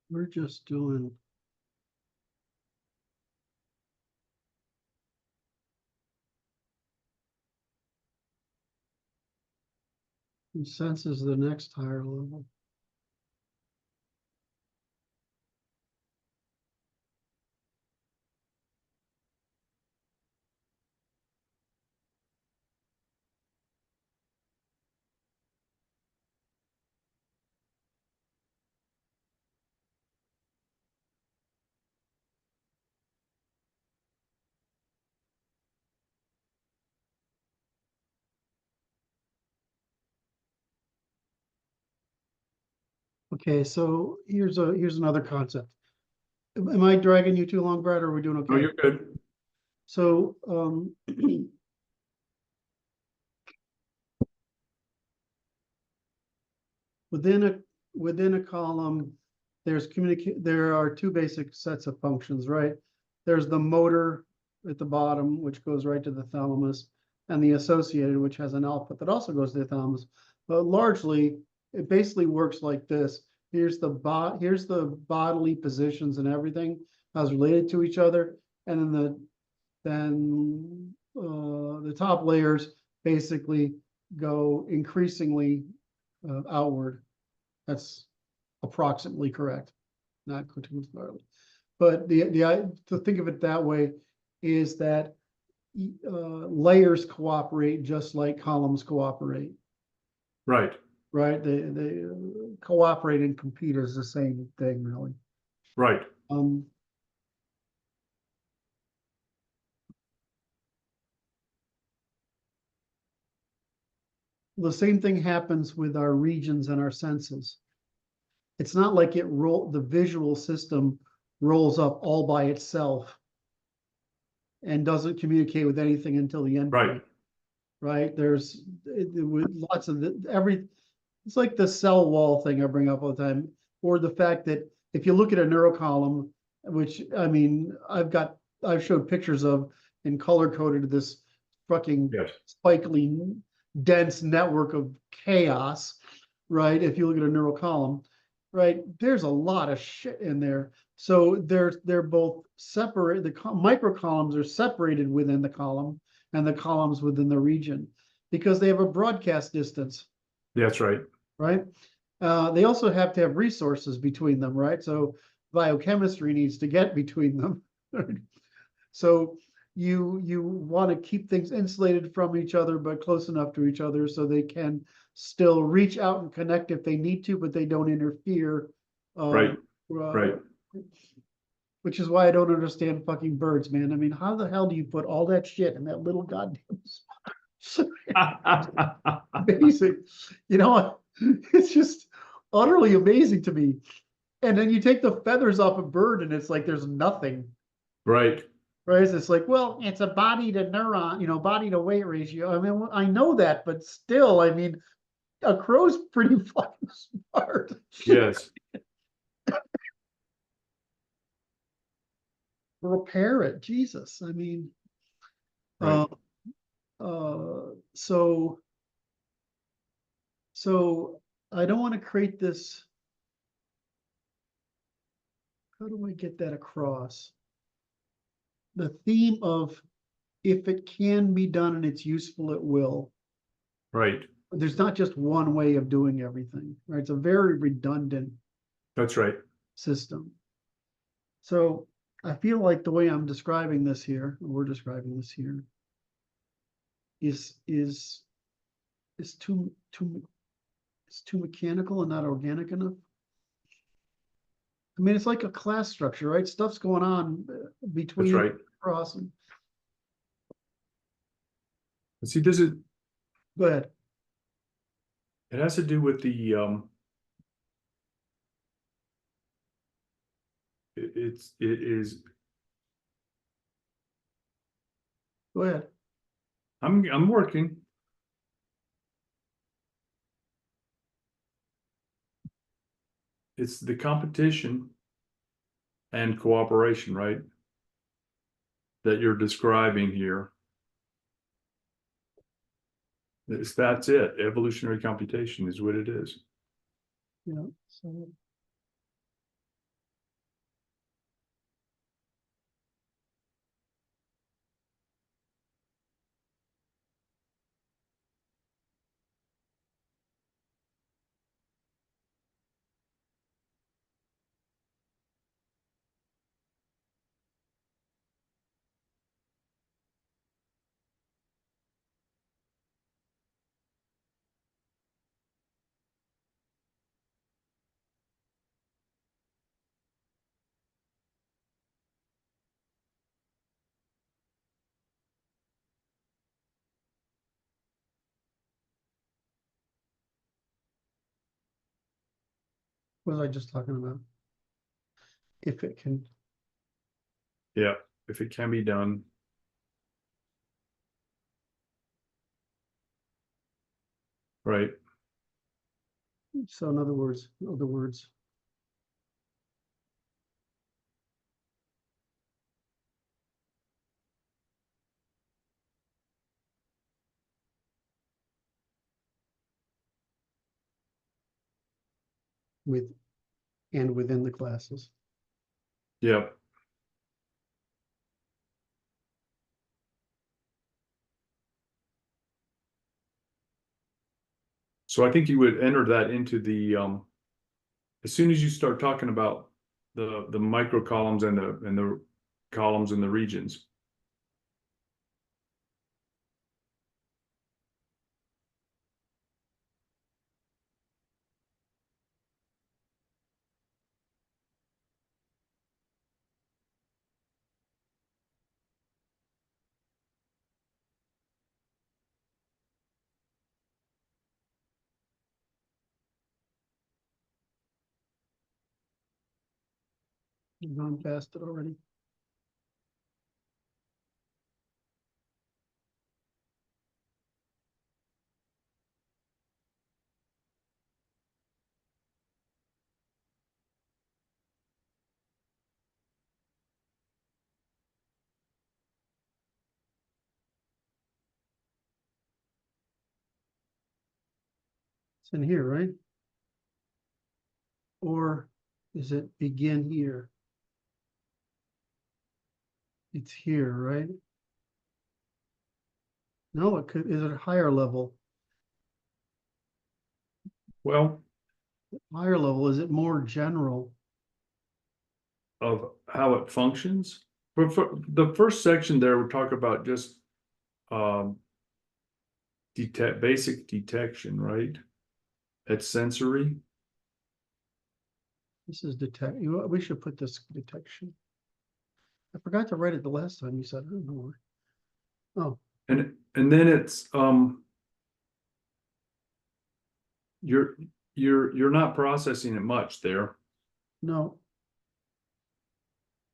We're just doing. Sense is the next higher level. Okay, so here's another concept. Am I dragging you too long, Brad, or are we doing okay? No, you're good. So within a column, there are two basic sets of functions, right? There's the motor at the bottom, which goes right to the thalamus, and the associated, which has an output that also goes to the thalamus. But largely, it basically works like this. Here's the bodily positions and everything as related to each other, and then the top layers basically go increasingly outward. That's approximately correct, not continuously. But to think of it that way is that layers cooperate just like columns cooperate. Right. Right? They cooperate and compete is the same thing, really. Right. The same thing happens with our regions and our senses. It's not like the visual system rolls up all by itself and doesn't communicate with anything until the end Right. point, right? There's with lots of it's like the cell wall thing I bring up all the time, or the fact that if you look at a neurocolumn, which I mean, I've showed pictures of and color coded this fucking Yes. spikily dense network of chaos, right? If you look at a neural column, right, there's a lot of shit in there. So they're both separate. The microcolumns are separated within the column, and the columns within the region, because they have a broadcast distance. That's right. Right. They also have to have resources between them, right? So biochemistry needs to get between them. So you want to keep things insulated from each other, but close enough to each other so they can still reach out and connect if they need to, but they don't interfere. Right. Right. Which is why I don't understand fucking birds, man. I mean, how the hell do you put all that shit in that little goddamn spot? Amazing. You know, it's just utterly amazing to me. And then you take the feathers off a bird and it's like there's nothing. Right. Right? It's like, well, it's a body to neuron, body to weight ratio. I mean, I know that, but still, I mean, a crow's pretty fucking smart. Yes. Repair it, Jesus. I mean, Right. so I don't want to create this. How do I get that across? The theme of if it can be done and it's useful, it will. Right. There's not just one way of doing everything, right? It's a very redundant That's right. system. So I feel like the way I'm describing this here, or we're describing this here, is is it's too mechanical and not organic enough. I mean, it's like a class structure, right? Stuff's going on That's between right. cross and, See, this is, go ahead. it has to do with the, it is, Go ahead. I'm working. It's the competition and cooperation, right? That you're describing here. That's it. Evolutionary computation is what it is. Yeah, so. What was I just talking about? If it can, Yeah, if it can be done. Right. so in other words, with and within the classes. Yeah. So I think you would enter that into the, as soon as you start talking about the micro columns and the columns and the regions. You've gone past it already. It's in here, right? Or is it begin here? It's here, right? No, it could, is it a higher level? Well, Higher level, is it more general? of how it functions. But for the first section there, we talk about just basic detection, right? It's sensory. This is detect, you know, we should put this detection. I forgot to write it the last time you said, I don't know why. Oh, And then it's you're not processing it much there. no,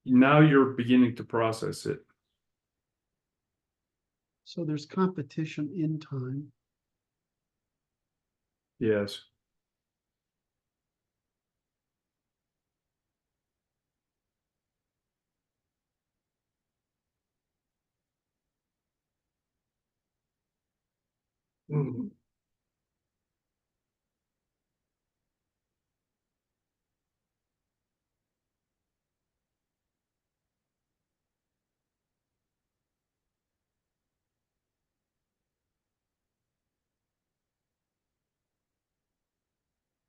Now you're beginning to process it. so there's competition in time. Yes. Mhm.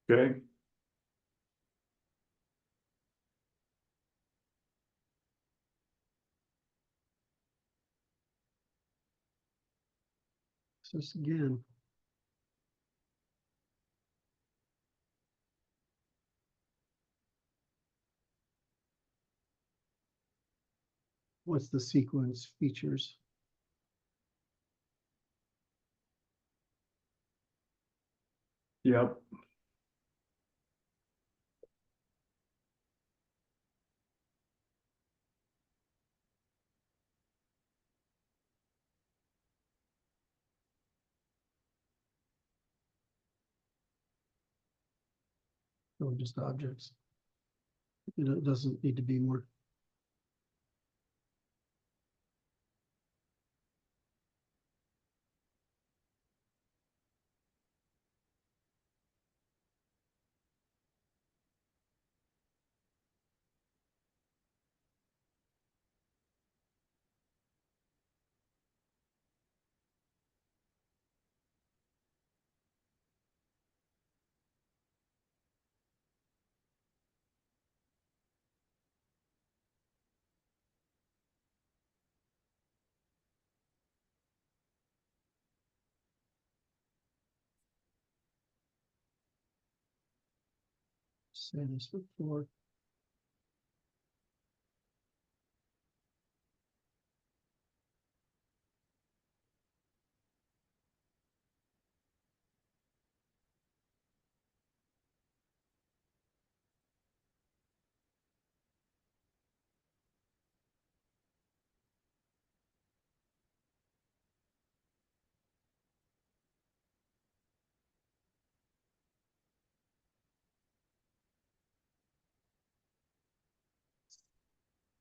Okay. So this again, what's the sequence features? Yep. Or just objects? It doesn't need to be more. Say this before.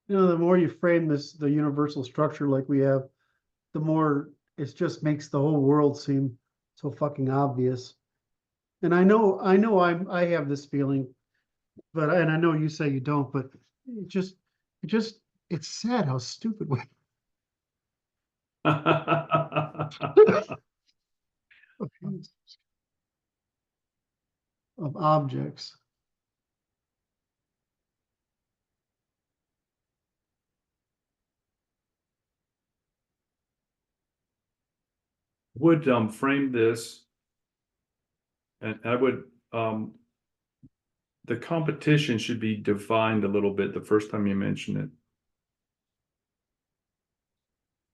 The more you frame the universal structure like we have, the more it just makes the whole world seem so fucking obvious. And I have this feeling, and I know you say you don't, but it just, it just, it's sad how stupid we of objects. Would frame this, and I would the competition should be defined a little bit the first time you mention it.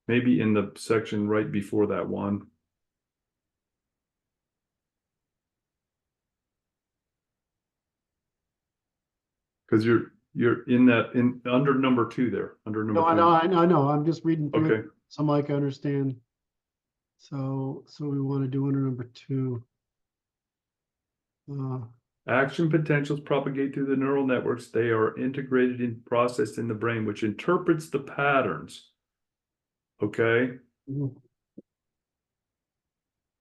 Maybe in the section right before that one. Because you're in that in under number 2 there, under number No, I 2. know, I know, I'm just reading through it, Okay. so Mike, I understand. So we want to do under number 2. Action potentials propagate through the neural networks. They are integrated and processed in the brain, which interprets the patterns. Okay.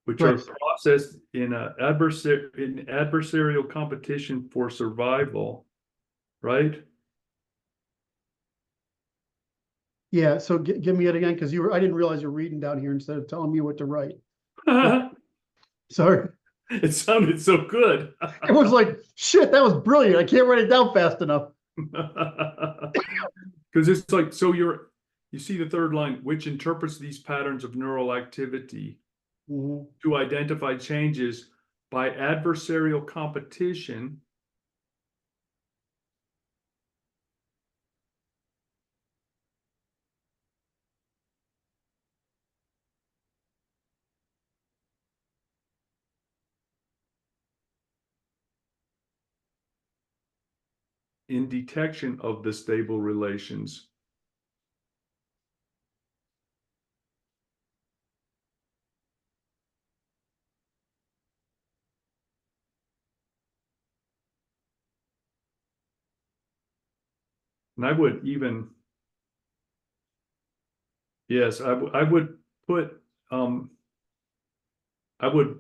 Which Right. are processed in adversarial competition for survival, right? Yeah, so give me it again, because I didn't realize you're reading down here instead of telling me what to write. Sorry. It sounded so good. It was like, shit, that was brilliant. I can't write it down fast enough. Because it's like, so you see the third line, which interprets these patterns of neural activity to identify changes by adversarial competition. In detection of the stable relations. And I would even, yes, I would put, I would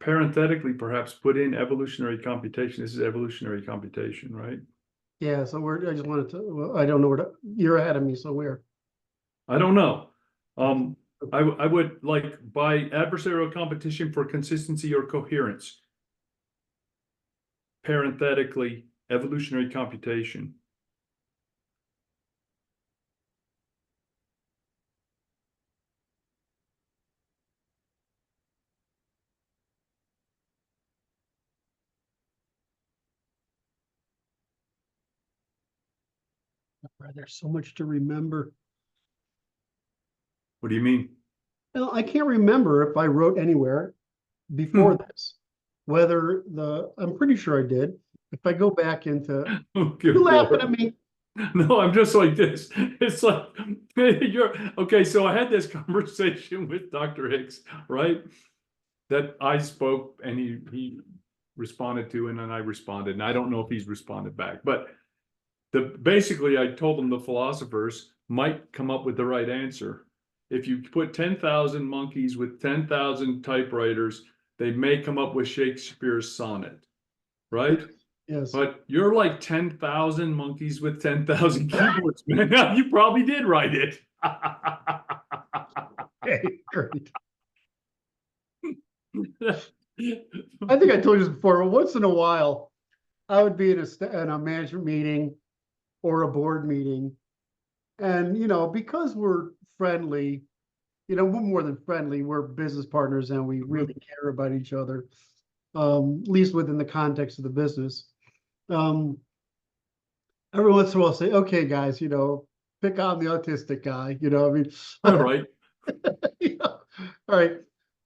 parenthetically perhaps put in evolutionary computation. This is evolutionary computation, right? Yeah, so I just wanted to, well, I don't know where you're ahead of me, so where? I don't know. I would like by adversarial competition for consistency or coherence. Parenthetically, evolutionary computation. There's so much to remember. What do you mean? Well, I can't remember if I wrote anywhere before this, whether I'm pretty sure I did. If I go back into, Oh, good you laughing Lord. at me? No, I'm just like this. It's like you're okay. So I had this conversation with Dr. Hicks, right? That I spoke and he responded to, and then I responded. And I don't know if he's responded back, but basically I told him the philosophers might come up with the right answer. If you put 10,000 monkeys with 10,000 typewriters, they may come up with Shakespeare's sonnet, right? Yes. But you're like 10,000 monkeys with 10,000 keyboards, man. You probably did write it. Okay, great. I think I told you this before, but once in a while, I would be in a management meeting or a board meeting. And, because we're friendly, we're more than friendly, we're business partners and we really care about each other, at least within the context of the business. Every once in a while, I'll say, okay, guys, pick on the autistic guy, I mean, All right. all right.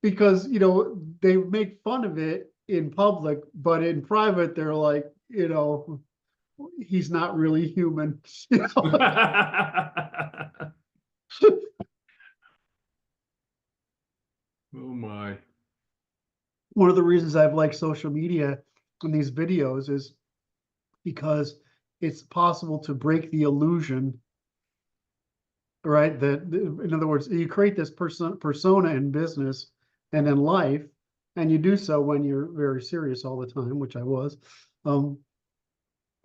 Because, they make fun of it in public, but in private, they're like, he's not really human. Oh my. One of the reasons I've liked social media in these videos is because it's possible to break the illusion, right? That, in other words, you create this persona in business and in life, and you do so when you're very serious all the time, which I was.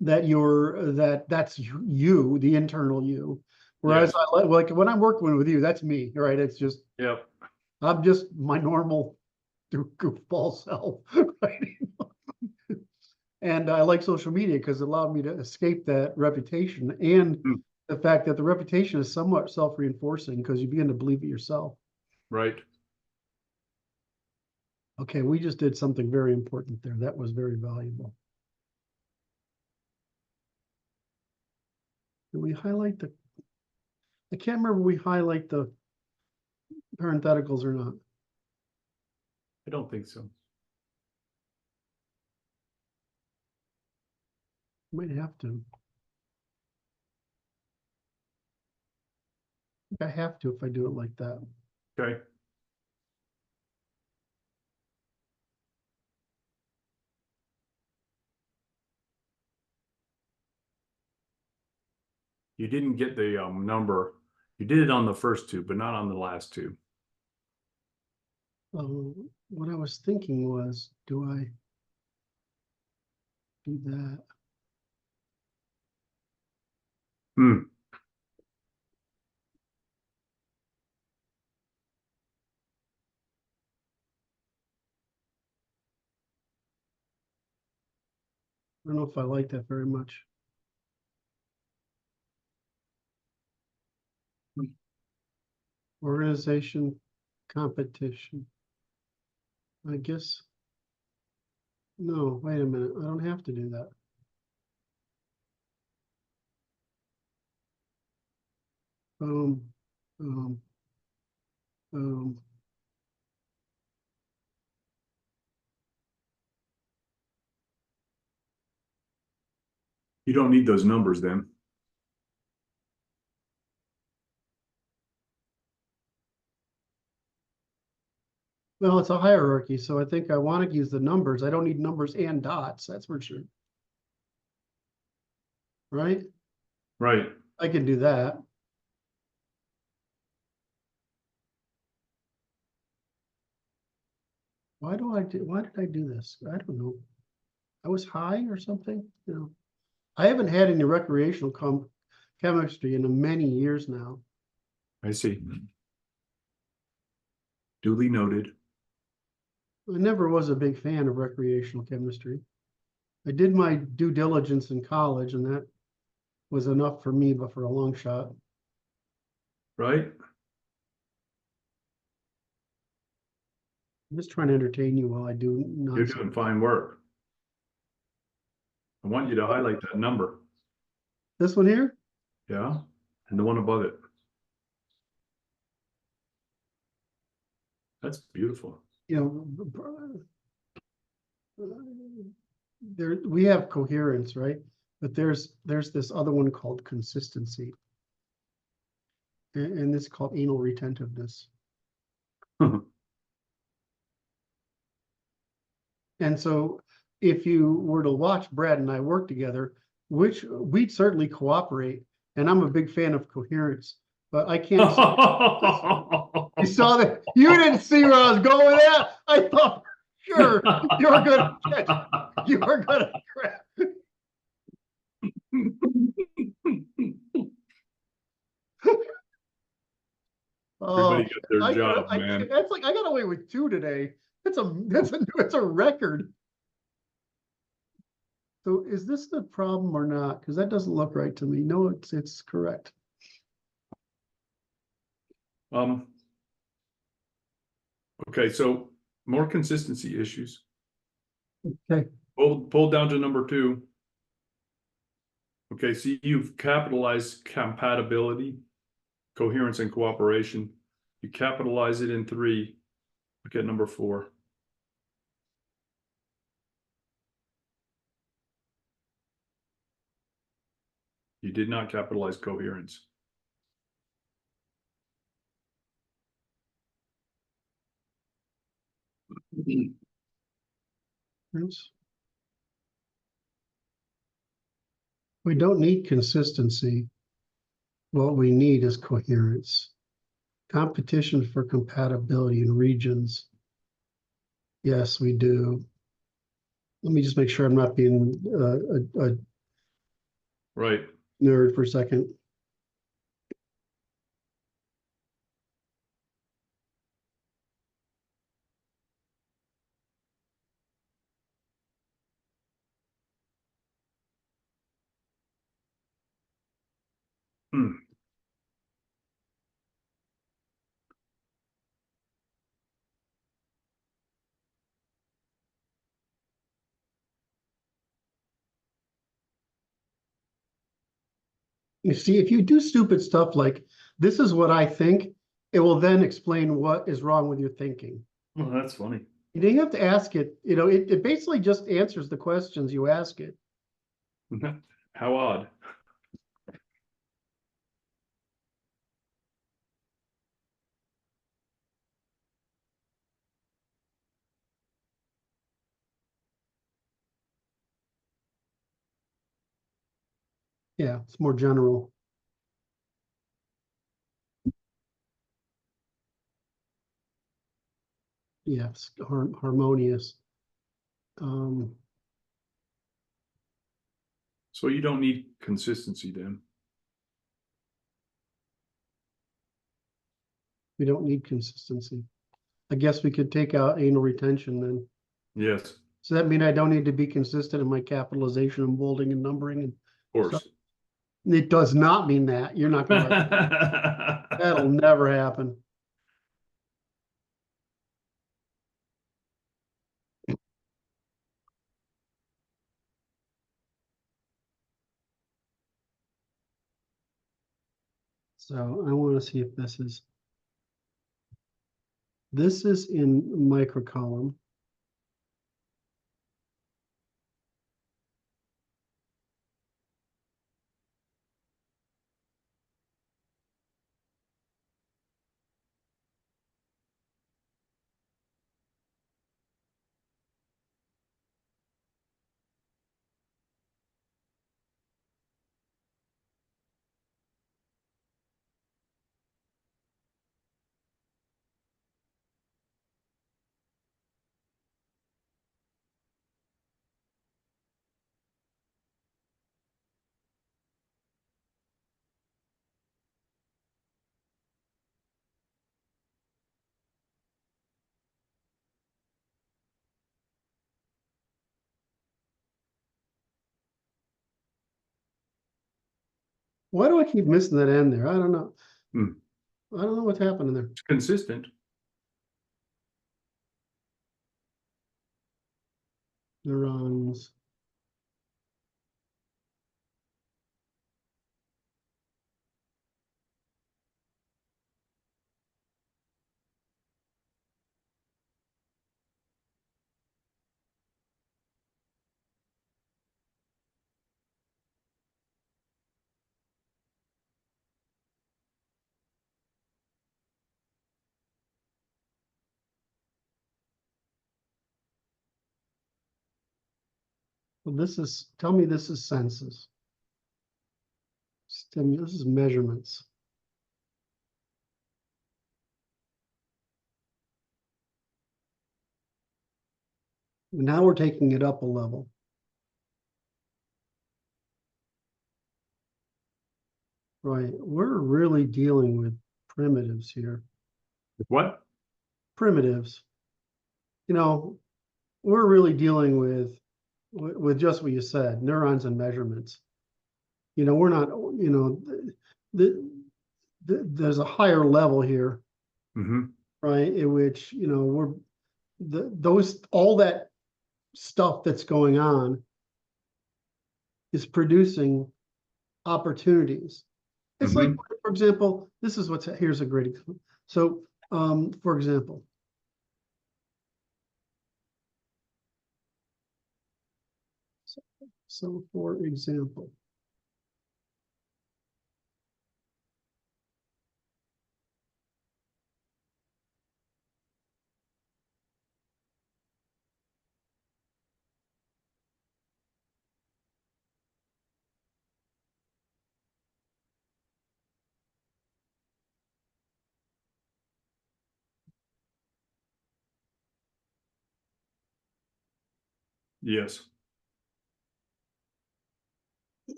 That's you, the internal you. Whereas Yes. I like when I'm working with you, that's me, right? It's just Yep. I'm just my normal goofball self, right? And I like social media because it allowed me to escape that reputation and Hmm. the fact that the reputation is somewhat self-reinforcing because you begin to believe it yourself. Right. Okay, we just did something very important there. That was very valuable. Did we highlight I can't remember if we highlight the parentheticals or not. I don't think so. Might have to. I have to if I do it like that. Okay. You didn't get the number. You did it on the first two, but not on the last two. What I was thinking was, do I do that? Hmm. I don't know if I like that very much. Organization, competition. I guess. No, wait a minute. I don't have to do that. Um, um, um, You don't need those numbers then. well, it's a hierarchy, so I think I want to use the numbers. I don't need numbers and dots, that's for sure. Right? Right. I can do that. Why did I do this? I don't know. I was high or something, I haven't had any recreational chemistry in many years now. I see. Duly noted. I never was a big fan of recreational chemistry. I did my due diligence in college, and that was enough for me, but for a long shot. Right. I'm just trying to entertain you while I do You're nonsense. doing fine work. I want you to highlight that number. This one here? Yeah. And the one above it. That's beautiful. There we have coherence, right? But there's this other one called consistency, and this is called anal retentiveness. And so if you were to watch Brad and I work together, which we'd certainly cooperate, and I'm a big fan of coherence, but I can't. You saw that? You didn't see where I was going with that? I thought, sure, you were gonna catch, you were gonna grab. Everybody got their job, man. That's like I got away with 2 today. It's a record. So is this the problem or not? Because that doesn't look right to me. No, it's correct. Okay, so more consistency issues. Okay. Pull down to number 2. Okay, so you've capitalized compatibility, coherence, and cooperation. You capitalize it in 3. Look at number 4. You did not capitalize coherence. We don't need consistency. What we need is coherence. Competition for compatibility in regions. Yes, we do. Let me just make sure I'm not being a Right. nerd for a second. Hmm. You see, if you do stupid stuff like this is what I think, it will then explain what is wrong with your thinking. Well, that's funny. You have to ask it, it basically just answers the questions you ask it. How odd. Yeah, it's more general. Yes, harmonious. So you don't need consistency then. We don't need consistency. I guess we could take out anal retention then. Yes. So that mean I don't need to be consistent in my capitalization and bolding and numbering and Of course. stuff? It does not mean that. You're not going to. That'll never happen. So I want to see if this is in microcolumn. Why do I keep missing that end there? I don't know. I don't know what's happening there. It's consistent. Neurons. Well, tell me this is senses. This is measurements. Now we're taking it up a level. Right, we're really dealing with primitives here. What? Primitives. You know, we're really dealing with just what you said, neurons and measurements. You know, we're not, you know, there's a higher level here, Mm-hmm. right? In which, you know, all that stuff that's going on is producing opportunities. It's like, for example, here's a great example. So, for example, Yes.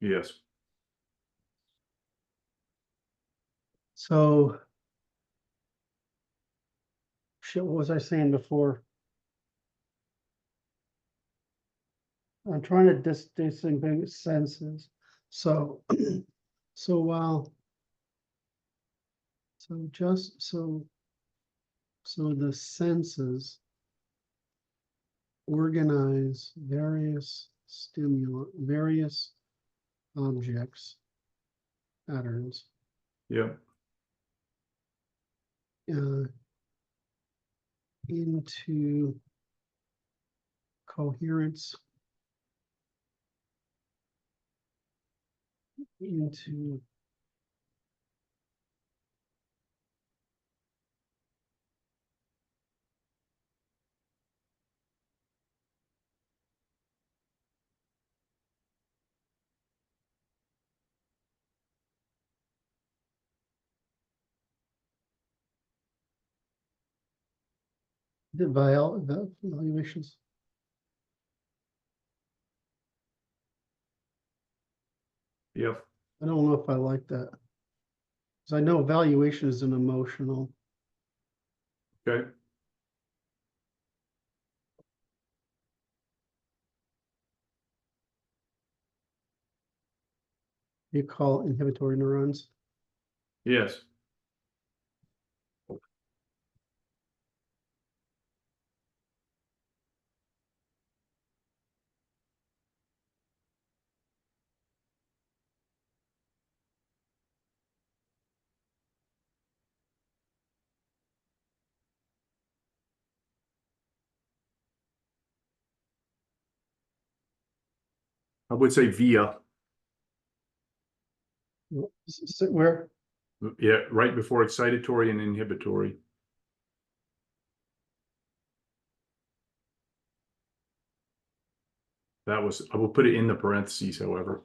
Yes. so shit, what was I saying before? I'm trying to distinguish senses. So, so while, so just so the senses organize various various objects, patterns, Yeah. Into coherence, into the evaluations. Yep. I don't know if I like that. Because I know evaluation is an emotional. Okay. You call inhibitory neurons. Yes. I would say via. Where? Yeah, right before excitatory and inhibitory. I will put it in the parentheses, however.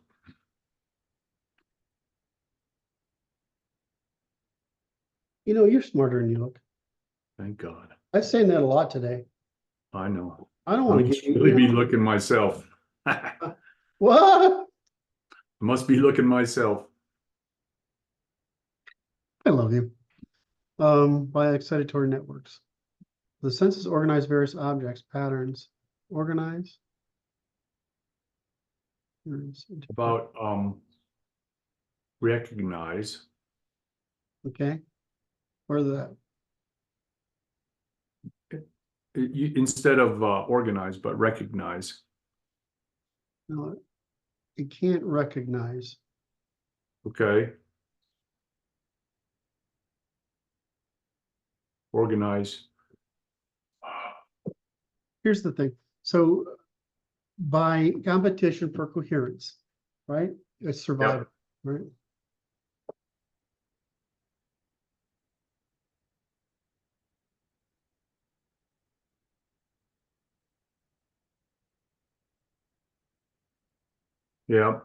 You know, you're smarter than you look. Thank God. I've saying that a lot today. I know. I don't want to get really be looking myself. What? Must be looking myself. I love you. By excitatory networks. The senses organize various objects, patterns. Organize. About recognize. Okay. Where's that? Instead of organize, but recognize. No, it can't recognize. Okay. Organize. here's the thing. So by competition for coherence, right? It's survival, right? Yeah.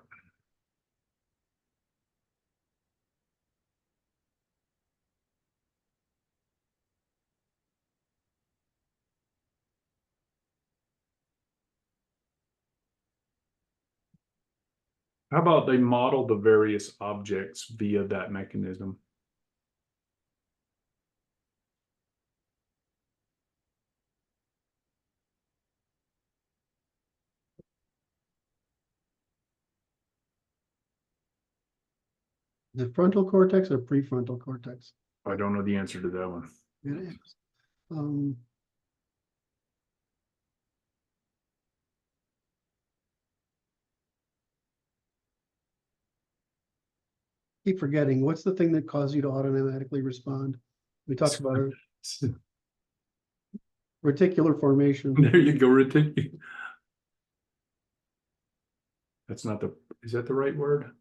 How about they model the various objects via that mechanism? The frontal cortex or prefrontal cortex? I don't know the answer to that one. It is. Um, keep forgetting. What's the thing that caused you to automatically respond? We talked about it. Reticular formation. There you go, reticular. That's not the, is that the right word?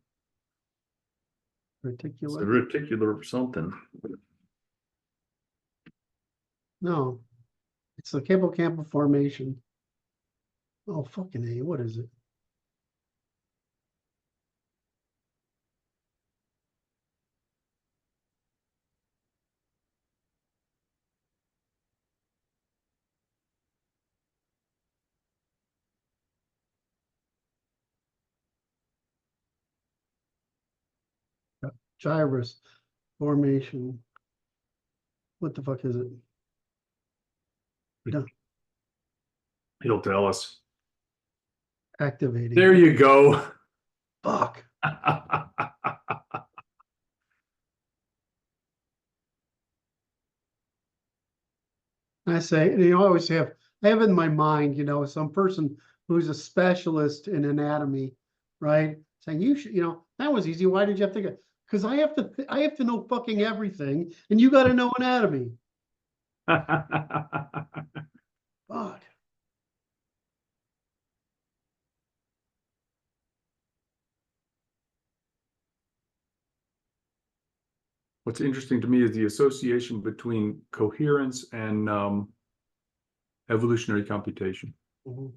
It's a Reticular. reticular something. No, it's the hippocampal formation. Oh, fucking A, what is it? Gyrus formation. What the fuck is it? No, He'll tell us. activating. There you go. Fuck. I say, I always have, I have in my mind, some person who's a specialist in anatomy, right? Saying you should, that was easy. Why did you have to go? Because I have to know fucking everything, and you got to know anatomy. Fuck. What's interesting to me is the association between coherence and evolutionary computation. Mhm.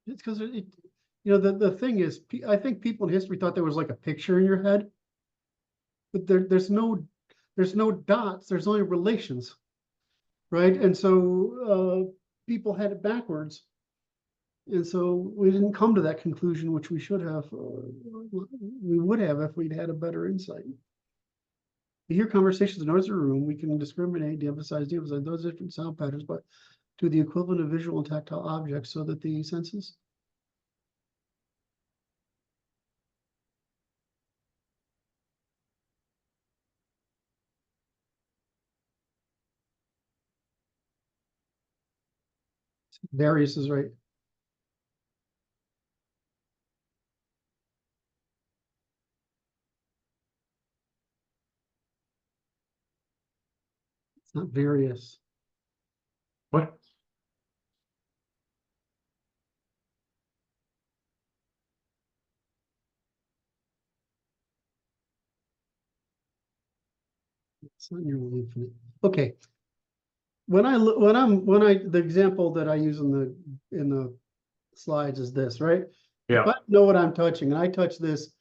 It's because the thing is, I think people in history thought there was like a picture in your head, but there's no dots. There's only relations, right? And so people had it backwards, and so we didn't come to that conclusion, which we should have. We would have if we'd had a better insight. We hear conversations in another room. We can discriminate, de-emphasize those different sound patterns, but to the equivalent of visual and tactile objects, so that the senses. Various is right. It's not various. What? It's not nearly infinite. Okay. The example that I use in the slides is this, right? If Yeah. I know what I'm touching and I touch this,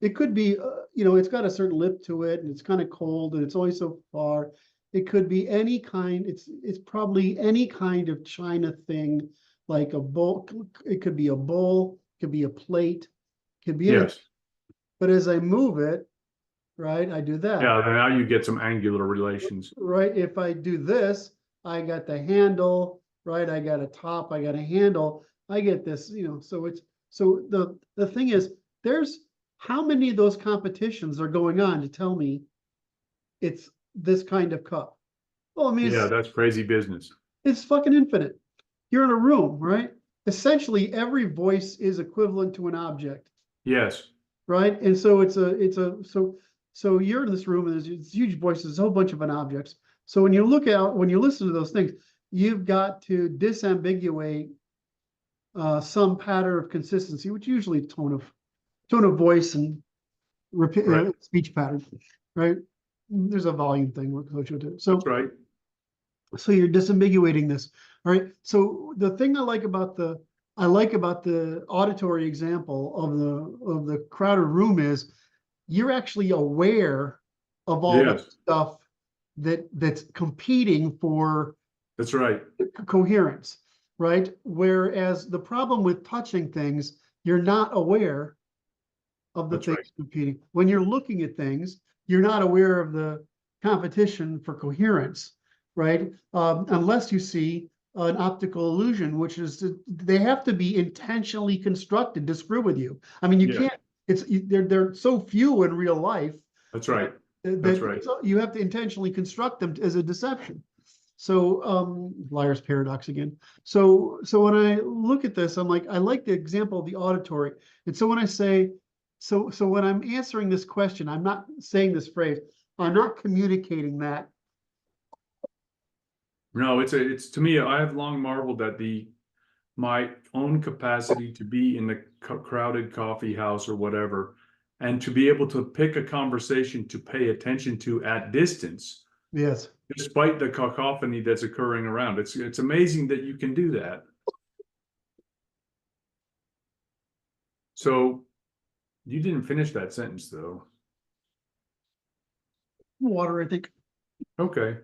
it could be, it's got a certain lip to it and it's kind of cold and it's only so far. It could be any kind, it's probably any kind of China thing, like a bowl. It could be a bowl, it could be a plate, it could be anything. Yes. But as I move it, right, I do that. Yeah. Now you get some angular relations. Right, if I do this, I got the handle, right? I got a top, I got a handle, I get this, so the thing is, there's how many of those competitions are going on to tell me it's this kind of cup? Well, I mean, Yeah, that's crazy business. it's fucking infinite. You're in a room, right? Essentially, every voice is equivalent to an object, Yes. right? And so so you're in this room and there's huge voices, a whole bunch of an objects. So when you listen to those things, you've got to disambiguate some pattern of consistency, which usually tone of voice and Right. speech pattern, right? There's a volume thing we're associated with it. That's right. So you're disambiguating this. All right. So the thing I like about the auditory example of the crowded room is you're actually aware of all the Yes, stuff that's competing for that's right. coherence, right? Whereas the problem with touching things, you're not aware of the That's right. things competing. When you're looking at things, you're not aware of the competition for coherence, right? Unless you see an optical illusion, which is they have to be intentionally constructed to screw with you. I mean, you Yes, can't. They're so few in real life that's right. That's that right. you have to intentionally construct them as a deception. So liar's paradox again. So when I look at this, I'm like, I like the example of the auditory. And so when I say, so when I'm answering this question, I'm not saying this phrase, I'm not communicating that. No, it's to me, I have long marveled at my own capacity to be in the crowded coffee house or whatever, and to be able to pick a conversation to pay attention to at distance, Yes. despite the cacophony that's occurring around. It's amazing that you can do that. So you didn't finish that sentence though. Water, I think. Okay.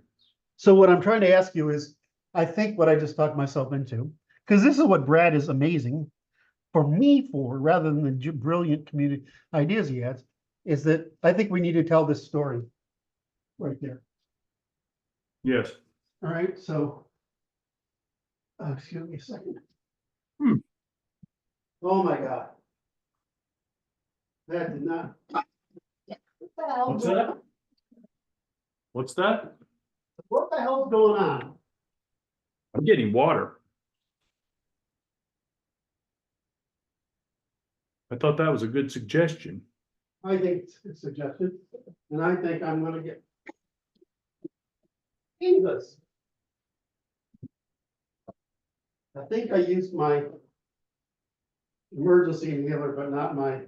So what I'm trying to ask you is, I think what I just talked myself into, because this is what Brad is amazing for me for, rather than the brilliant community ideas he has, is that I think we need to tell this story right there. Yes. All right, so, excuse me a second. Hmm. Oh my God. That did not. What's that? What's that? What the hell's going on? I'm getting water. I thought that was a good suggestion. I think it's suggested, and I think I'm gonna get English. I think I used my emergency inhaler, but not my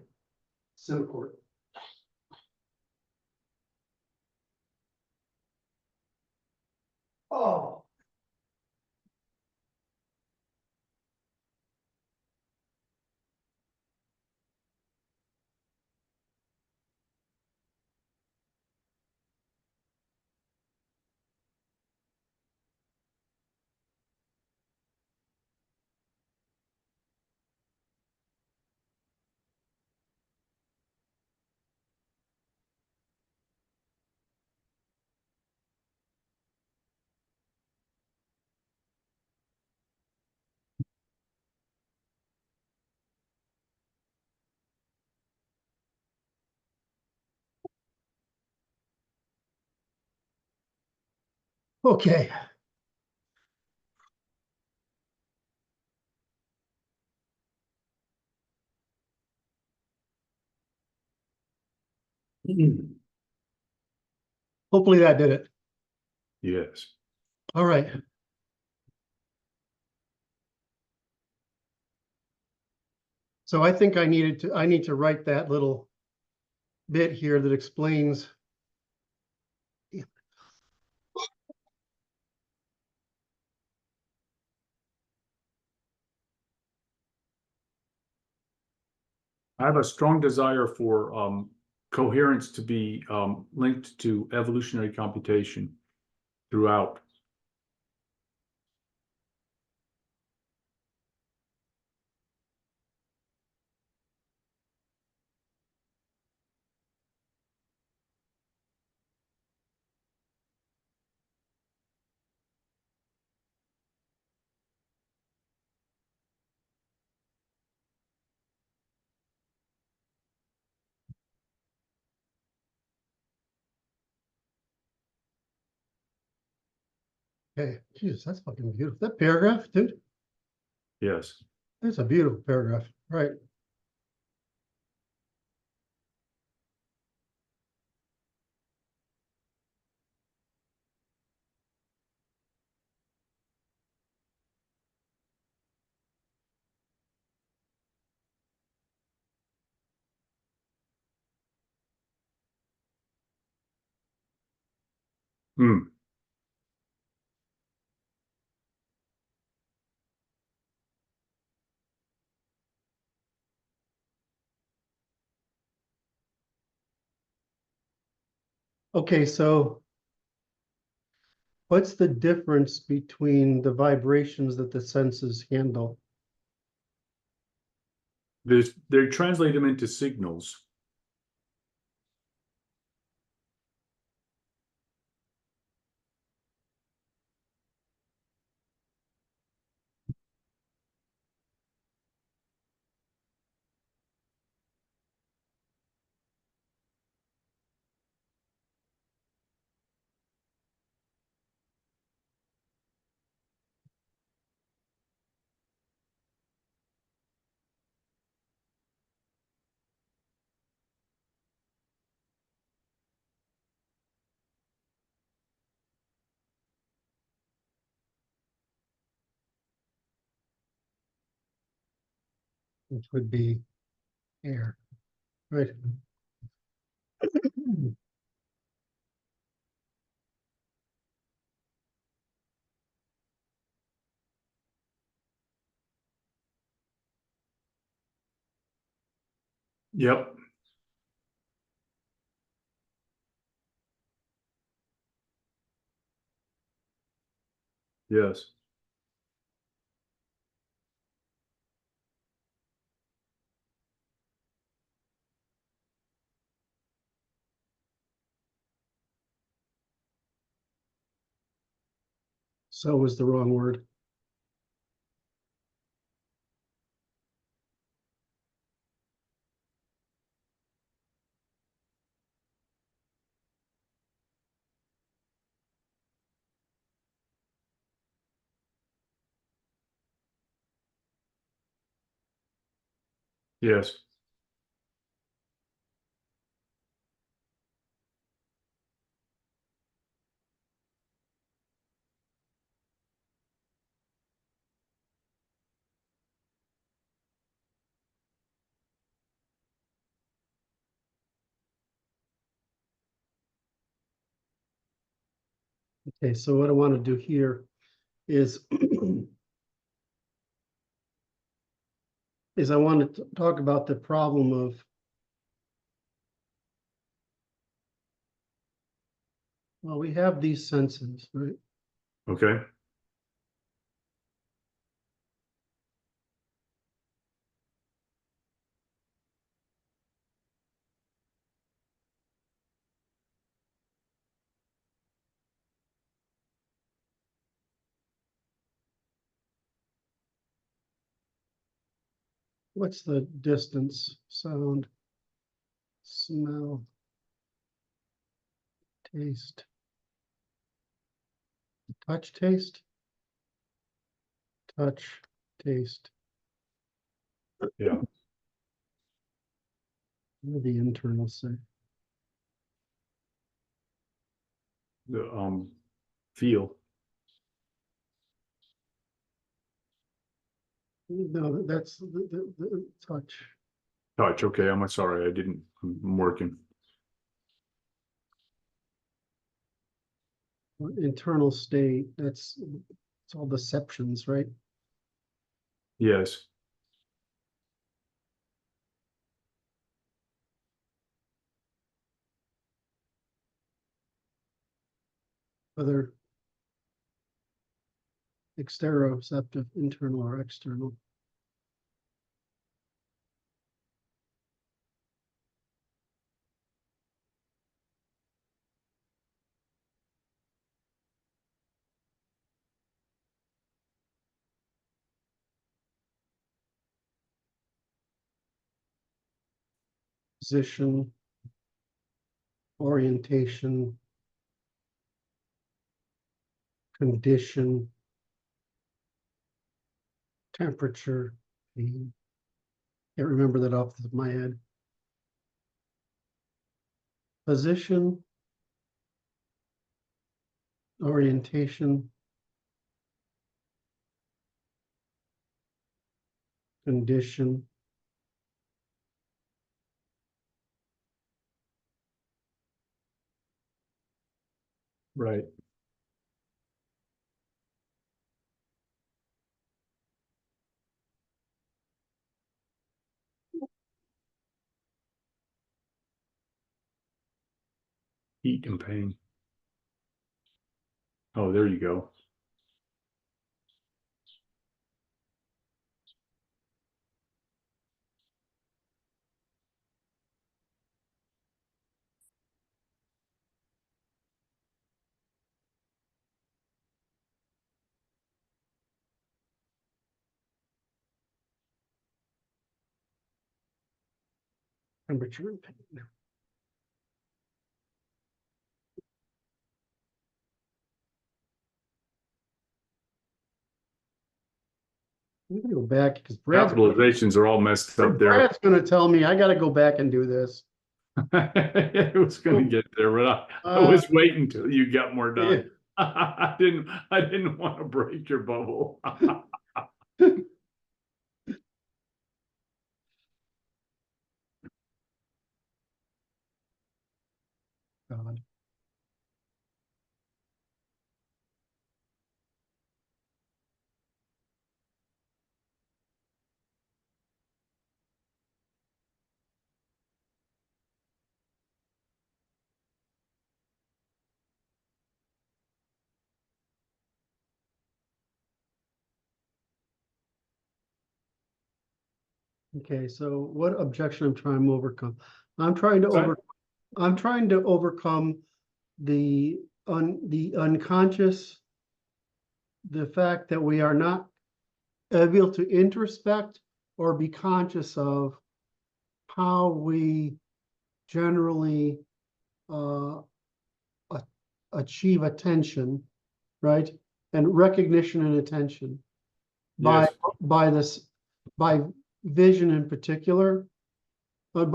Simcord. Oh. Okay. Hopefully that did it. Yes. All right. So I think I need to write that little bit here that explains. I have a strong desire for coherence to be linked to evolutionary computation throughout. Okay, Jesus, that's fucking beautiful. That paragraph, dude, Yes. that's a beautiful paragraph. Right. Hmm. Okay, so what's the difference between the vibrations that the senses handle? They translate them into signals. Which would be air, right? Yep. Yes. So was the wrong word. Yes. Okay, so what I want to do here is I want to talk about the problem of, well, we have these senses, right? Okay. What's the distance? Sound, smell, taste, touch, taste, touch, taste. Yeah. What do the internals say? The feel. No, that's the touch. Touch. Okay. I'm sorry. I didn't. I'm working. Internal state, that's it's all deceptions, right? Yes. Whether exteroceptive, internal or external. Position, orientation, condition, temperature. Can't remember that off the top of my head. Position, orientation, condition, Right. Heat and pain. Oh, there you go. Temperature and pain. I'm gonna go back because Capitalizations are all messed up there. Brad's gonna tell me I gotta go back and do this. It was gonna get there, but I was waiting until you got more done. I didn't want to break your bubble. God. Okay, so what objection I'm trying to overcome? I'm trying to Sorry? I'm trying to overcome the unconscious, the fact that we are not able to introspect or be conscious of how we generally uh, achieve attention, right? And recognition and attention by Yes. by this by vision in particular, but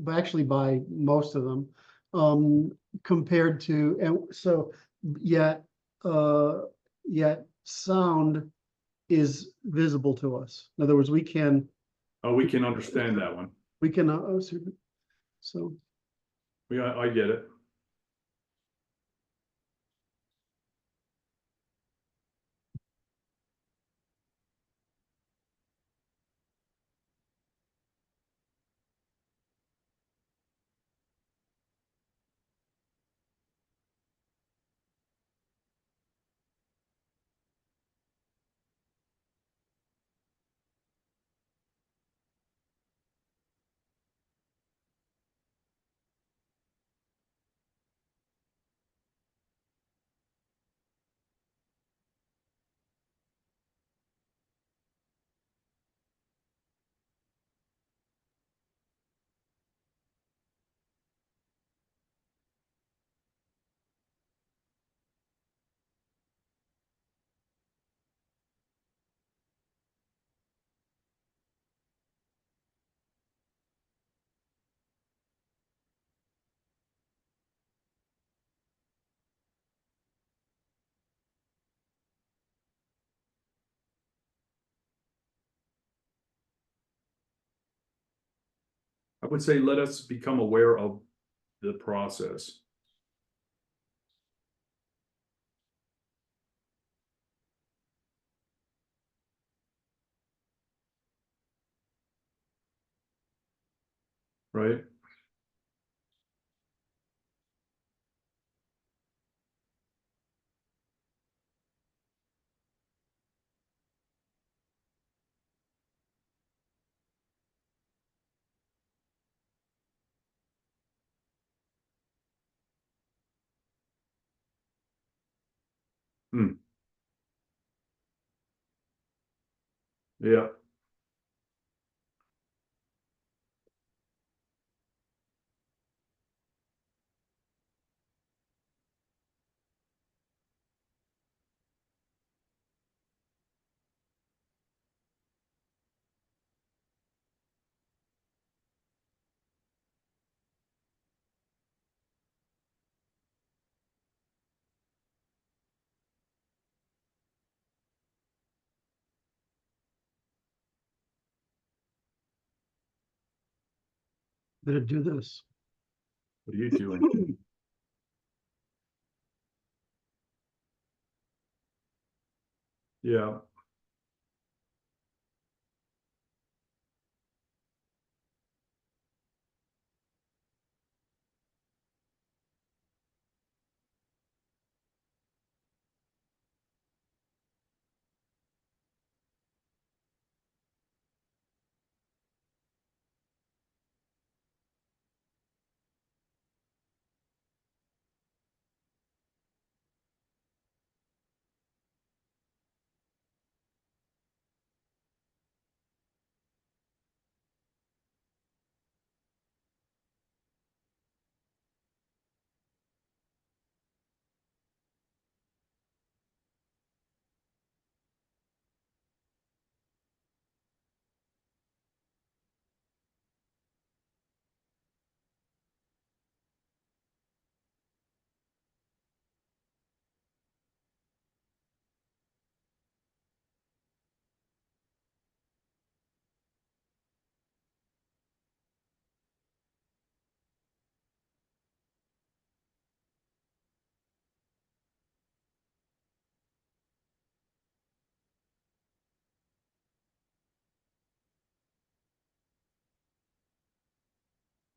actually by most of them, compared to, and so yet yet sound is visible to us. In other words, we can Oh, we can understand that one. so I get it. I would say let us become aware of the process. Right? Hmm. Yeah. gonna do this. What are you doing? Yeah.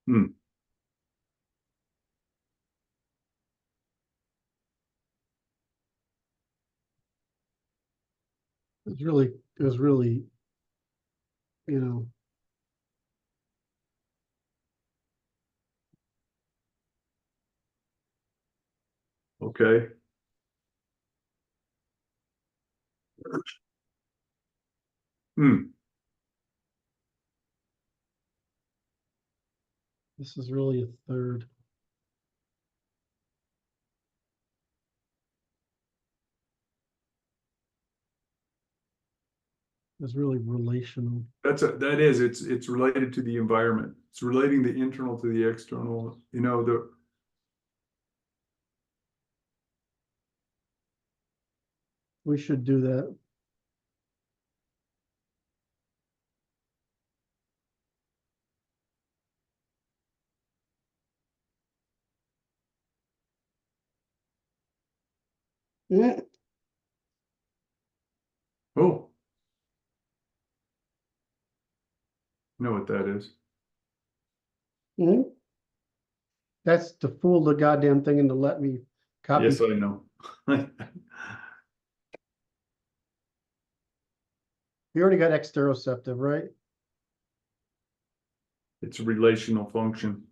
Hmm. It was really, you know, Okay. Hmm. this is really a third. It's really relational. It's related to the environment. It's relating the internal to the external, you know, We should do that. Yeah. oh, you know what that is. Mhm. That's to fool the goddamn thing and to let me copy. Yes, I know. You already got exteroceptive, right? It's a relational function.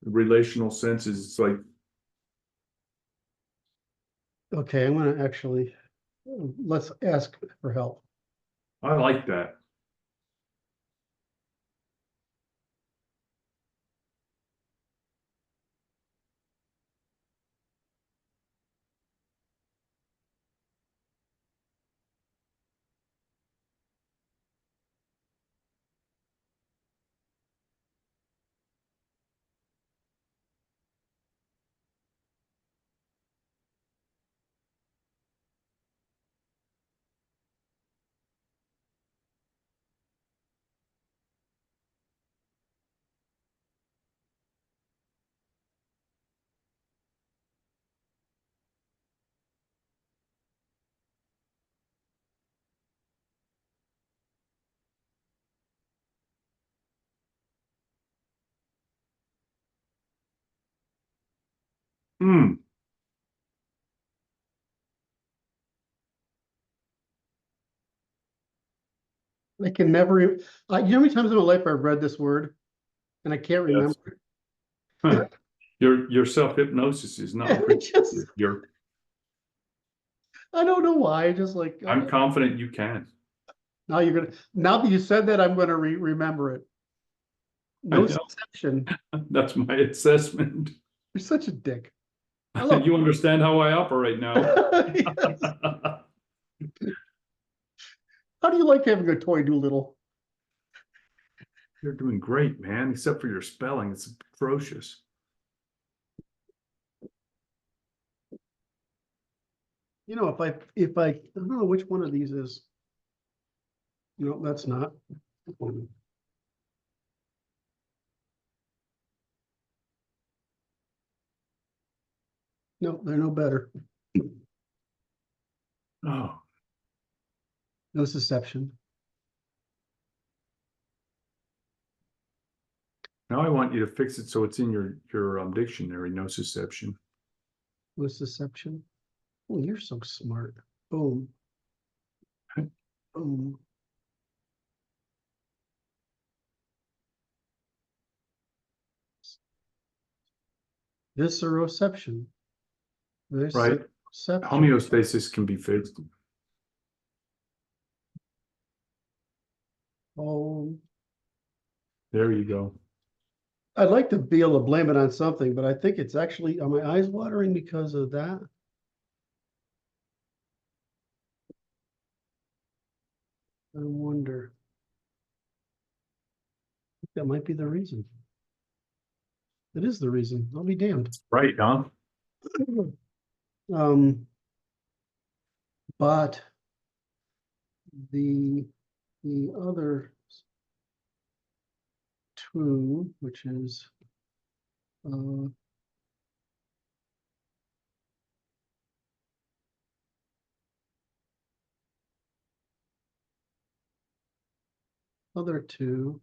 The relational senses, it's like, Okay, I'm gonna actually, let's ask for help. I like that. Hmm. I can never, you know how many times in my life I've read this word and I can't Yes. remember. Your self-hypnosis is not It just, your I don't know why. Just like I'm confident you can. now you're gonna, now that you said that, I'm gonna remember it. I No know. exception. That's my assessment. You're such a dick. I love You understand how I operate now. Yes. How do you like having a toy Doolittle? You're doing great, man, except for your spelling. It's atrocious. You know, if I don't know which one of these is. No, that's not. No, they're no better. Oh, nociception. now I want you to fix it so it's in your dictionary, nociception. Nociception. Oh, you're so smart. Boom. Boom. Visceroception. Right. Visceroception. Homeostasis can be fixed. Oh, There you go. I'd like to be able to blame it on something, but I think it's actually, are my eyes watering because of that? I wonder. That might be the reason. It is the reason. I'll be damned. Right, huh? Um, but the other two, which is other two.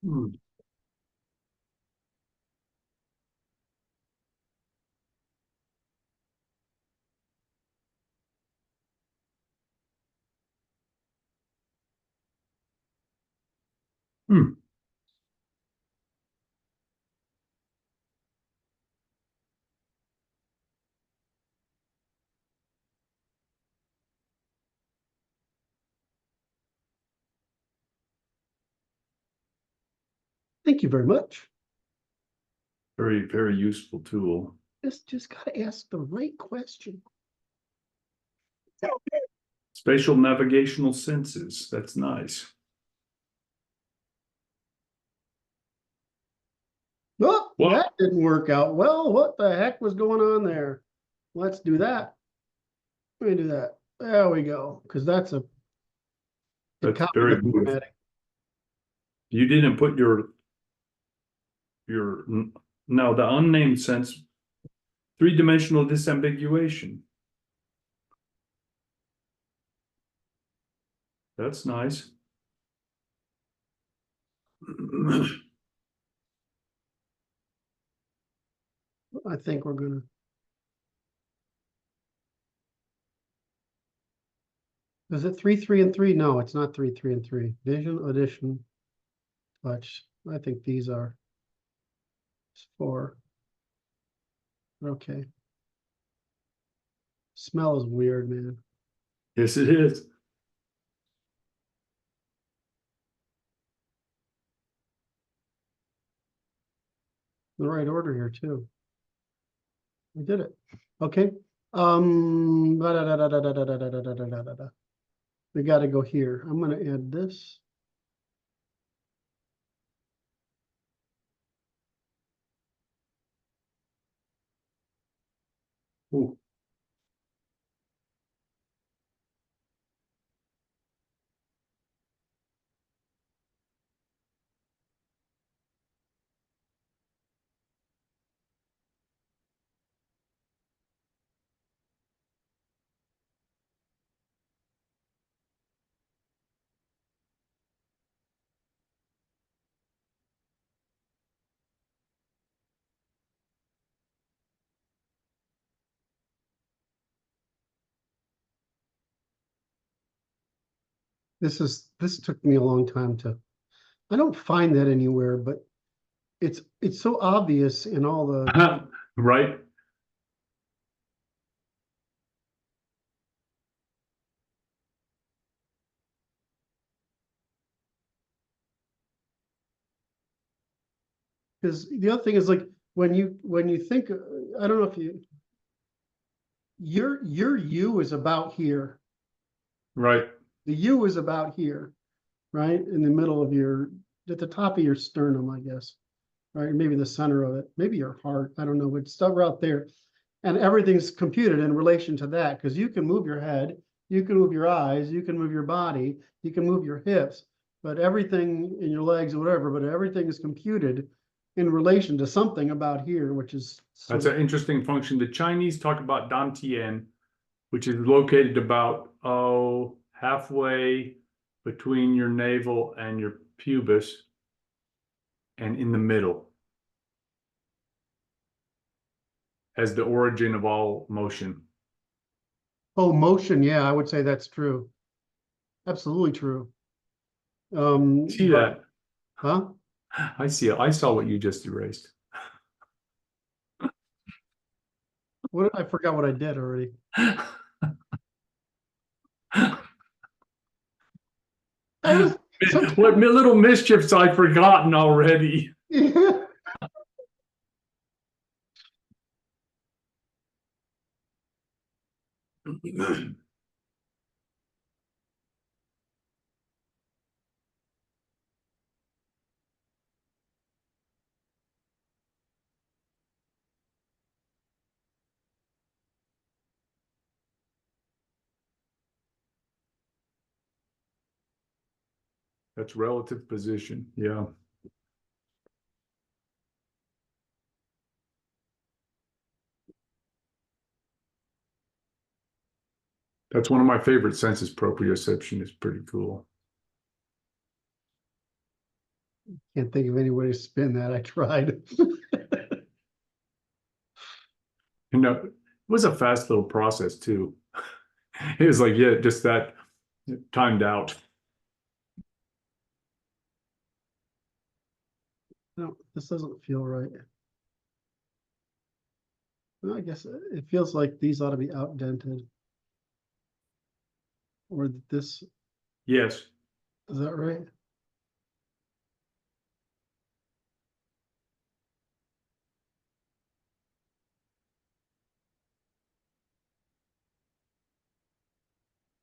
Hmm. Hmm. Thank you very much. Very, very useful tool. Just gotta ask the right question. Spatial navigational senses. That's nice. Oh, Wow. that didn't work out well. What the heck was going on there? Let's do that. Let me do that. There we go. Because that's a That's copy very the beautiful. formatting. You didn't put your no, the unnamed sense, three-dimensional disambiguation. That's nice. I think we're gonna. Is it 3, 3, and 3? No, it's not 3, 3, and 3. Vision, addition, touch. I think these are. It's 4. Okay. Smell is weird, man. Yes, it is. The right order here too. We did it. Okay. Da-da-da-da-da-da-da-da-da-da-da-da-da. We got to go here. I'm going to add this. Ooh, This took me a long time to. I don't find that anywhere, but it's so obvious in all the. right? Because the other thing is like when you think, I don't know if your you is about here. Right. The you is about here, right? In the middle of at the top of your sternum, I guess, right? Maybe the center of it, maybe your heart. I don't know, but somewhere out there. And everything's computed in relation to that because you can move your head, you can move your eyes, you can move your body, you can move your hips, but everything in your legs or whatever, but everything is computed in relation to something about here, which is That's an interesting function. The Chinese talk about dantian, which is located about, halfway between your navel and your pubis and in the middle as the origin of all motion. motion. Yeah, I would say that's true. Absolutely true. See But that? huh? I see it. I saw what you just erased. What I forgot what I did already. I was What sometimes. little mischiefs I've forgotten already. Yeah. That's relative position. Yeah. That's one of my favorite senses. Proprioception is pretty cool. Can't think of any way to spin that. I tried. It was a fast little process too. It was like, yeah, just that timed out. No, this doesn't feel right. Well, I guess it feels like these ought to be outdented. Or this, Yes. is that right?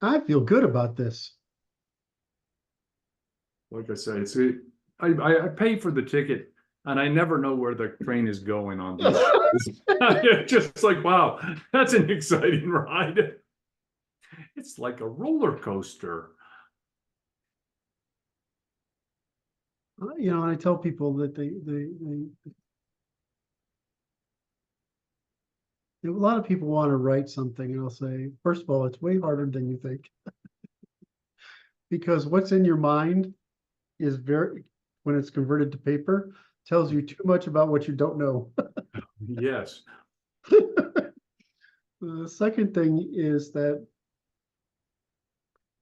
I feel good about this. Like I say, I pay for the ticket and I never know where the train is going on these. Just like, wow, that's an exciting ride. It's like a roller coaster. And I tell people that a lot of people want to write something, and I'll say, first of all, it's way harder than you think. Because what's in your mind is when it's converted to paper, tells you too much about what you don't know. Yes. The second thing is that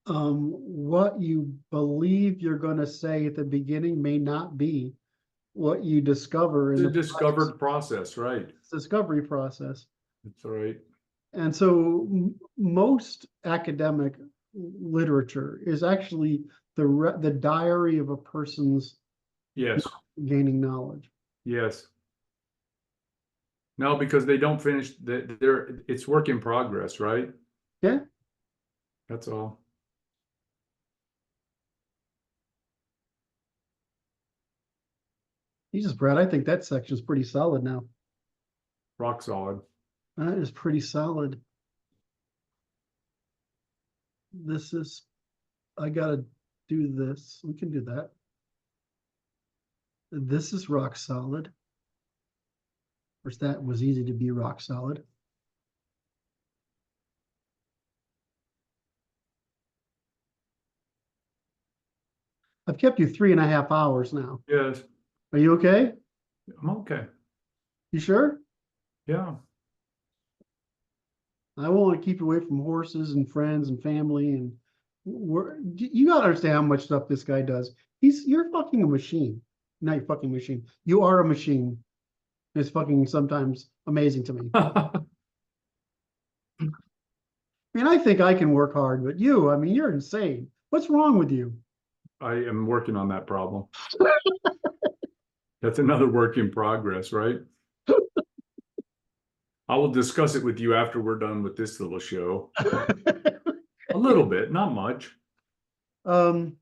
what you believe you're going to say at the beginning may not be what you discover in The the discovered process, right? discovery process. That's all right. And so most academic literature is actually the diary of a person's Yes. gaining knowledge. Yes. No, because they don't finish it's work in progress, right? Yeah. That's all. Jesus, Brad, I think that section's pretty solid now. Rock solid. That is pretty solid. This is, I gotta do this. We can do that. This is rock solid. Of course, that was easy to be rock solid. I've kept you 3.5 hours now. Yes, Are you okay? I'm okay. You sure? Yeah. I want to keep you away from horses and friends and family and you gotta understand how much stuff this guy does. You're fucking a machine. Not your fucking machine. You are a machine. It's fucking sometimes amazing to me. I mean, I think I can work hard, but you, I mean, you're insane. What's wrong with you? I am working on that problem. That's another work in progress, right? I will discuss it with you after we're done with this little show. A little bit, not much. Um,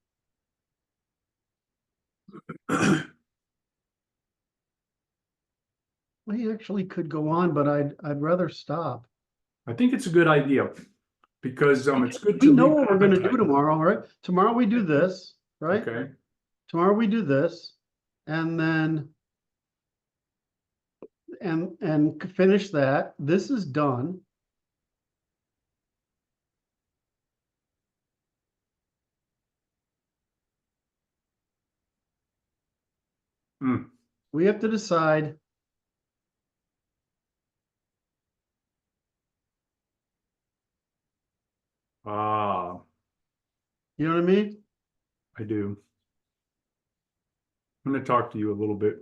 we actually could go on, but I'd rather stop. I think it's a good idea because it's good We to know leave what we're gonna do appetite. tomorrow, right? Tomorrow we do this, right? Okay. Tomorrow we do this, and then and finish that. This is done. Hmm. We have to decide. Ah, You know what I mean? I do. I'm going to talk to you a little bit.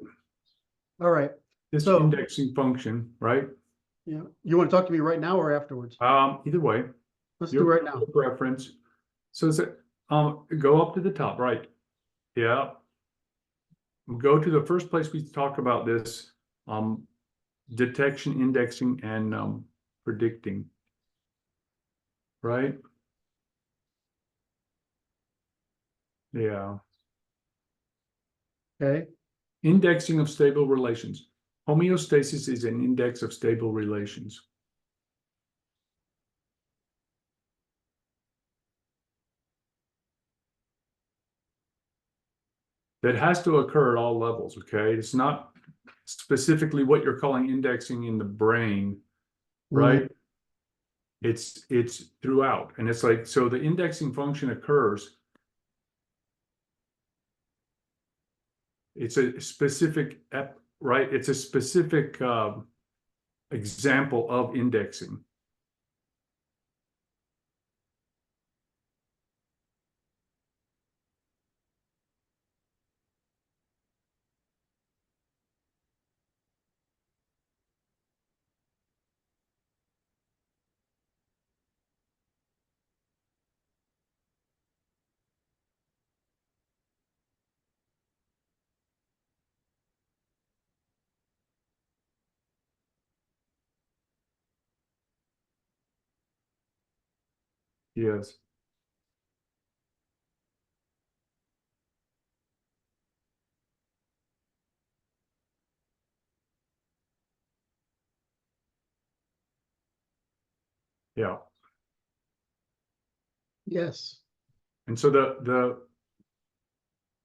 All right. This So, indexing function, right? yeah, you want to talk to me right now or afterwards? Either way, Let's do right now. your preference. So is it, go up to the top, right? Yeah. Go to the first place we talk about this, detection, indexing, and predicting, right? Yeah. Okay. Indexing of stable relations. Homeostasis is an index of stable relations. That has to occur at all levels, okay? It's not specifically what you're calling indexing in the brain, right? It's throughout. And it's like, so the indexing function occurs. It's a specific, right? It's a specific example of indexing. Yes. Yeah. Yes. And so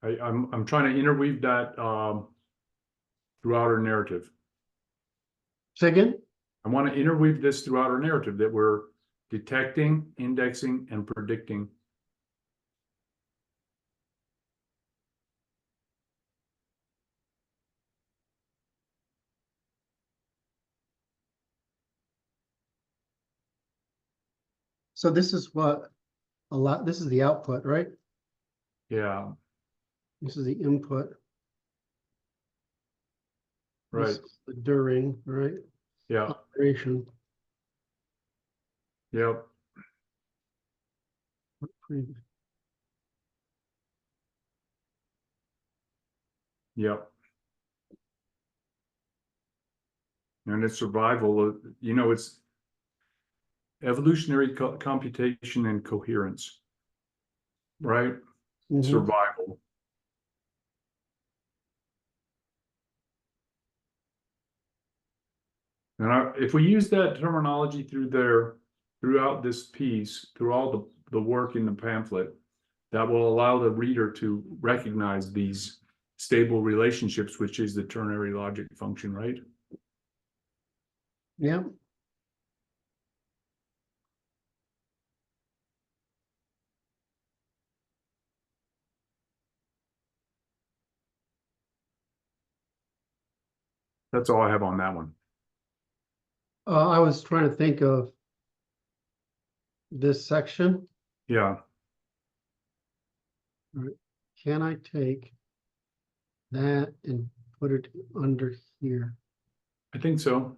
I'm trying to interweave that throughout our narrative. Say again? I want to interweave this throughout our narrative that we're detecting, indexing, and predicting. So this is what this is the output, right? Yeah, This is the input. This right. is the during, right? Yeah, Operation. yep, yep. And it's survival, it's evolutionary computation and coherence, right? Mhm. Survival. And if we use that terminology throughout this piece, through all the work in the pamphlet, that will allow the reader to recognize these stable relationships, which is the ternary logic function, right? Yeah. That's all I have on that one. I was trying to think of this section. Yeah, Can I take that and put it under here? I think so.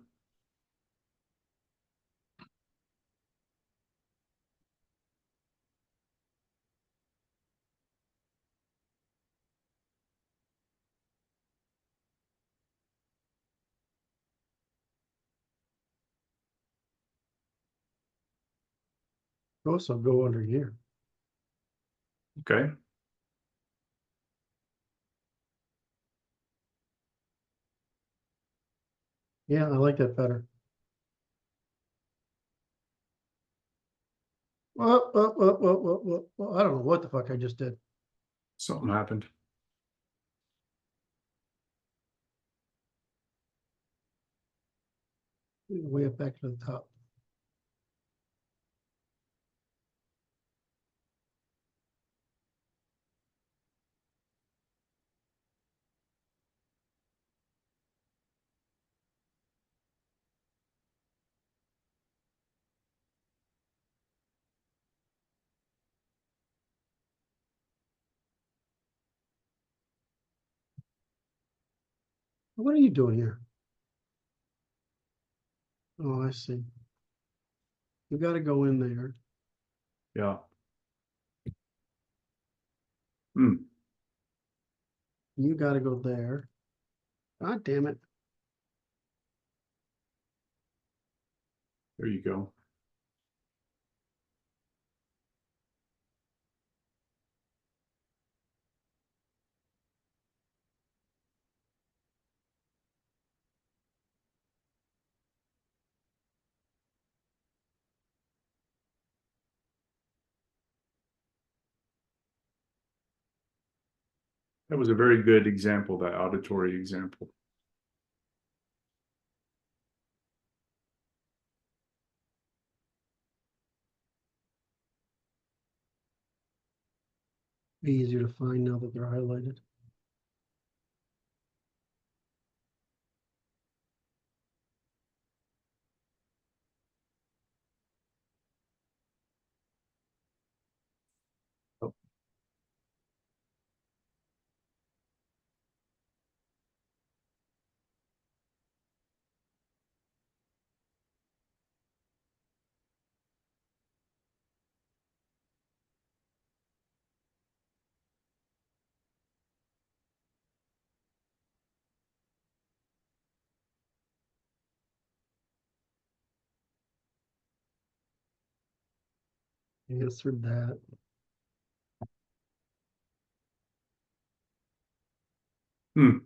Also go under here. Okay. Yeah, I like that better. Well, I don't know what the fuck I just did. Something happened. Way up back to the top. What are you doing here? Oh, I see. You got to go in there. Yeah. Hmm. You got to go there. God damn it. There you go. That was a very good example, that auditory example. Be easier to find now that they're highlighted. Oh, Answered that. hmm.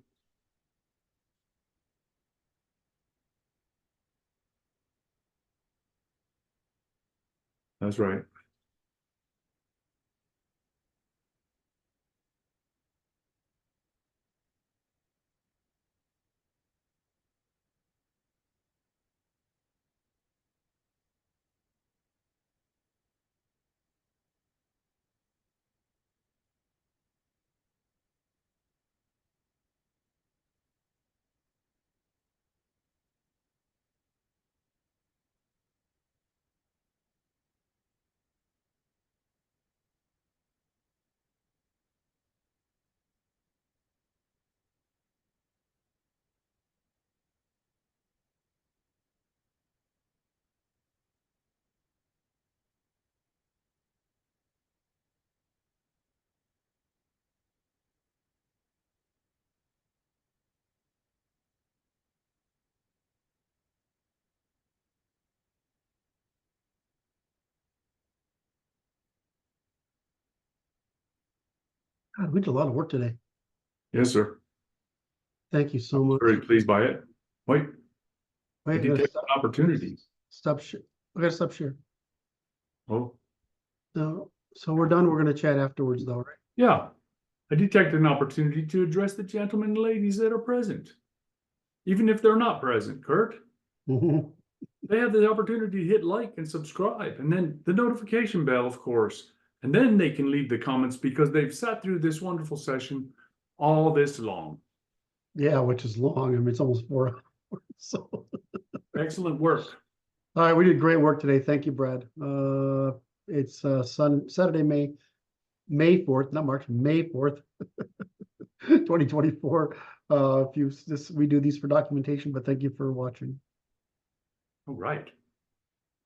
That's right. God, we did a lot of work today. Yes, sir. Thank you so much. Very pleased by it. Wait, Wait, did you take an opportunity? Stop share. I gotta stop share. Oh, No, so we're done. We're gonna chat afterwards though, yeah. I detected an opportunity to address the gentlemen and ladies that are present. Even if they're not present, Kurt, right? they have the opportunity to hit like and subscribe, and then the notification bell, of course. And then they can leave the comments because they've sat through this wonderful session all this long. Yeah, which is long. I mean, it's almost 4 hours. So, Excellent work. all right, we did great work today. Thank you, Brad. It's Saturday, May 4th, not March, May 4th, 2024. We do these for documentation, but thank you for watching. All right.